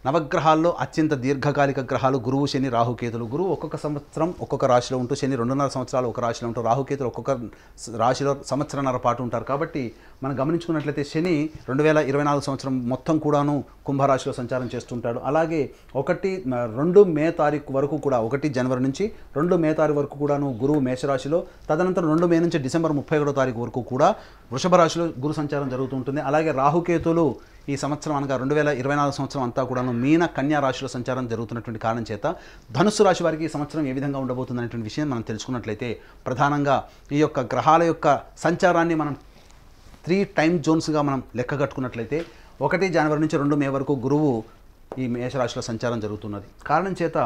నవగ్రహాల్లో అత్యంత దీర్ఘకాలిక గ్రహాలు గురువు, శని, రాహుకేతులు. గురువు ఒక్కొక్క సంవత్సరం ఒక్కొక్క రాశిలో ఉంటూ, శని 2.5 సంవత్సరాలు ఒక రాశిలో ఉంటూ, రాహుకేతులు ఒక్కొక్క రాశిలో సంవత్సరన్నర పాటు ఉంటారు. కాబట్టి మనం గమనించుకున్నట్లయితే శని 2024 సంవత్సరం మొత్తం కూడాను కుంభరాశిలో సంచారం చేస్తుంటాడు. అలాగే 2 మే తారీఖు వరకు కూడా 1 జనవరి నుంచి 2 మే తారీఖు వరకు కూడాను గురువు మేషరాశిలో, తదనంతరం 2 మే నుంచి డిసెంబర్ 31 తారీఖు వరకు కూడా వృషభ రాశిలో గురు సంచారం జరుగుతుంటుంది. అలాగే రాహుకేతులు ఈ సంవత్సరం అనగా 2024 సంవత్సరం అంతా కూడాను మీన, కన్యా రాశిలో సంచారం జరుగుతున్నటువంటి కారణం చేత ధనుస్సు రాశి వారికి ఈ సంవత్సరం ఏ విధంగా ఉండబోతుంది అనేటువంటి విషయం మనం తెలుసుకున్నట్లయితే ప్రధానంగా ఈ యొక్క గ్రహాల యొక్క సంచారాన్ని మనం 3 టైమ్ జోన్స్గా మనం లెక్క కట్టుకున్నట్లయితే 1 జనవరి నుంచి 2 మే వరకు గురువు ఈ మేషరాశిలో సంచారం జరుగుతున్నది. కారణం చేత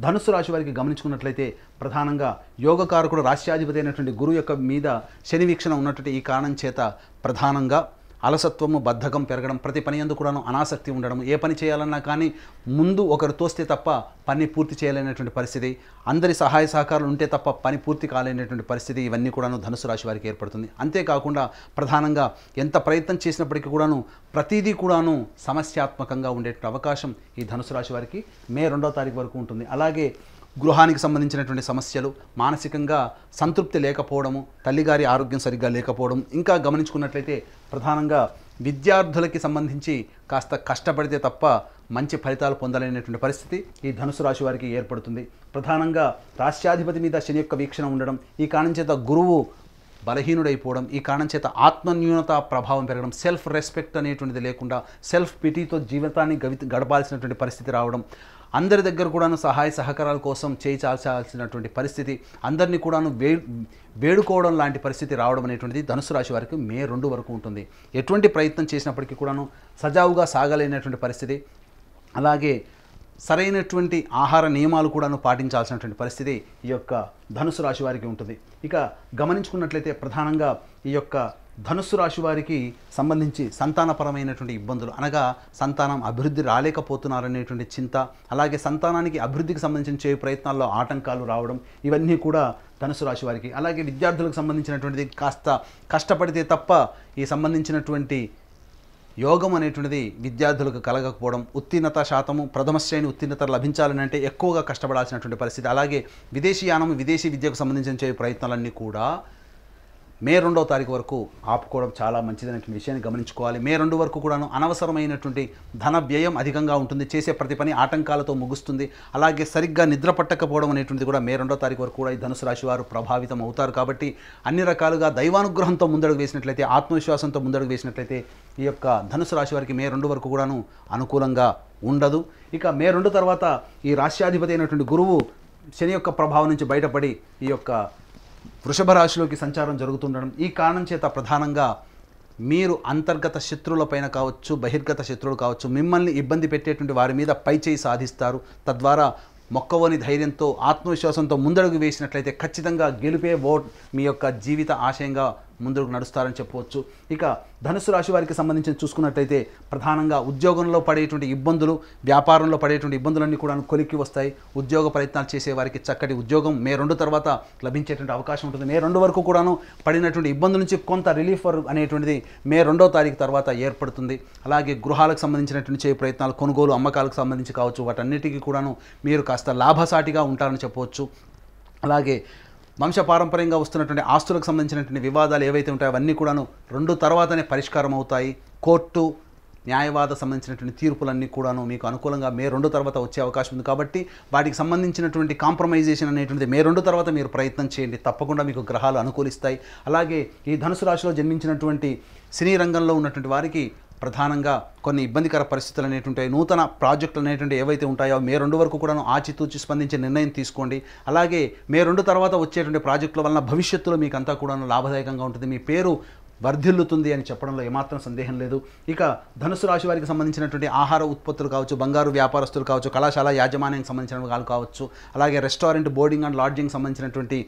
ధనుస్సు రాశి వారికి గమనించుకున్నట్లయితే ప్రధానంగా యోగకారకుడు రాశ్యాధిపతి అయినటువంటి గురువు యొక్క మీద శని వీక్షణ ఉన్నటువంటి ఈ కారణం చేత ప్రధానంగా అలసత్వము, బద్ధకం పెరగడం, ప్రతి పని యందు కూడాను అనాసక్తి ఉండడం, ఏ పని చేయాలన్నా కానీ ముందు ఒకరు తోస్తే తప్ప పని పూర్తి చేయలేనటువంటి పరిస్థితి, అందరి సహాయ సహకారాలు ఉంటే తప్ప పని పూర్తి కాలేనటువంటి పరిస్థితి, ఇవన్నీ కూడాను ధనుసు రాశి వారికి ఏర్పడుతుంది. అంతేకాకుండా ప్రధానంగా ఎంత ప్రయత్నం చేసినప్పటికీ కూడాను ప్రతిదీ కూడాను సమస్యాత్మకంగా ఉండేటువంటి అవకాశం ఈ ధనుసు రాశి వారికి మే 2వ తారీఖు వరకు ఉంటుంది. అలాగే గృహానికి సంబంధించినటువంటి సమస్యలు, మానసికంగా సంతృప్తి లేకపోవడము, తల్లిగారి ఆరోగ్యం సరిగ్గా లేకపోవడం, ఇంకా గమనించుకున్నట్లయితే ప్రధానంగా విద్యార్థులకి సంబంధించి కాస్త కష్టపడితే తప్ప మంచి ఫలితాలు పొందలేనటువంటి పరిస్థితి ఈ ధనుసు రాశి వారికి ఏర్పడుతుంది. ప్రధానంగా రాష్ట్రాధిపతి మీద శని యొక్క వీక్షణ ఉండడం, ఈ కారణం చేత గురువు బలహీనుడైపోవడం, ఈ కారణం చేత ఆత్మన్యూనత ప్రభావం పెరగడం, సెల్ఫ్ రెస్పెక్ట్ అనేటువంటిది లేకుండా సెల్ఫ్ పిటీతో జీవితాన్ని గడపాల్సినటువంటి పరిస్థితి రావడం, అందరి దగ్గర కూడాను సహాయ సహకారాల కోసం చేయించాల్సినటువంటి పరిస్థితి, అందరినీ కూడాను వేడుకోవడం లాంటి పరిస్థితి రావడం అనేటువంటిది ధనుసు రాశి వారికి మే 2 వరకు ఉంటుంది. ఎటువంటి ప్రయత్నం చేసినప్పటికీ కూడాను సజావుగా సాగలేనటువంటి పరిస్థితి, అలాగే సరైనటువంటి ఆహార నియమాలు కూడాను పాటించాల్సినటువంటి పరిస్థితి ఈ యొక్క ధనుసు రాశి వారికి ఉంటుంది. ఇక గమనించుకున్నట్లయితే ప్రధానంగా ఈ యొక్క ధనుస్సు రాశి వారికి సంబంధించి సంతానపరమైనటువంటి ఇబ్బందులు, అనగా సంతానం అభివృద్ధి రాలేకపోతున్నారనేటువంటి చింత, అలాగే సంతానానికి అభివృద్ధికి సంబంధించిన ప్రయత్నాల్లో ఆటంకాలు రావడం, ఇవన్నీ కూడా ధనుసు రాశి వారికి. అలాగే విద్యార్థులకు సంబంధించినటువంటిది కాస్త కష్టపడితే తప్ప ఈ సంబంధించినటువంటి యోగం అనేటువంటిది విద్యార్థులకు కలగకపోవడం, ఉత్తీర్ణత శాతము ప్రథమ శ్రేణి ఉత్తీర్ణత లభించాలని అంటే ఎక్కువగా కష్టపడాల్సినటువంటి పరిస్థితి. అలాగే విదేశీయానం, విదేశీ విద్యకు సంబంధించిన ప్రయత్నాలన్నీ కూడా మే 2వ తారీఖు వరకు ఆపుకోవడం చాలా మంచిదనేటువంటి విషయాన్ని గమనించుకోవాలి. మే 2 వరకు కూడాను అనవసరమైనటువంటి ధన వ్యయం అధికంగా ఉంటుంది, చేసే ప్రతి పని ఆటంకాలతో ముగుస్తుంది. అలాగే సరిగ్గా నిద్ర పట్టకపోవడం అనేటువంటిది కూడా మే 2వ తారీఖు వరకు కూడా ఈ ధనుసు రాశి వారు ప్రభావితం అవుతారు. కాబట్టి అన్ని రకాలుగా దైవానుగ్రహంతో ముందడుగు వేసినట్లయితే, ఆత్మవిశ్వాసంతో ముందడుగు వేసినట్లయితే ఈ యొక్క ధనుసు రాశి వారికి మే 2 వరకు కూడాను అనుకూలంగా ఉండదు. ఇక మే 2 తర్వాత ఈ రాశ్యాధిపతి అయినటువంటి గురువు శని యొక్క ప్రభావం నుంచి బయటపడి ఈ యొక్క వృషభ రాశిలోకి సంచారం జరుగుతుండడం, ఈ కారణం చేత ప్రధానంగా మీరు అంతర్గత శత్రువులపైన కావచ్చు, బహిర్గత శత్రువులు కావచ్చు, మిమ్మల్ని ఇబ్బంది పెట్టేటువంటి వారి మీద పైచేయి సాధిస్తారు. తద్వారా మొక్కవని ధైర్యంతో, ఆత్మవిశ్వాసంతో ముందడుగు వేసినట్లయితే ఖచ్చితంగా గెలిపే మీ యొక్క జీవిత ఆశయంగా ముందుకు నడుస్తారని చెప్పవచ్చు. ఇక ధనుసు రాశి వారికి సంబంధించి చూసుకున్నట్లయితే ప్రధానంగా ఉద్యోగంలో పడేటువంటి ఇబ్బందులు, వ్యాపారంలో పడేటువంటి ఇబ్బందులన్నీ కూడా కొలిక్కి వస్తాయి. ఉద్యోగ ప్రయత్నాలు చేసే వారికి చక్కటి ఉద్యోగం మే 2 తర్వాత లభించేటువంటి అవకాశం ఉంటుంది. మే 2 వరకు కూడాను పడినటువంటి ఇబ్బందుల నుంచి కొంత రిలీఫ్ అనేటువంటిది మే 2వ తారీఖు తర్వాత ఏర్పడుతుంది. అలాగే గృహాలకు సంబంధించినటువంటి చేయ ప్రయత్నాలు, కొనుగోలు అమ్మకాలకు సంబంధించి కావచ్చు, వాటన్నిటికీ కూడాను మీరు కాస్త లాభసాటిగా ఉంటారని చెప్పవచ్చు. అలాగే వంశపారంపర్యంగా వస్తున్నటువంటి ఆస్తులకు సంబంధించినటువంటి వివాదాలు ఏవైతే ఉంటాయో అవన్నీ కూడాను 2 తర్వాతనే పరిష్కారం అవుతాయి. కోర్టు న్యాయవాద సంబంధించినటువంటి తీర్పులన్నీ కూడాను మీకు అనుకూలంగా మే 2 తర్వాత వచ్చే అవకాశం ఉంది. కాబట్టి వాటికి సంబంధించినటువంటి కాంప్రమైజేషన్ అనేటువంటిది మే 2 తర్వాత మీరు ప్రయత్నం చేయండి, తప్పకుండా మీకు గ్రహాలు అనుకూలిస్తాయి. అలాగే ఈ ధనుసు రాశిలో జన్మించినటువంటి సినీ రంగంలో ఉన్నటువంటి వారికి ప్రధానంగా కొన్ని ఇబ్బందికర పరిస్థితులు అనేటువంటి నూతన ప్రాజెక్టులు అనేటువంటి ఏవైతే ఉంటాయో మే 2 వరకు కూడా ఆచితూచి స్పందించే నిర్ణయం తీసుకోండి. అలాగే మే 2 తర్వాత వచ్చేటువంటి ప్రాజెక్టుల వలన భవిష్యత్తులో మీకు అంతా కూడా లాభదాయకంగా ఉంటుంది, మీ పేరు వర్ధిల్లుతుంది అని చెప్పడంలో ఏమాత్రం సందేహం లేదు. ఇక ధనుసు రాశి వారికి సంబంధించినటువంటి ఆహార ఉత్పత్తులు కావచ్చు, బంగారు వ్యాపారస్తులు కావచ్చు, కళాశాల యాజమాన్యానికి సంబంధించిన వాళ్ళు కావచ్చు, అలాగే రెస్టారెంట్, బోర్డింగ్ అండ్ లాడ్జింగ్ సంబంధించినటువంటి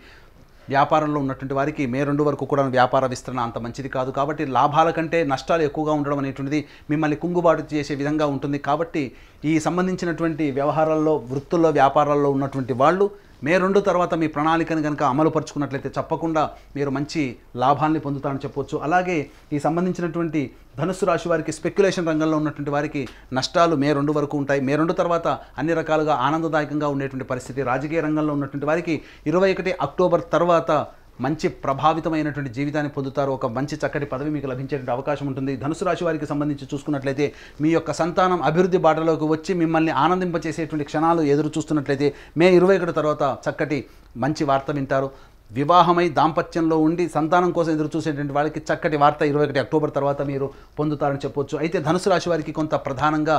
వ్యాపారంలో ఉన్నటువంటి వారికి మే 2 వరకు కూడా వ్యాపార విస్తరణ అంత మంచిది కాదు. కాబట్టి లాభాల కంటే నష్టాలు ఎక్కువగా ఉండడం అనేటువంటిది మిమ్మల్ని కుంగుబాటు చేసే విధంగా ఉంటుంది. కాబట్టి ఈ సంబంధించినటువంటి వ్యవహారాల్లో, వృత్తుల్లో, వ్యాపారాల్లో ఉన్నటువంటి వాళ్ళు మే 2 తర్వాత మీ ప్రణాళికను కనుక అమలుపరుచుకున్నట్లయితే తప్పకుండా మీరు మంచి లాభాన్ని పొందుతారని చెప్పవచ్చు. అలాగే ఈ సంబంధించినటువంటి ధనుస్సు రాశి వారికి స్పెక్యులేషన్ రంగంలో ఉన్నటువంటి వారికి నష్టాలు మే 2 వరకు ఉంటాయి. మే 2 తర్వాత అన్ని రకాలుగా ఆనందదాయకంగా ఉండేటువంటి పరిస్థితి. రాజకీయ రంగంలో ఉన్నటువంటి వారికి 21 అక్టోబర్ తర్వాత మంచి ప్రభావితమైనటువంటి జీవితాన్ని పొందుతారు. ఒక మంచి చక్కటి పదవి మీకు లభించేటువంటి అవకాశం ఉంటుంది. ధనుసు రాశి వారికి సంబంధించి చూసుకున్నట్లయితే మీ యొక్క సంతానం అభివృద్ధి బాటలోకి వచ్చి మిమ్మల్ని ఆనందింపచేసేటువంటి క్షణాలు ఎదురు చూస్తున్నట్లయితే మే 21 తర్వాత చక్కటి మంచి వార్త వింటారు. వివాహమై దాంపత్యంలో ఉండి సంతానం కోసం ఎదురు చూసేటువంటి వాళ్ళకి చక్కటి వార్త 21 అక్టోబర్ తర్వాత మీరు పొందుతారని చెప్పవచ్చు. అయితే ధనుసు రాశి వారికి కొంత ప్రధానంగా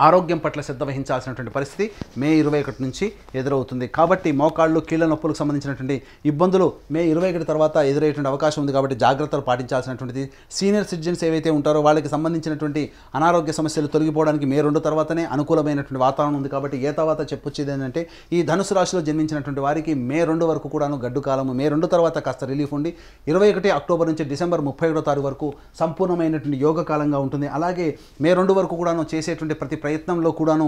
ఆరోగ్యం పట్ల శ్రద్ధ వహించాల్సినటువంటి పరిస్థితి మే 21 నుంచి ఎదురవుతుంది. కాబట్టి మోకాళ్ళు, కీళ్ళ నొప్పులకు సంబంధించినటువంటి ఇబ్బందులు మే 21 తర్వాత ఎదురయ్యేటువంటి అవకాశం ఉంది. కాబట్టి జాగ్రత్తలు పాటించాల్సినటువంటిది. సీనియర్ సిటిజన్స్ ఏవైతే ఉంటారో వాళ్ళకి సంబంధించినటువంటి అనారోగ్య సమస్యలు తొలగిపోవడానికి మే 2 తర్వాతనే అనుకూలమైనటువంటి వాతావరణం ఉంది. కాబట్టి ఏ తర్వాత చెప్పొచ్చేది ఏంటంటే ఈ ధనుసు రాశిలో జన్మించినటువంటి వారికి మే 2 వరకు కూడాను గడ్డు కాలము. మే 2 తర్వాత కాస్త రిలీఫ్ ఉండి 21 అక్టోబర్ నుంచి డిసెంబర్ 31వ తారీఖు వరకు సంపూర్ణమైనటువంటి యోగ కాలంగా ఉంటుంది. అలాగే మే 2 వరకు కూడాను చేసేటువంటి ప్రతి ప్రయత్నంలో కూడాను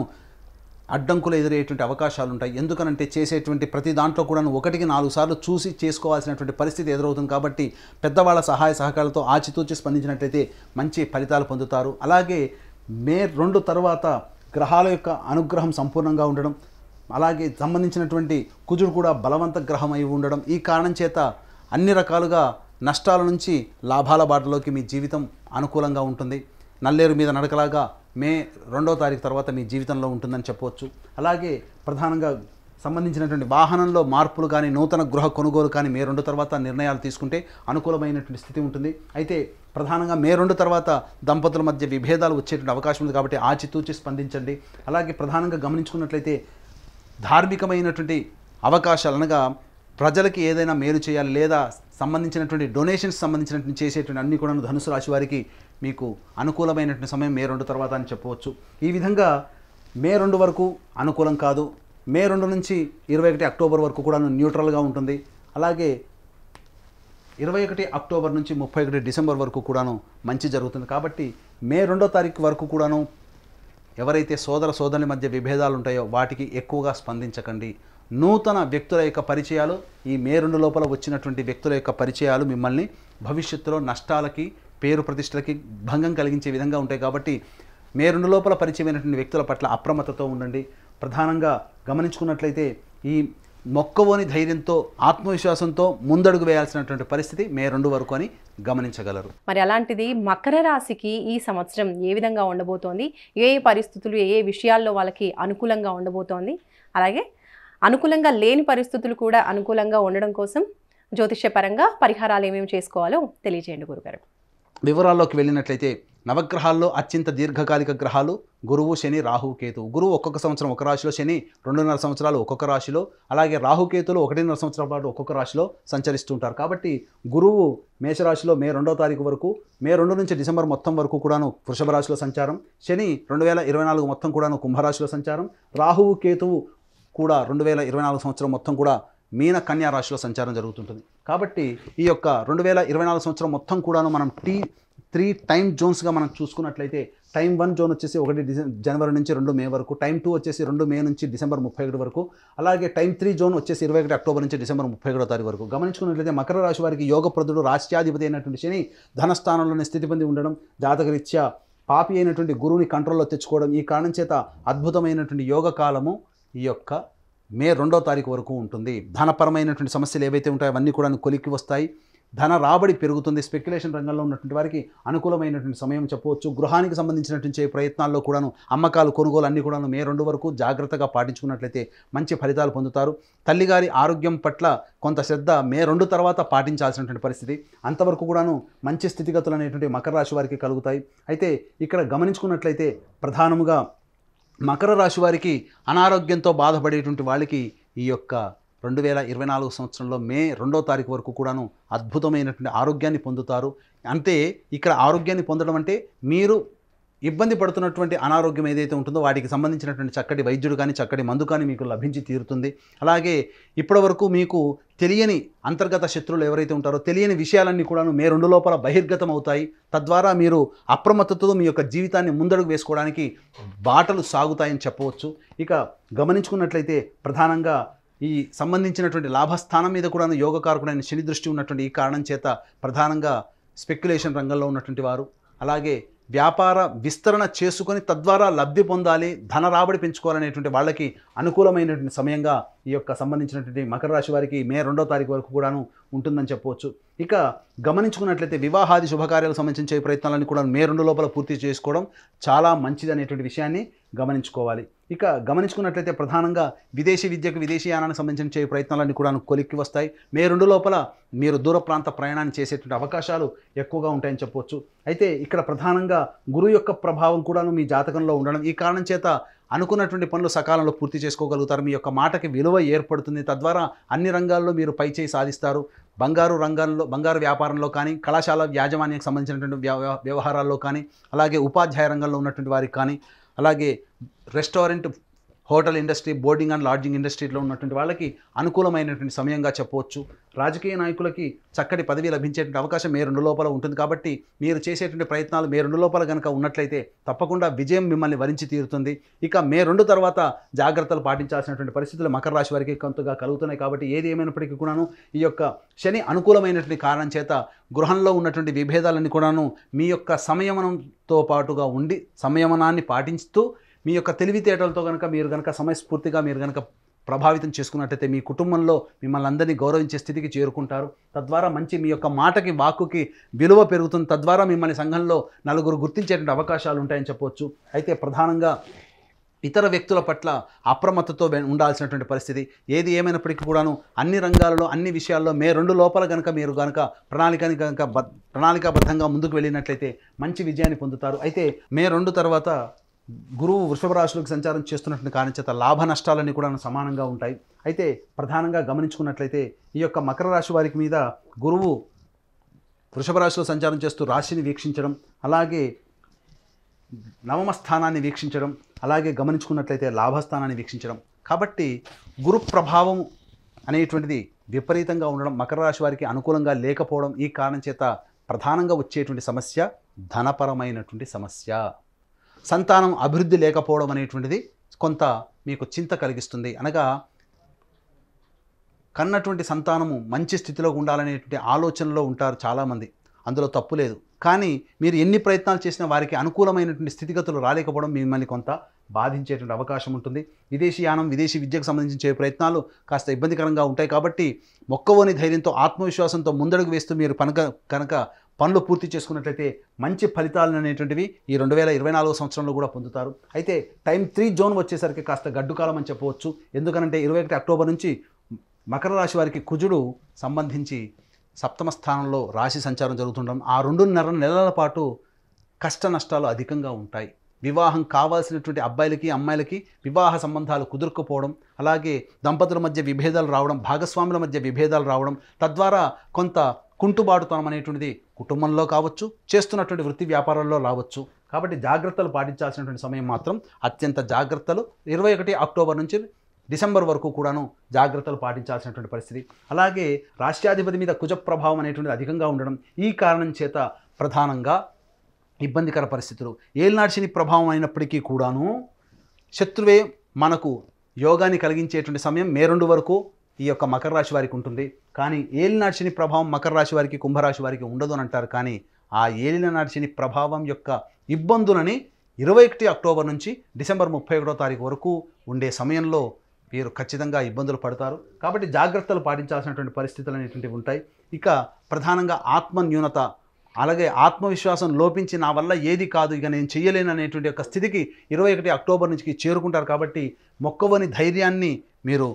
అడ్డంకులు ఎదురయ్యేటువంటి అవకాశాలు ఉంటాయి. ఎందుకనంటే చేసేటువంటి ప్రతి దాంట్లో కూడాను 1కి 4 సార్లు చూసి చేసుకోవాల్సినటువంటి పరిస్థితి ఎదురవుతుంది. కాబట్టి పెద్దవాళ్ళ సహాయ సహకారాలతో ఆచితూచి స్పందించినట్లయితే మంచి ఫలితాలు పొందుతారు. అలాగే మే 2 తర్వాత గ్రహాల యొక్క అనుగ్రహం సంపూర్ణంగా ఉండడం, అలాగే సంబంధించినటువంటి కుజుడు కూడా బలవంత గ్రహం అయి ఉండడం, ఈ కారణం చేత అన్ని రకాలుగా నష్టాల నుంచి లాభాల బాటలోకి మీ జీవితం అనుకూలంగా ఉంటుంది. నల్లేరు మీద నడకలాగా మే 2వ తారీఖు తర్వాత మీ జీవితంలో ఉంటుందని చెప్పవచ్చు. అలాగే ప్రధానంగా సంబంధించినటువంటి వాహనంలో మార్పులు కానీ, నూతన గృహ కొనుగోలు కానీ మే 2 తర్వాత నిర్ణయాలు తీసుకుంటే అనుకూలమైనటువంటి స్థితి ఉంటుంది. అయితే ప్రధానంగా మే 2 తర్వాత దంపతుల మధ్య విభేదాలు వచ్చేటువంటి అవకాశం ఉంది. కాబట్టి ఆచితూచి స్పందించండి. అలాగే ప్రధానంగా గమనించుకున్నట్లయితే ధార్మికమైనటువంటి అవకాశాలు, అనగా ప్రజలకి ఏదైనా మేలు చేయాలి లేదా సంబంధించినటువంటి డొనేషన్స్ సంబంధించినటువంటి చేసేటువంటి అన్ని కూడా ధనుసు రాశి వారికి మీకు అనుకూలమైనటువంటి సమయం మే 2 తర్వాత అని చెప్పవచ్చు. ఈ విధంగా మే 2 వరకు అనుకూలం కాదు. మే 2 నుంచి 21 అక్టోబర్ వరకు కూడా న్యూట్రల్గా ఉంటుంది. అలాగే 21 అక్టోబర్ నుంచి 31 డిసెంబర్ వరకు కూడాను మంచి జరుగుతుంది. కాబట్టి మే 2వ తారీఖు వరకు కూడాను ఎవరైతే సోదరుల మధ్య విభేదాలు ఉంటాయో వాటికి ఎక్కువగా స్పందించకండి. నూతన వ్యక్తుల యొక్క పరిచయాలు, ఈ మే 2 లోపల వచ్చినటువంటి వ్యక్తుల యొక్క పరిచయాలు మిమ్మల్ని భవిష్యత్తులో నష్టాలకి పేరు ప్రతిష్టలకి భంగం కలిగించే విధంగా ఉంటాయి. కాబట్టి మే 2 లోపల పరిచయమైనటువంటి వ్యక్తుల పట్ల అప్రమత్తతో ఉండండి. ప్రధానంగా గమనించుకున్నట్లయితే ఈ మొక్కవోని ధైర్యంతో ఆత్మవిశ్వాసంతో ముందడుగు వేయాల్సినటువంటి పరిస్థితి మే 2 వరకు అని గమనించగలరు. మరి అలాంటిది మకర రాశికి ఈ సంవత్సరం ఏ విధంగా ఉండబోతోంది, ఏ ఏ పరిస్థితులు ఏ ఏ విషయాల్లో వాళ్ళకి అనుకూలంగా ఉండబోతోంది, అలాగే అనుకూలంగా లేని పరిస్థితులు కూడా అనుకూలంగా ఉండడం కోసం జ్యోతిష్యపరంగా పరిహారాలు ఏమేమి చేసుకోవాలో తెలియజేయండి గురుగారు. వివరాల్లోకి వెళ్ళినట్లయితే నవగ్రహాల్లో అత్యంత దీర్ఘకాలిక గ్రహాలు గురువు, శని, రాహువు, కేతువు. గురువు ఒక్కొక్క సంవత్సరం ఒక రాశిలో, శని 2.5 సంవత్సరాలు ఒక్కొక్క రాశిలో, అలాగే రాహుకేతులు 1.5 సంవత్సరాల పాటు ఒక్కొక్క రాశిలో సంచరిస్తుంటారు. కాబట్టి గురువు మేషరాశిలో మే 2వ తారీఖు వరకు, మే 2 నుంచి డిసెంబర్ మొత్తం వరకు కూడాను వృషభ రాశిలో సంచారం, శని 2024 మొత్తం కూడాను కుంభరాశిలో సంచారం, రాహువు, కేతువు కూడా 2024 సంవత్సరం మొత్తం కూడా మీన కన్యా రాశిలో సంచారం జరుగుతుంటుంది. కాబట్టి ఈ యొక్క 2024 సంవత్సరం మొత్తం కూడాను మనం 3 టైమ్ జోన్స్గా మనం చూసుకున్నట్లయితే టైం 1 జోన్ వచ్చేసి 1 జనవరి నుంచి 2 మే వరకు, టైం 2 వచ్చేసి 2 మే నుంచి డిసెంబర్ 31 వరకు, అలాగే టైం 3 జోన్ వచ్చేసి 21 అక్టోబర్ నుంచి డిసెంబర్ 31 తారీఖు వరకు. గమనించుకున్నట్లయితే మకర రాశి వారికి యోగప్రదుడు రాష్ట్రాధిపతి అయినటువంటి శని ధనస్థానంలోనే స్థితి పొంది ఉండడం, జాతకరీత్యా పాపి అయినటువంటి గురువుని కంట్రోల్లో తెచ్చుకోవడం, ఈ కారణం చేత అద్భుతమైనటువంటి యోగ కాలము ఈ యొక్క మే 2వ తారీఖు వరకు ఉంటుంది. ధనపరమైనటువంటి సమస్యలు ఏవైతే ఉంటాయో అవన్నీ కూడా కొలిక్కి వస్తాయి. ధన రాబడి పెరుగుతుంది. స్పెక్యులేషన్ రంగంలో ఉన్నటువంటి వారికి అనుకూలమైనటువంటి సమయం చెప్పవచ్చు. గృహానికి సంబంధించినటువంటి ప్రయత్నాల్లో కూడాను అమ్మకాలు, కొనుగోలు అన్నీ కూడాను మే 2 వరకు జాగ్రత్తగా పాటించుకున్నట్లయితే మంచి ఫలితాలు పొందుతారు. తల్లిగారి ఆరోగ్యం పట్ల కొంత శ్రద్ధ మే 2 తర్వాత పాటించాల్సినటువంటి పరిస్థితి. అంతవరకు కూడాను మంచి స్థితిగతులు అనేటువంటి మకర రాశి వారికి కలుగుతాయి. అయితే ఇక్కడ గమనించుకున్నట్లయితే ప్రధానముగా మకర రాశి వారికి అనారోగ్యంతో బాధపడేటువంటి వాళ్ళకి ఈ యొక్క 2024 సంవత్సరంలో మే 2వ తారీఖు వరకు కూడాను అద్భుతమైనటువంటి ఆరోగ్యాన్ని పొందుతారు. అంటే ఇక్కడ ఆరోగ్యాన్ని పొందడం అంటే మీరు ఇబ్బంది పడుతున్నటువంటి అనారోగ్యం ఏదైతే ఉంటుందో వాటికి సంబంధించినటువంటి చక్కటి వైద్యుడు కానీ చక్కటి మందు కానీ మీకు లభించి తీరుతుంది. అలాగే ఇప్పటివరకు మీకు తెలియని అంతర్గత శత్రువులు ఎవరైతే ఉంటారో తెలియని విషయాలన్నీ కూడాను మే 2 లోపల బహిర్గతం అవుతాయి. తద్వారా మీరు అప్రమత్తతతో మీ యొక్క జీవితాన్ని ముందడుగు వేసుకోవడానికి బాటలు సాగుతాయని చెప్పవచ్చు. ఇక గమనించుకున్నట్లయితే ప్రధానంగా ఈ సంబంధించినటువంటి లాభస్థానం మీద కూడా యోగకారకుడైన శని దృష్టి ఉన్నటువంటి ఈ కారణం చేత ప్రధానంగా స్పెక్యులేషన్ రంగంలో ఉన్నటువంటి వారు, అలాగే వ్యాపార విస్తరణ చేసుకొని తద్వారా లబ్ధి పొందాలి, ధన రాబడి పెంచుకోవాలనేటువంటి వాళ్ళకి అనుకూలమైనటువంటి సమయంగా ఈ యొక్క సంబంధించినటువంటి మకర రాశి వారికి మే 2వ తారీఖు వరకు కూడాను ఉంటుందని చెప్పవచ్చు. ఇక గమనించుకున్నట్లయితే వివాహాది శుభకార్యాలకు సంబంధించే ప్రయత్నాలన్నీ కూడా మే 2 లోపల పూర్తి చేసుకోవడం చాలా మంచిది అనేటువంటి విషయాన్ని గమనించుకోవాలి. ఇక గమనించుకున్నట్లయితే ప్రధానంగా విదేశీ విద్యకు, విదేశీయానానికి సంబంధించిన ప్రయత్నాలన్నీ కూడా కొలిక్కి వస్తాయి. మే 2 లోపల మీరు దూర ప్రాంత ప్రయాణాన్ని చేసేటువంటి అవకాశాలు ఎక్కువగా ఉంటాయని చెప్పవచ్చు. అయితే ఇక్కడ ప్రధానంగా గురువు యొక్క ప్రభావం కూడాను మీ జాతకంలో ఉండడం, ఈ కారణం చేత అనుకున్నటువంటి పనులు సకాలంలో పూర్తి చేసుకోగలుగుతారు. మీ యొక్క మాటకి విలువ ఏర్పడుతుంది. తద్వారా అన్ని రంగాల్లో మీరు పైచేయి సాధిస్తారు. బంగారు వ్యాపారంలో కానీ, కళాశాల యాజమాన్యానికి సంబంధించినటువంటి వ్యవహారాల్లో కానీ, అలాగే ఉపాధ్యాయ రంగంలో ఉన్నటువంటి వారికి కానీ, అలాగే restaurant, hotel industry, boarding and lodging ఇండస్ట్రీలో ఉన్నటువంటి వాళ్ళకి అనుకూలమైనటువంటి సమయంగా చెప్పవచ్చు. రాజకీయ నాయకులకి చక్కటి పదవి లభించేటువంటి అవకాశం మే 2 లోపల ఉంటుంది. కాబట్టి మీరు చేసేటువంటి ప్రయత్నాలు మే 2 లోపల కనుక ఉన్నట్లయితే తప్పకుండా విజయం మిమ్మల్ని వరించి తీరుతుంది. ఇక మే 2 తర్వాత జాగ్రత్తలు పాటించాల్సినటువంటి పరిస్థితులు మకర రాశి వారికి కొంతగా కలుగుతున్నాయి. కాబట్టి ఏది ఏమైనప్పటికీ కూడాను ఈ యొక్క శని అనుకూలమైనటువంటి కారణం చేత గృహంలో ఉన్నటువంటి విభేదాలన్నీ కూడాను మీ యొక్క సంయమనంతో పాటుగా ఉండి సంయమనాన్ని పాటిస్తూ మీ యొక్క తెలివితేటలతో మీరు కనుక సమయస్ఫూర్తిగా మీరు కనుక ప్రభావితం చేసుకున్నట్టయితే మీ కుటుంబంలో మిమ్మల్ని అందరినీ గౌరవించే స్థితికి చేరుకుంటారు. తద్వారా మంచి మీ యొక్క మాటకి, వాక్కుకి విలువ పెరుగుతుంది. తద్వారా మిమ్మల్ని సంఘంలో నలుగురు గుర్తించేటువంటి అవకాశాలు ఉంటాయని చెప్పవచ్చు. అయితే ప్రధానంగా ఇతర వ్యక్తుల పట్ల అప్రమత్తతో ఉండాల్సినటువంటి పరిస్థితి. ఏది ఏమైనప్పటికీ కూడాను అన్ని రంగాలలో, అన్ని విషయాల్లో మే 2 లోపల మీరు ప్రణాళికాబద్ధంగా ముందుకు వెళ్ళినట్లయితే మంచి విజయాన్ని పొందుతారు. అయితే మే 2 తర్వాత గురువు వృషభ రాశిలోకి సంచారం చేస్తున్నటువంటి కారణం చేత లాభ నష్టాలన్నీ కూడా సమానంగా ఉంటాయి. అయితే ప్రధానంగా గమనించుకున్నట్లయితే ఈ యొక్క మకర రాశి వారికి మీద గురువు వృషభ రాశిలో సంచారం చేస్తూ రాశిని వీక్షించడం, అలాగే నవమ స్థానాన్ని వీక్షించడం, అలాగే గమనించుకున్నట్లయితే లాభస్థానాన్ని వీక్షించడం. కాబట్టి గురు ప్రభావం అనేటువంటిది విపరీతంగా ఉండడం, మకర రాశి వారికి అనుకూలంగా లేకపోవడం, ఈ కారణం చేత ప్రధానంగా వచ్చేటువంటి సమస్య ధనపరమైనటువంటి సమస్య. సంతానం అభివృద్ధి లేకపోవడం అనేటువంటిది కొంత మీకు చింత కలిగిస్తుంది. అనగా కన్నటువంటి సంతానము మంచి స్థితిలో ఉండాలనేటువంటి ఆలోచనలో ఉంటారు చాలామంది. అందులో తప్పు లేదు. కానీ మీరు ఎన్ని ప్రయత్నాలు చేసినా వారికి అనుకూలమైనటువంటి స్థితిగతులు రాలేకపోవడం మిమ్మల్ని కొంత బాధించేటువంటి అవకాశం ఉంటుంది. విదేశీయానం, విదేశీ విద్యకు సంబంధించి ప్రయత్నాలు కాస్త ఇబ్బందికరంగా ఉంటాయి. కాబట్టి మొక్కవోని ధైర్యంతో, ఆత్మవిశ్వాసంతో ముందడుగు వేస్తూ మీరు కనుక పనులు పూర్తి చేసుకున్నట్లయితే మంచి ఫలితాలు అనేటువంటివి ఈ 2024 సంవత్సరంలో కూడా పొందుతారు. అయితే టైం 3 జోన్ వచ్చేసరికి కాస్త గడ్డుకాలం అని చెప్పవచ్చు. ఎందుకనంటే 21 అక్టోబర్ నుంచి మకర రాశి వారికి కుజుడు సంబంధించి సప్తమ స్థానంలో రాశి సంచారం జరుగుతుండడం, ఆ 2.5 నెలల పాటు కష్ట నష్టాలు అధికంగా ఉంటాయి. వివాహం కావాల్సినటువంటి అబ్బాయిలకి అమ్మాయిలకి వివాహ సంబంధాలు కుదురుకుపోవడం, అలాగే దంపతుల మధ్య విభేదాలు రావడం, భాగస్వాముల మధ్య విభేదాలు రావడం, తద్వారా కొంత కుంటుబాటుతనం అనేటువంటిది కుటుంబంలో కావచ్చు, చేస్తున్నటువంటి వృత్తి వ్యాపారాల్లో రావచ్చు. కాబట్టి జాగ్రత్తలు పాటించాల్సినటువంటి సమయం మాత్రం అత్యంత జాగ్రత్తలు 21 అక్టోబర్ నుంచి డిసెంబర్ వరకు కూడాను జాగ్రత్తలు పాటించాల్సినటువంటి పరిస్థితి. అలాగే రాష్ట్రాధిపతి మీద కుజ ప్రభావం అనేటువంటిది అధికంగా ఉండడం, ఈ కారణం చేత ప్రధానంగా ఇబ్బందికర పరిస్థితులు. ఏలినాటి శని ప్రభావం అయినప్పటికీ కూడాను శత్రువే మనకు యోగాన్ని కలిగించేటువంటి సమయం మే 2 వరకు ఈ యొక్క మకర రాశి వారికి ఉంటుంది. కానీ ఏలినాటి శని ప్రభావం మకర రాశి వారికి, కుంభరాశి వారికి ఉండదు అని అంటారు. కానీ ఆ ఏలినాటి శని ప్రభావం యొక్క ఇబ్బందులని 21 అక్టోబర్ నుంచి డిసెంబర్ 31వ తారీఖు వరకు ఉండే సమయంలో వీరు ఖచ్చితంగా ఇబ్బందులు పడతారు. కాబట్టి జాగ్రత్తలు పాటించాల్సినటువంటి పరిస్థితులు అనేటువంటివి ఉంటాయి. ఇక ప్రధానంగా ఆత్మన్యూనత, అలాగే ఆత్మవిశ్వాసం లోపించి నా వల్ల ఏది కాదు, ఇక నేను చెయ్యలేను అనేటువంటి యొక్క స్థితికి 21 అక్టోబర్ నుంచి చేరుకుంటారు. కాబట్టి మొక్కవని ధైర్యాన్ని మీరు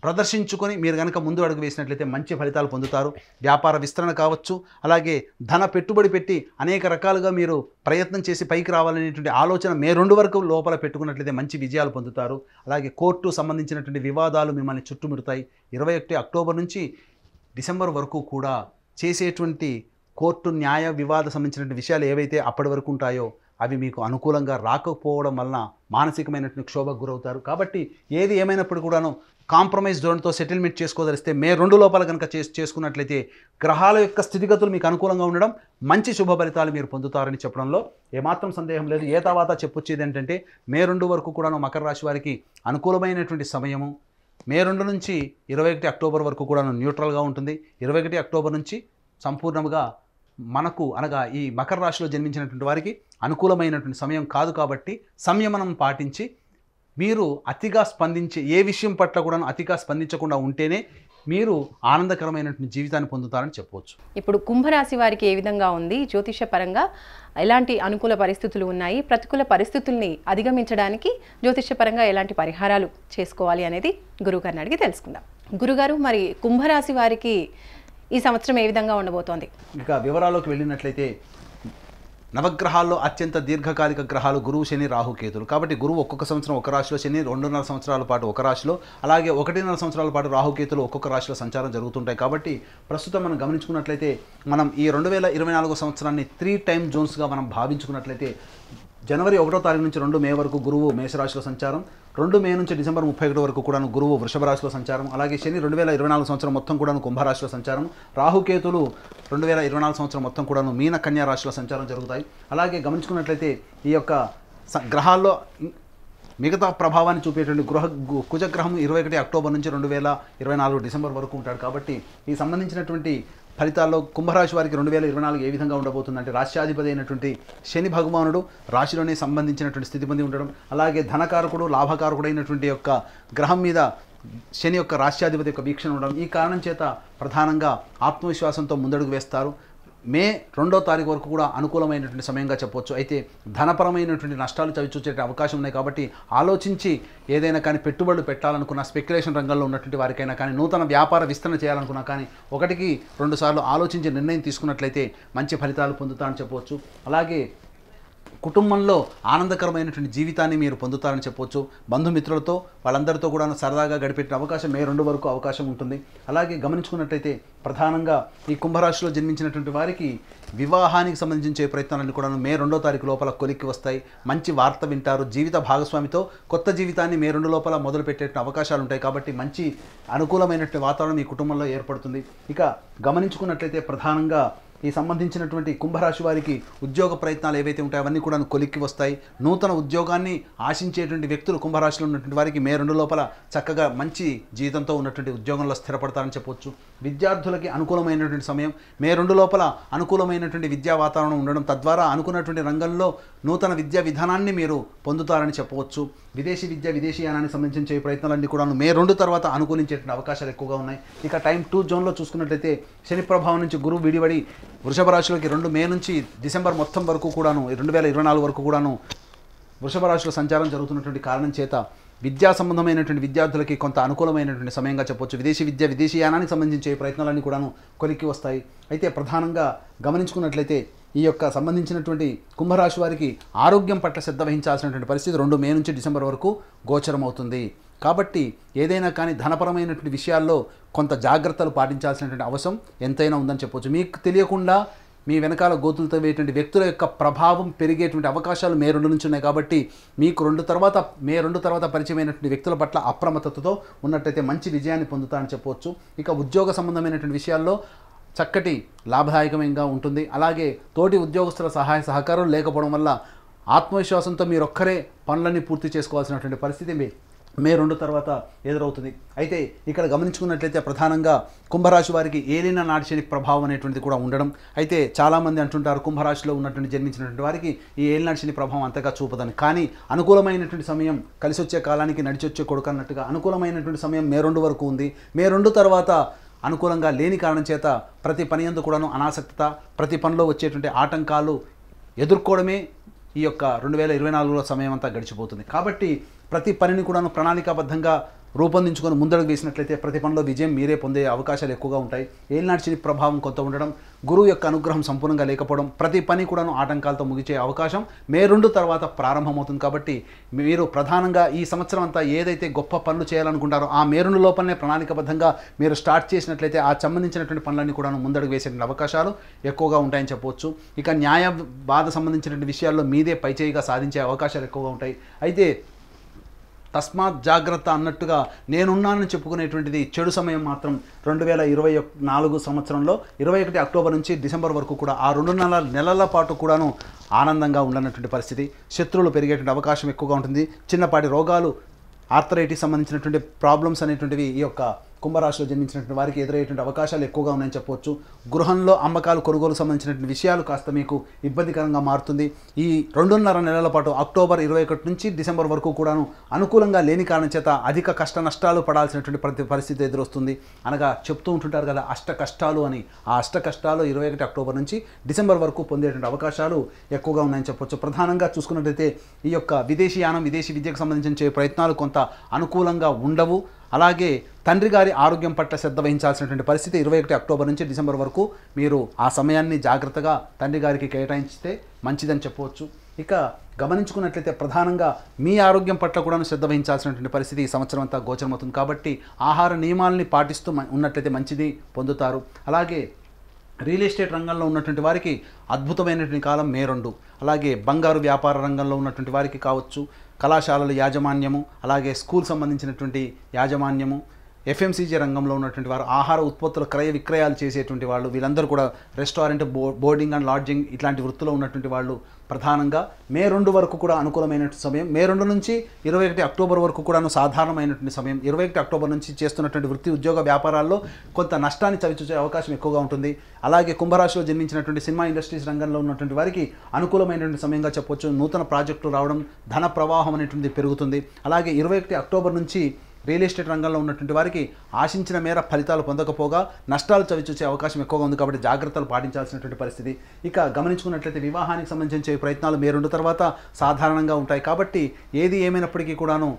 ప్రదర్శించుకొని మీరు కనుక ముందు అడుగు వేసినట్లయితే మంచి ఫలితాలు పొందుతారు. వ్యాపార విస్తరణ కావచ్చు, అలాగే ధన పెట్టుబడి పెట్టి అనేక రకాలుగా మీరు ప్రయత్నం చేసి పైకి రావాలనేటువంటి ఆలోచన మే 2 వరకు లోపల పెట్టుకున్నట్లయితే మంచి విజయాలు పొందుతారు. అలాగే కోర్టు సంబంధించినటువంటి వివాదాలు మిమ్మల్ని చుట్టుముడతాయి. 21 అక్టోబర్ నుంచి డిసెంబర్ వరకు కూడా చేసేటువంటి కోర్టు న్యాయ వివాద సంబంధించినటువంటి విషయాలు ఏవైతే అప్పటి వరకు ఉంటాయో అవి మీకు అనుకూలంగా రాకపోవడం వలన మానసికమైనటువంటి క్షోభకు గురవుతారు. కాబట్టి ఏది ఏమైనప్పుడు కూడాను కాంప్రమైజ్ ధోరణితో సెటిల్మెంట్ చేసుకోదలిస్తే మే 2 లోపల కనుక చేసుకున్నట్లయితే గ్రహాల యొక్క స్థితిగతులు మీకు అనుకూలంగా ఉండడం, మంచి శుభ ఫలితాలు మీరు పొందుతారని చెప్పడంలో ఏమాత్రం సందేహం లేదు. ఏ తర్వాత చెప్పొచ్చేది ఏంటంటే మే 2 వరకు కూడాను మకర రాశి వారికి అనుకూలమైనటువంటి సమయము. మే 2 నుంచి 21 అక్టోబర్ వరకు కూడాను న్యూట్రల్గా ఉంటుంది. 21 అక్టోబర్ నుంచి సంపూర్ణంగా మనకు అనగా ఈ మకర రాశిలో జన్మించినటువంటి వారికి అనుకూలమైనటువంటి సమయం కాదు. కాబట్టి సంయమనం పాటించి మీరు అతిగా స్పందించే ఏ విషయం పట్ల కూడా అతిగా స్పందించకుండా ఉంటేనే మీరు ఆనందకరమైనటువంటి జీవితాన్ని పొందుతారని చెప్పవచ్చు. ఇప్పుడు కుంభరాశి వారికి ఏ విధంగా ఉంది, జ్యోతిష పరంగా ఎలాంటి అనుకూల పరిస్థితులు ఉన్నాయి, ప్రతికూల పరిస్థితుల్ని అధిగమించడానికి జ్యోతిష పరంగా ఎలాంటి పరిహారాలు చేసుకోవాలి అనేది గురుగారిని అడిగి తెలుసుకుందాం. గురుగారు, మరి కుంభరాశి వారికి ఈ సంవత్సరం ఏ విధంగా ఉండబోతోంది? ఇక వివరాల్లోకి వెళ్ళినట్లయితే నవగ్రహాల్లో అత్యంత దీర్ఘకాలిక గ్రహాలు గురువు, శని, రాహు, కేతులు. కాబట్టి గురువు ఒక్కొక్క సంవత్సరం ఒక రాశిలో, శని 2.5 సంవత్సరాల పాటు ఒక రాశిలో, అలాగే 1.5 సంవత్సరాల పాటు రాహుకేతులు ఒక్కొక్క రాశిలో సంచారం జరుగుతుంటాయి. కాబట్టి ప్రస్తుతం మనం గమనించుకున్నట్లయితే మనం ఈ 2024 సంవత్సరాన్ని 3 టైమ్ జోన్స్గా మనం భావించుకున్నట్లయితే జనవరి 1వ తారీఖు నుంచి 2 మే వరకు గురువు మేషరాశిలో సంచారం, 2 మే నుంచి డిసెంబర్ 31 వరకు కూడా గురువు వృషభ రాశిలో సంచారం, అలాగే శని 2024 సంవత్సరం మొత్తం కూడా కుంభరాశిలో సంచారం, రాహుకేతులు 2024 సంవత్సరం మొత్తం కూడా మీన కన్యా రాశిలో సంచారం జరుగుతాయి. అలాగే గమనించుకున్నట్లయితే ఈ యొక్క గ్రహాల్లో మిగతా ప్రభావాన్ని చూపేటువంటి కుజగ్రహం 21 అక్టోబర్ నుంచి 2024 డిసెంబర్ వరకు ఉంటాడు. కాబట్టి ఈ సంబంధించినటువంటి ఫలితాల్లో కుంభరాశి వారికి 2024 ఏ విధంగా ఉండబోతుందంటే రాష్ట్రాధిపతి అయినటువంటి శని భగవానుడు రాశిలోనే సంబంధించినటువంటి స్థితి పొంది ఉండడం, అలాగే ధనకారకుడు, లాభకారకుడు అయినటువంటి యొక్క గ్రహం మీద శని యొక్క రాష్ట్రాధిపతి యొక్క వీక్షణ ఉండడం, ఈ కారణం చేత ప్రధానంగా ఆత్మవిశ్వాసంతో ముందడుగు వేస్తారు. మే 2వ తారీఖు వరకు కూడా అనుకూలమైనటువంటి సమయంగా చెప్పవచ్చు. అయితే ధనపరమైనటువంటి నష్టాలు చవిచూచే అవకాశం ఉన్నాయి. కాబట్టి ఆలోచించి ఏదైనా కానీ పెట్టుబడులు పెట్టాలనుకున్న, స్పెక్యులేషన్ రంగంలో ఉన్నటువంటి వారికైనా కానీ, నూతన వ్యాపార విస్తరణ చేయాలనుకున్నా కానీ 1-2 సార్లు ఆలోచించి నిర్ణయం తీసుకున్నట్లయితే మంచి ఫలితాలు పొందుతారని చెప్పవచ్చు. అలాగే కుటుంబంలో ఆనందకరమైనటువంటి జీవితాన్ని మీరు పొందుతారని చెప్పవచ్చు. బంధుమిత్రులతో వాళ్ళందరితో కూడా సరదాగా గడిపెట్టిన అవకాశం మే 2 వరకు అవకాశం ఉంటుంది. అలాగే గమనించుకున్నట్లయితే ప్రధానంగా ఈ కుంభరాశిలో జన్మించినటువంటి వారికి వివాహానికి సంబంధించే ప్రయత్నాలన్నీ కూడా మే 2వ తారీఖు లోపల కొలిక్కి వస్తాయి. మంచి వార్త వింటారు. జీవిత భాగస్వామితో కొత్త జీవితాన్ని మే 2 లోపల మొదలుపెట్టే అవకాశాలు ఉంటాయి. కాబట్టి మంచి అనుకూలమైనటువంటి వాతావరణం మీ కుటుంబంలో ఏర్పడుతుంది. ఇక గమనించుకున్నట్లయితే ప్రధానంగా ఈ సంబంధించినటువంటి కుంభరాశి వారికి ఉద్యోగ ప్రయత్నాలు ఏవైతే ఉంటాయో అవన్నీ కూడా కొలిక్కి వస్తాయి. నూతన ఉద్యోగాన్ని ఆశించేటువంటి వ్యక్తులు కుంభరాశిలో ఉన్నటువంటి వారికి మే 2 లోపల చక్కగా మంచి జీతంతో ఉన్నటువంటి ఉద్యోగంలో స్థిరపడతారని చెప్పవచ్చు. విద్యార్థులకి అనుకూలమైనటువంటి సమయం మే 2 లోపల అనుకూలమైనటువంటి విద్యా వాతావరణం ఉండడం, తద్వారా అనుకున్నటువంటి రంగంలో నూతన విద్యా విధానాన్ని మీరు పొందుతారని చెప్పవచ్చు. విదేశీ విద్య, విదేశీయానానికి సంబంధించిన ప్రయత్నాలన్నీ కూడా మే 2 తర్వాత అనుకూలించేటువంటి అవకాశాలు ఎక్కువగా ఉన్నాయి. ఇక టైం 2 జోన్లో చూసుకున్నట్లయితే శని ప్రభావం నుంచి గురువు విడివడి వృషభ రాశిలోకి 2 మే నుంచి డిసెంబర్ మొత్తం వరకు కూడాను 2024 వరకు కూడాను వృషభ రాశిలో సంచారం జరుగుతున్నటువంటి కారణం చేత విద్యా సంబంధమైనటువంటి విద్యార్థులకి కొంత అనుకూలమైనటువంటి సమయంగా చెప్పవచ్చు. విదేశీ విద్య, విదేశీయానానికి సంబంధించే ప్రయత్నాలన్నీ కూడాను కొలిక్కి వస్తాయి. అయితే ప్రధానంగా గమనించుకున్నట్లయితే ఈ యొక్క సంబంధించినటువంటి కుంభరాశి వారికి ఆరోగ్యం పట్ల శ్రద్ధ వహించాల్సినటువంటి పరిస్థితి 2 మే నుంచి డిసెంబర్ వరకు గోచరమవుతుంది. కాబట్టి ఏదైనా కానీ ధనపరమైనటువంటి విషయాల్లో కొంత జాగ్రత్తలు పాటించాల్సినటువంటి అవసరం ఎంతైనా ఉందని చెప్పవచ్చు. మీకు తెలియకుండా మీ వెనకాల గోతులతో వేటువంటి వ్యక్తుల యొక్క ప్రభావం పెరిగేటువంటి అవకాశాలు మే 2 నుంచి ఉన్నాయి. కాబట్టి మీకు మే 2 తర్వాత పరిచయమైనటువంటి వ్యక్తుల పట్ల అప్రమత్తతతో ఉన్నట్టయితే మంచి విజయాన్ని పొందుతారని చెప్పవచ్చు. ఇక ఉద్యోగ సంబంధమైనటువంటి విషయాల్లో చక్కటి లాభదాయకంగా ఉంటుంది. అలాగే తోటి ఉద్యోగస్తుల సహాయ సహకారం లేకపోవడం వల్ల ఆత్మవిశ్వాసంతో మీరొక్కరే పనులన్నీ పూర్తి చేసుకోవాల్సినటువంటి పరిస్థితి మే 2 తర్వాత ఎదురవుతుంది. అయితే ఇక్కడ గమనించుకున్నట్లయితే ప్రధానంగా కుంభరాశి వారికి ఏలిన నాటి శని ప్రభావం అనేటువంటిది కూడా ఉండడం. అయితే చాలామంది అంటుంటారు కుంభరాశిలో ఉన్నటువంటి జన్మించినటువంటి వారికి ఈ ఏలినాటి శని ప్రభావం అంతగా చూపదని. కానీ అనుకూలమైనటువంటి సమయం కలిసి వచ్చే కాలానికి నడిచొచ్చే కొడుకు అన్నట్టుగా అనుకూలమైనటువంటి సమయం మే 2 వరకు ఉంది. మే 2 తర్వాత అనుకూలంగా లేని కారణం చేత ప్రతి పని యందు కూడాను అనాసక్తత, ప్రతి పనిలో వచ్చేటువంటి ఆటంకాలు ఎదుర్కోవడమే ఈ యొక్క 2024లో సమయం అంతా గడిచిపోతుంది. కాబట్టి ప్రతి పనిని కూడాను ప్రణాళికాబద్ధంగా రూపొందించుకొని ముందడుగు వేసినట్లయితే ప్రతి పనిలో విజయం మీరే పొందే అవకాశాలు ఎక్కువగా ఉంటాయి. ఏలినాటి శని ప్రభావం కొంత ఉండడం, గురువు యొక్క అనుగ్రహం సంపూర్ణంగా లేకపోవడం, ప్రతి పని కూడాను ఆటంకాలతో ముగిచే అవకాశం మే 2 తర్వాత ప్రారంభమవుతుంది. కాబట్టి మీరు ప్రధానంగా ఈ సంవత్సరం అంతా ఏదైతే గొప్ప పనులు చేయాలనుకుంటారో ఆ మే 2 లోపలనే ప్రణాళికబద్ధంగా మీరు స్టార్ట్ చేసినట్లయితే ఆ సంబంధించినటువంటి పనులన్నీ కూడాను ముందడుగు వేసేటువంటి అవకాశాలు ఎక్కువగా ఉంటాయని చెప్పవచ్చు. ఇక న్యాయ బాధ సంబంధించినటువంటి విషయాల్లో మీదే పైచేయిగా సాధించే అవకాశాలు ఎక్కువగా ఉంటాయి. అయితే తస్మాత్ జాగ్రత్త అన్నట్టుగా నేనున్నానని చెప్పుకునేటువంటిది చెడు సమయం మాత్రం 2024 సంవత్సరంలో 21 అక్టోబర్ నుంచి డిసెంబర్ వరకు కూడా ఆ 2 నెలల పాటు కూడాను ఆనందంగా ఉండనటువంటి పరిస్థితి. శత్రువులు పెరిగేటువంటి అవకాశం ఎక్కువగా ఉంటుంది. చిన్నపాటి రోగాలు, ఆర్థరైటిస్ సంబంధించినటువంటి ప్రాబ్లమ్స్ అనేటువంటివి ఈ యొక్క కుంభరాశిలో జన్మించినటువంటి వారికి ఎదురయ్యేటువంటి అవకాశాలు ఎక్కువగా ఉన్నాయని చెప్పవచ్చు. గృహంలో అమ్మకాలు, కొనుగోలు సంబంధించినటువంటి విషయాలు కాస్త మీకు ఇబ్బందికరంగా మారుతుంది. ఈ 2.5 నెలల పాటు అక్టోబర్ 21 నుంచి డిసెంబర్ వరకు కూడాను అనుకూలంగా లేని కారణం చేత అధిక కష్ట నష్టాలు పడాల్సినటువంటి పరిస్థితి ఎదురొస్తుంది. అనగా చెప్తూ ఉంటుంటారు కదా అష్ట కష్టాలు అని. ఆ అష్ట కష్టాలు 21 అక్టోబర్ నుంచి డిసెంబర్ వరకు పొందేటువంటి అవకాశాలు ఎక్కువగా ఉన్నాయని చెప్పవచ్చు. ప్రధానంగా చూసుకున్నట్లయితే ఈ యొక్క విదేశీయానం, విదేశీ విద్యకు సంబంధించిన ప్రయత్నాలు కొంత అనుకూలంగా ఉండవు. అలాగే తండ్రి గారి ఆరోగ్యం పట్ల శ్రద్ధ వహించాల్సినటువంటి పరిస్థితి 21 అక్టోబర్ నుంచి డిసెంబర్ వరకు మీరు ఆ సమయాన్ని జాగ్రత్తగా తండ్రి గారికి కేటాయించితే మంచిదని చెప్పవచ్చు. ఇక గమనించుకున్నట్లయితే ప్రధానంగా మీ ఆరోగ్యం పట్ల కూడా శ్రద్ధ వహించాల్సినటువంటి పరిస్థితి ఈ సంవత్సరం అంతా గోచరమవుతుంది. కాబట్టి ఆహార నియమాలని పాటిస్తూ ఉన్నట్లయితే మంచిది పొందుతారు. అలాగే రియల్ ఎస్టేట్ రంగంలో ఉన్నటువంటి వారికి అద్భుతమైనటువంటి కాలం మే 2. అలాగే బంగారు వ్యాపార రంగంలో ఉన్నటువంటి వారికి కావచ్చు, కళాశాలల యాజమాన్యము, అలాగే స్కూల్ సంబంధించినటువంటి యాజమాన్యము, ఎఫ్ఎంసీజీ రంగంలో ఉన్నటువంటి వారు, ఆహార ఉత్పత్తుల క్రయ విక్రయాలు చేసేటువంటి వాళ్ళు, వీళ్ళందరూ కూడా రెస్టారెంట్, బోర్డింగ్ అండ్ లాడ్జింగ్ ఇట్లాంటి వృత్తిలో ఉన్నటువంటి వాళ్ళు ప్రధానంగా మే 2 వరకు కూడా అనుకూలమైనటువంటి సమయం. మే 2 నుంచి 21 అక్టోబర్ వరకు కూడా సాధారణమైనటువంటి సమయం. 21 అక్టోబర్ నుంచి చేస్తున్నటువంటి వృత్తి, ఉద్యోగ వ్యాపారాల్లో కొంత నష్టాన్ని చవిచూసే అవకాశం ఎక్కువగా ఉంటుంది. అలాగే కుంభరాశిలో జన్మించినటువంటి సినిమా ఇండస్ట్రీస్ రంగంలో ఉన్నటువంటి వారికి అనుకూలమైనటువంటి సమయంగా చెప్పవచ్చు. నూతన ప్రాజెక్టులు రావడం, ధన ప్రవాహం అనేటువంటిది పెరుగుతుంది. అలాగే 21 అక్టోబర్ నుంచి రియల్ ఎస్టేట్ రంగంలో ఉన్నటువంటి వారికి ఆశించిన మేర ఫలితాలు పొందకపోగా నష్టాలు చవిచూసే అవకాశం ఎక్కువగా ఉంది. కాబట్టి జాగ్రత్తలు పాటించాల్సినటువంటి పరిస్థితి. ఇక గమనించుకున్నట్లయితే వివాహానికి సంబంధించిన ప్రయత్నాలు మే 2 తర్వాత సాధారణంగా ఉంటాయి. కాబట్టి ఏది ఏమైనప్పటికీ కూడాను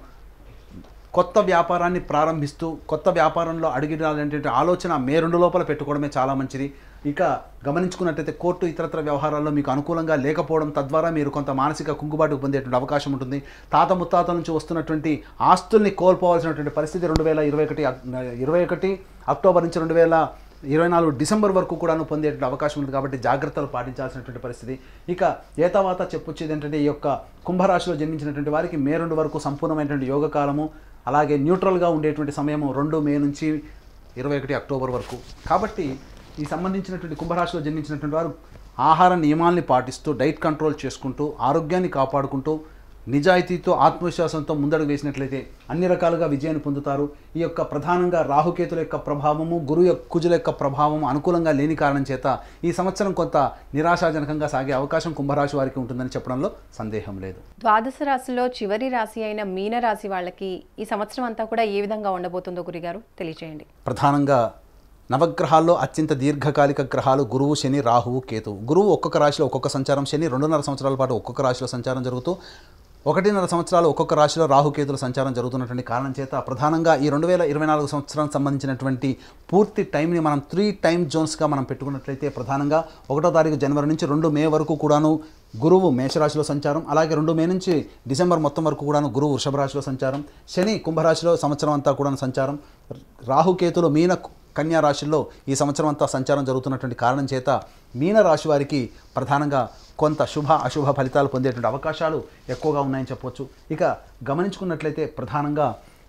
కొత్త వ్యాపారాన్ని ప్రారంభిస్తూ కొత్త వ్యాపారంలో అడుగుడాలనేటువంటి ఆలోచన మే 2 లోపల పెట్టుకోవడమే చాలా మంచిది. ఇక గమనించుకున్నట్లయితే కోర్టు ఇతరత్ర వ్యవహారాల్లో మీకు అనుకూలంగా లేకపోవడం, తద్వారా మీరు కొంత మానసిక కుంగుబాటు పొందేటువంటి అవకాశం ఉంటుంది. తాత ముత్తాతల నుంచి వస్తున్నటువంటి ఆస్తుల్ని కోల్పోవాల్సినటువంటి పరిస్థితి 2021 అక్టోబర్ నుంచి 2024 డిసెంబర్ వరకు కూడాను పొందేటువంటి అవకాశం ఉంది. కాబట్టి జాగ్రత్తలు పాటించాల్సినటువంటి పరిస్థితి. ఇక ఏతావాత చెప్పొచ్చేది ఏంటంటే ఈ యొక్క కుంభరాశిలో జన్మించినటువంటి వారికి మే 2 వరకు సంపూర్ణమైనటువంటి యోగకాలము, అలాగే న్యూట్రల్గా ఉండేటువంటి సమయము 2 మే నుంచి 21 అక్టోబర్ వరకు. కాబట్టి ఈ సంబంధించినటువంటి కుంభరాశిలో జన్మించినటువంటి వారు ఆహార నియమాల్ని పాటిస్తూ డైట్ కంట్రోల్ చేసుకుంటూ ఆరోగ్యాన్ని కాపాడుకుంటూ నిజాయితీతో ఆత్మవిశ్వాసంతో ముందడుగు వేసినట్లయితే అన్ని రకాలుగా విజయాన్ని పొందుతారు. ఈ యొక్క ప్రధానంగా రాహుకేతుల యొక్క ప్రభావము, కుజుల యొక్క ప్రభావము అనుకూలంగా లేని కారణం చేత ఈ సంవత్సరం కొంత నిరాశాజనకంగా సాగే అవకాశం కుంభరాశి వారికి ఉంటుందని చెప్పడంలో సందేహం లేదు. ద్వాదశ రాశిలో చివరి రాశి అయిన మీన రాశి వాళ్ళకి ఈ సంవత్సరం అంతా కూడా ఏ విధంగా ఉండబోతుందో గురుగారు తెలియజేయండి. ప్రధానంగా నవగ్రహాల్లో అత్యంత దీర్ఘకాలిక గ్రహాలు గురువు, శని, రాహువు, కేతువు. గురువు ఒక్కొక్క రాశిలో ఒక్కొక్క సంచారం, శని 2.5 సంవత్సరాల పాటు ఒక్కొక్క రాశిలో సంచారం జరుగుతూ 1.5 సంవత్సరాలు ఒక్కొక్క రాశిలో రాహుకేతుల సంచారం జరుగుతున్నటువంటి కారణం చేత ప్రధానంగా ఈ 2024 సంవత్సరానికి సంబంధించినటువంటి పూర్తి టైంని మనం 3 టైమ్ జోన్స్గా మనం పెట్టుకున్నట్లయితే ప్రధానంగా 1వ తారీఖు జనవరి నుంచి 2 మే వరకు కూడాను గురువు మేషరాశిలో సంచారం, అలాగే 2 మే నుంచి డిసెంబర్ మొత్తం వరకు కూడాను గురువు వృషభ రాశిలో సంచారం, శని కుంభరాశిలో సంవత్సరం అంతా కూడా సంచారం, రాహుకేతులు మీన కన్యా రాశిలో ఈ సంవత్సరం అంతా సంచారం జరుగుతున్నటువంటి కారణం చేత మీన రాశి వారికి ప్రధానంగా కొంత శుభ అశుభ ఫలితాలు పొందేటువంటి అవకాశాలు ఎక్కువగా ఉన్నాయని చెప్పవచ్చు. ఇక గమనించుకున్నట్లయితే ప్రధానంగా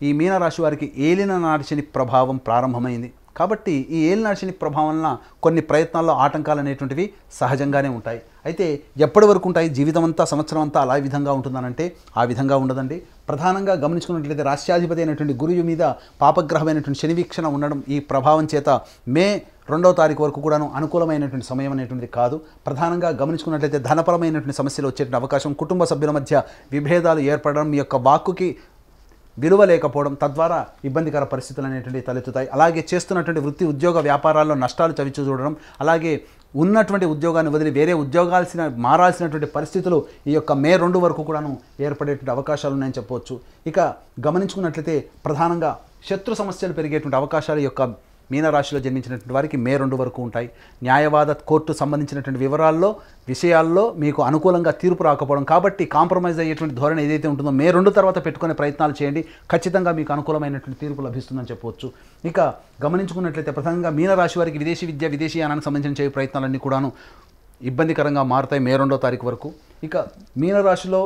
ఈ మీనరాశి వారికి ఏలినాటి శని ప్రభావం ప్రారంభమైంది కాబట్టి ఈ ఏలినాటి శని ప్రభావం వలన కొన్ని ప్రయత్నాల్లో ఆటంకాలు అనేటువంటివి సహజంగానే ఉంటాయి. అయితే ఎప్పటి వరకు ఉంటాయి? జీవితం అంతా సంవత్సరం అంతా అలా విధంగా ఉంటుందనంటే ఆ విధంగా ఉండదండి. ప్రధానంగా గమనించుకున్నట్లయితే రాష్ట్రాధిపతి అయినటువంటి గురువు మీద పాపగ్రహమైనటువంటి శని వీక్షణ ఉండడం ఈ ప్రభావం చేత మే 2వ తారీఖు వరకు కూడాను అనుకూలమైనటువంటి సమయం అనేటువంటిది కాదు. ప్రధానంగా గమనించుకున్నట్లయితే ధనపరమైనటువంటి సమస్యలు వచ్చేటువంటి అవకాశం, కుటుంబ సభ్యుల మధ్య విభేదాలు ఏర్పడడం, మీ యొక్క వాక్కుకి విలువ లేకపోవడం, తద్వారా ఇబ్బందికర పరిస్థితులు అనేటువంటివి తలెత్తుతాయి. అలాగే చేస్తున్నటువంటి వృత్తి ఉద్యోగ వ్యాపారాల్లో నష్టాలు చవిచూ చూడడం, అలాగే ఉన్నటువంటి ఉద్యోగాన్ని వదిలి వేరే మారాల్సినటువంటి పరిస్థితులు ఈ యొక్క మే 2 వరకు కూడాను ఏర్పడేటువంటి అవకాశాలు ఉన్నాయని చెప్పవచ్చు. ఇక గమనించుకున్నట్లయితే ప్రధానంగా శత్రు సమస్యలు పెరిగేటువంటి అవకాశాలు ఈ యొక్క మీనరాశిలో జన్మించినటువంటి వారికి మే 2 వరకు ఉంటాయి. న్యాయవాద కోర్టు సంబంధించినటువంటి విషయాల్లో మీకు అనుకూలంగా తీర్పు రాకపోవడం, కాబట్టి కాంప్రమైజ్ అయ్యేటువంటి ధోరణి ఏదైతే ఉంటుందో మే 2 తర్వాత పెట్టుకునే ప్రయత్నాలు చేయండి, ఖచ్చితంగా మీకు అనుకూలమైనటువంటి తీర్పు లభిస్తుందని చెప్పవచ్చు. ఇక గమనించుకున్నట్లయితే ప్రధానంగా మీనరాశి వారికి విదేశీ విద్య, విదేశీయానానికి సంబంధించిన చేయ ప్రయత్నాలన్నీ కూడాను ఇబ్బందికరంగా మారుతాయి మే 2వ తారీఖు వరకు. ఇక మీనరాశిలో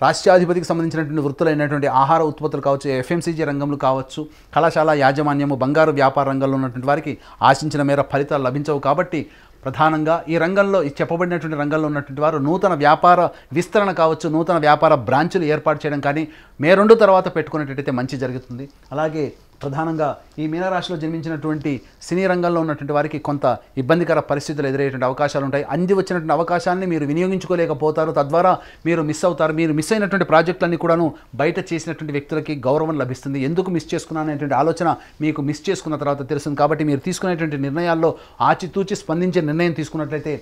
రాష్ట్రాధిపతికి సంబంధించినటువంటి వృత్తులైనటువంటి ఆహార ఉత్పత్తులు కావచ్చు, ఎఫ్ఎంసీజీ రంగంలో కావచ్చు, కళాశాల యాజమాన్యము, బంగారు వ్యాపార రంగంలో ఉన్నటువంటి వారికి ఆశించిన మేర ఫలితాలు లభించవు. కాబట్టి ప్రధానంగా ఈ రంగంలో చెప్పబడినటువంటి రంగంలో ఉన్నటువంటి వారు నూతన వ్యాపార విస్తరణ కావచ్చు, నూతన వ్యాపార బ్రాంచులు ఏర్పాటు చేయడం కానీ మే 2 తర్వాత పెట్టుకునేటట్టయితే మంచి జరుగుతుంది. అలాగే ప్రధానంగా ఈ మీనరాశిలో జన్మించినటువంటి సినీ రంగంలో ఉన్నటువంటి వారికి కొంత ఇబ్బందికర పరిస్థితులు ఎదురయ్యేటువంటి అవకాశాలు ఉంటాయి. అంది వచ్చినటువంటి అవకాశాన్ని మీరు వినియోగించుకోలేకపోతారు, తద్వారా మీరు మిస్ అవుతారు. మీరు మిస్ అయినటువంటి ప్రాజెక్టులన్నీ కూడాను బయట చేసినటువంటి వ్యక్తులకి గౌరవం లభిస్తుంది. ఎందుకు మిస్ చేసుకున్నాననేటువంటి ఆలోచన మీకు మిస్ చేసుకున్న తర్వాత తెలుస్తుంది. కాబట్టి మీరు తీసుకునేటువంటి నిర్ణయాల్లో ఆచితూచి స్పందించే నిర్ణయం తీసుకున్నట్లయితే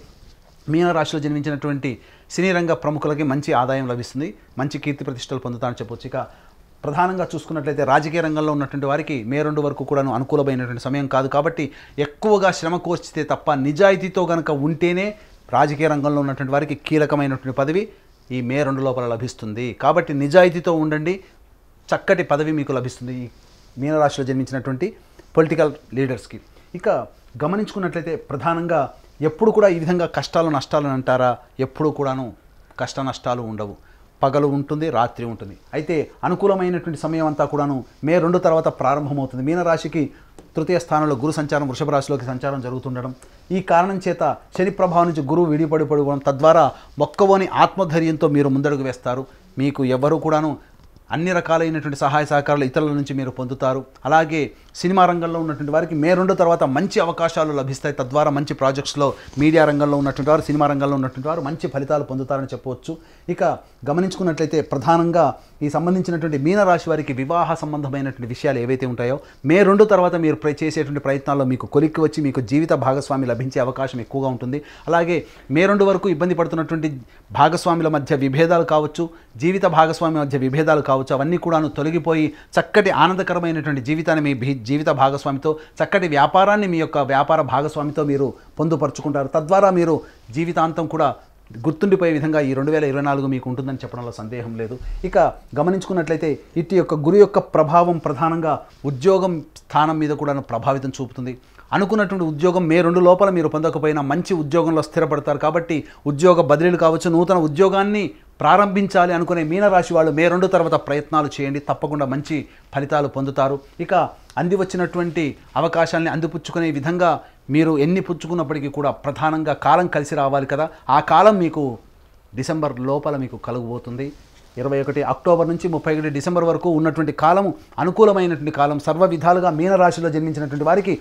మీనరాశిలో జన్మించినటువంటి సినీ రంగ ప్రముఖులకి మంచి ఆదాయం లభిస్తుంది, మంచి కీర్తి ప్రతిష్టలు పొందుతారని చెప్పవచ్చు. ఇక ప్రధానంగా చూసుకున్నట్లయితే రాజకీయ రంగంలో ఉన్నటువంటి వారికి మే 2 వరకు కూడాను అనుకూలమైనటువంటి సమయం కాదు. కాబట్టి ఎక్కువగా శ్రమ కోర్చితే తప్ప నిజాయితీతో కనుక ఉంటేనే రాజకీయ రంగంలో ఉన్నటువంటి వారికి కీలకమైనటువంటి పదవి ఈ మే 2 లోపల లభిస్తుంది. కాబట్టి నిజాయితీతో ఉండండి, చక్కటి పదవి మీకు లభిస్తుంది ఈ మీనరాశిలో జన్మించినటువంటి పొలిటికల్ లీడర్స్కి. ఇక గమనించుకున్నట్లయితే ప్రధానంగా ఎప్పుడు కూడా ఈ విధంగా కష్టాలు నష్టాలు అంటారా? ఎప్పుడు కూడాను కష్ట నష్టాలు ఉండవు. పగలు ఉంటుంది, రాత్రి ఉంటుంది. అయితే అనుకూలమైనటువంటి సమయం అంతా కూడాను మే 2 తర్వాత ప్రారంభమవుతుంది. మీనరాశికి 3వ స్థానంలో గురు సంచారం వృషభ రాశిలోకి సంచారం జరుగుతుండడం, ఈ కారణం చేత శని ప్రభావం నుంచి గురువు విడిపడిపోవడం, తద్వారా మొక్కవోని ఆత్మధైర్యంతో మీరు ముందడుగు వేస్తారు. మీకు ఎవరు కూడాను అన్ని రకాలైనటువంటి సహాయ సహకారాలు ఇతరుల నుంచి మీరు పొందుతారు. అలాగే సినిమా రంగంలో ఉన్నటువంటి వారికి మే 2 తర్వాత మంచి అవకాశాలు లభిస్తాయి. తద్వారా మంచి ప్రాజెక్ట్స్లో మీడియా రంగంలో ఉన్నటువంటి వారు, సినిమా రంగంలో ఉన్నటువంటి వారు మంచి ఫలితాలు పొందుతారని చెప్పవచ్చు. ఇక గమనించుకున్నట్లయితే ప్రధానంగా ఈ సంబంధించినటువంటి మీనరాశి వారికి వివాహ సంబంధమైనటువంటి విషయాలు ఏవైతే ఉంటాయో మే 2 తర్వాత మీరు చేసేటువంటి ప్రయత్నాల్లో మీకు కొలిక్కి వచ్చి మీకు జీవిత భాగస్వామి లభించే అవకాశం ఎక్కువగా ఉంటుంది. అలాగే మే 2 వరకు ఇబ్బంది పడుతున్నటువంటి భాగస్వాముల మధ్య విభేదాలు కావచ్చు, జీవిత భాగస్వామి మధ్య విభేదాలు కావచ్చు, అవన్నీ కూడాను తొలగిపోయి చక్కటి ఆనందకరమైనటువంటి జీవితాన్ని మీ జీవిత భాగస్వామితో, చక్కటి వ్యాపారాన్ని మీ యొక్క వ్యాపార భాగస్వామితో మీరు పొందుపరుచుకుంటారు. తద్వారా మీరు జీవితాంతం కూడా గుర్తుండిపోయే విధంగా ఈ 2024 మీకు ఉంటుందని చెప్పడంలో సందేహం లేదు. ఇక గమనించుకున్నట్లయితే ఇటు యొక్క గురు యొక్క ప్రభావం ప్రధానంగా ఉద్యోగం స్థానం మీద కూడా ప్రభావితం చూపుతుంది. అనుకున్నటువంటి ఉద్యోగం మే 2 లోపల మీరు పొందకపోయినా మంచి ఉద్యోగంలో స్థిరపడతారు. కాబట్టి ఉద్యోగ బదిలీలు కావచ్చు, నూతన ఉద్యోగాన్ని ప్రారంభించాలి అనుకునే మీనరాశి వాళ్ళు మే 2 తర్వాత ప్రయత్నాలు చేయండి, తప్పకుండా మంచి ఫలితాలు పొందుతారు. ఇక అంది వచ్చినటువంటి అవకాశాలని అందిపుచ్చుకునే విధంగా మీరు ఎన్ని పుచ్చుకున్నప్పటికీ కూడా ప్రధానంగా కాలం కలిసి రావాలి కదా, ఆ కాలం మీకు డిసెంబర్ లోపల మీకు కలుగబోతుంది. 21 అక్టోబర్ నుంచి 31 డిసెంబర్ వరకు ఉన్నటువంటి కాలము అనుకూలమైనటువంటి కాలం. సర్వ విధాలుగా మీనరాశిలో జన్మించినటువంటి వారికి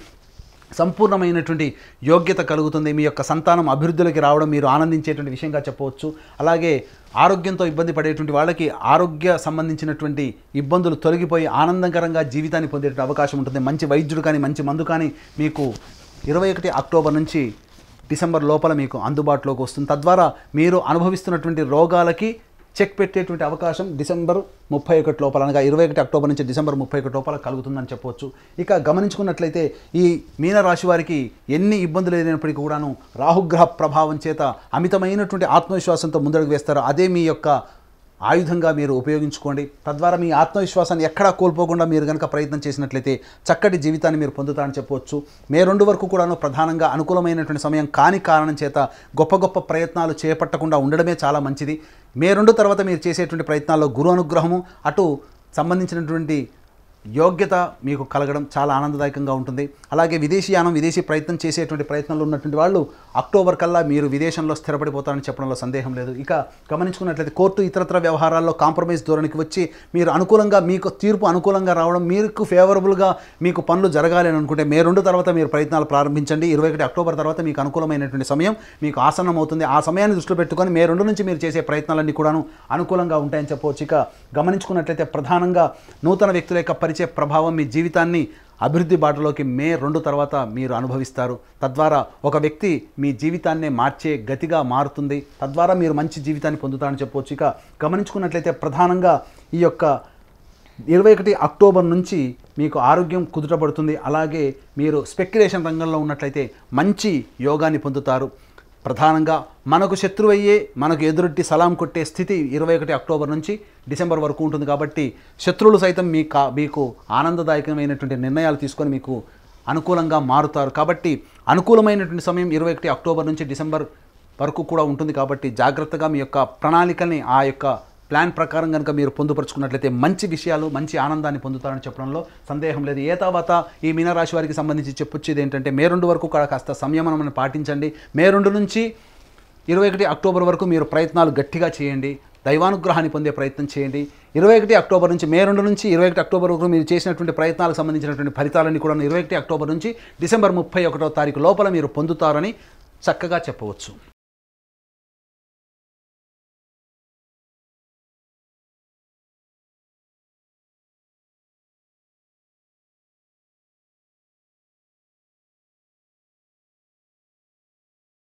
సంపూర్ణమైనటువంటి యోగ్యత కలుగుతుంది. మీ యొక్క సంతానం అభివృద్ధిలోకి రావడం మీరు ఆనందించేటువంటి విషయంగా చెప్పవచ్చు. అలాగే ఆరోగ్యంతో ఇబ్బంది పడేటువంటి వాళ్ళకి ఆరోగ్య సంబంధించినటువంటి ఇబ్బందులు తొలగిపోయి ఆనందకరంగా జీవితాన్ని పొందేటువంటి అవకాశం ఉంటుంది. మంచి వైద్యుడు కానీ మంచి మందు కానీ మీకు 21 అక్టోబర్ నుంచి డిసెంబర్ లోపల మీకు అందుబాటులోకి వస్తుంది. తద్వారా మీరు అనుభవిస్తున్నటువంటి రోగాలకి చెక్ పెట్టేటువంటి అవకాశం డిసెంబర్ 31 లోపల, అనగా 21 అక్టోబర్ నుంచి డిసెంబర్ 31 లోపల కలుగుతుందని చెప్పవచ్చు. ఇక గమనించుకున్నట్లయితే ఈ మీనరాశి వారికి ఎన్ని ఇబ్బందులు లేనప్పటికీ కూడాను రాహుగ్రహ ప్రభావం చేత అమితమైనటువంటి ఆత్మవిశ్వాసంతో ముందడుగు వేస్తారు. అదే మీ యొక్క ఆయుధంగా మీరు ఉపయోగించుకోండి. తద్వారా మీ ఆత్మవిశ్వాసాన్ని ఎక్కడా కోల్పోకుండా మీరు కనుక ప్రయత్నం చేసినట్లయితే చక్కటి జీవితాన్ని మీరు పొందుతారని చెప్పవచ్చు. మే 2 వరకు కూడాను ప్రధానంగా అనుకూలమైనటువంటి సమయం కాని కారణం చేత గొప్ప గొప్ప ప్రయత్నాలు చేపట్టకుండా ఉండడమే చాలా మంచిది. మే 2 తర్వాత మీరు చేసేటువంటి ప్రయత్నాల్లో గురు అనుగ్రహము అటు సంబంధించినటువంటి యోగ్యత మీకు కలగడం చాలా ఆనందదాయకంగా ఉంటుంది. అలాగే విదేశీయానం, విదేశీ ప్రయత్నం చేసేటువంటి ప్రయత్నంలో ఉన్నటువంటి వాళ్ళు అక్టోబర్ కల్లా మీరు విదేశంలో స్థిరపడిపోతారని చెప్పడంలో సందేహం లేదు. ఇక గమనించుకున్నట్లయితే కోర్టు ఇతరత్ర వ్యవహారాల్లో కాంప్రమైజ్ ధోరణికి వచ్చి మీరు అనుకూలంగా మీకు తీర్పు అనుకూలంగా రావడం, మీకు ఫేవరబుల్గా మీకు పనులు జరగాలి అని అనుకుంటే మే 2 తర్వాత మీరు ప్రయత్నాలు ప్రారంభించండి. 21 అక్టోబర్ తర్వాత మీకు అనుకూలమైనటువంటి సమయం మీకు ఆసన్నం అవుతుంది. ఆ సమయాన్ని దృష్టిలో పెట్టుకొని మే 2 నుంచి మీరు చేసే ప్రయత్నాలన్నీ కూడాను అనుకూలంగా ఉంటాయని చెప్పవచ్చు. ఇక గమనించుకున్నట్లయితే ప్రధానంగా నూతన వ్యక్తుల యొక్క పరిచయ ప్రభావం మీ జీవితాన్ని అభివృద్ధి బాటలోకి మే 2 తర్వాత మీరు అనుభవిస్తారు. తద్వారా ఒక వ్యక్తి మీ జీవితాన్నే మార్చే గతిగా మారుతుంది. తద్వారా మీరు మంచి జీవితాన్ని పొందుతారని చెప్పవచ్చు. ఇక గమనించుకున్నట్లయితే ప్రధానంగా ఈ యొక్క 21 అక్టోబర్ నుంచి మీకు ఆరోగ్యం కుదుటపడుతుంది. అలాగే మీరు స్పెక్యులేషన్ రంగంలో ఉన్నట్లయితే మంచి యోగాన్ని పొందుతారు. ప్రధానంగా మనకు శత్రువయ్యే మనకు ఎదురొట్టి సలాం కొట్టే స్థితి 21 అక్టోబర్ నుంచి డిసెంబర్ వరకు ఉంటుంది. కాబట్టి శత్రువులు సైతం మీకు ఆనందదాయకమైనటువంటి నిర్ణయాలు తీసుకొని మీకు అనుకూలంగా మారుతారు. కాబట్టి అనుకూలమైనటువంటి సమయం 21 అక్టోబర్ నుంచి డిసెంబర్ వరకు కూడా ఉంటుంది. కాబట్టి జాగ్రత్తగా మీ యొక్క ప్రణాళికల్ని ఆ యొక్క ప్లాన్ ప్రకారం కనుక మీరు పొందుపరుచుకున్నట్లయితే మంచి విషయాలు, మంచి ఆనందాన్ని పొందుతారని చెప్పడంలో సందేహం లేదు. ఏ తర్వాత ఈ మీనరాశి వారికి సంబంధించి చెప్పొచ్చేది ఏంటంటే మే 2 వరకు కూడా కాస్త సంయమనం పాటించండి. మే 2 నుంచి 21 అక్టోబర్ వరకు మీరు ప్రయత్నాలు గట్టిగా చేయండి. దైవానుగ్రహాన్ని పొందే ప్రయత్నం చేయండి. 21 అక్టోబర్ నుంచి మే 2 నుంచి 21 అక్టోబర్ వరకు మీరు చేసినటువంటి ప్రయత్నాలకు సంబంధించినటువంటి ఫలితాలన్నీ కూడా 21 అక్టోబర్ నుంచి డిసెంబర్ 31వ తారీఖు లోపల మీరు పొందుతారని చక్కగా చెప్పవచ్చు.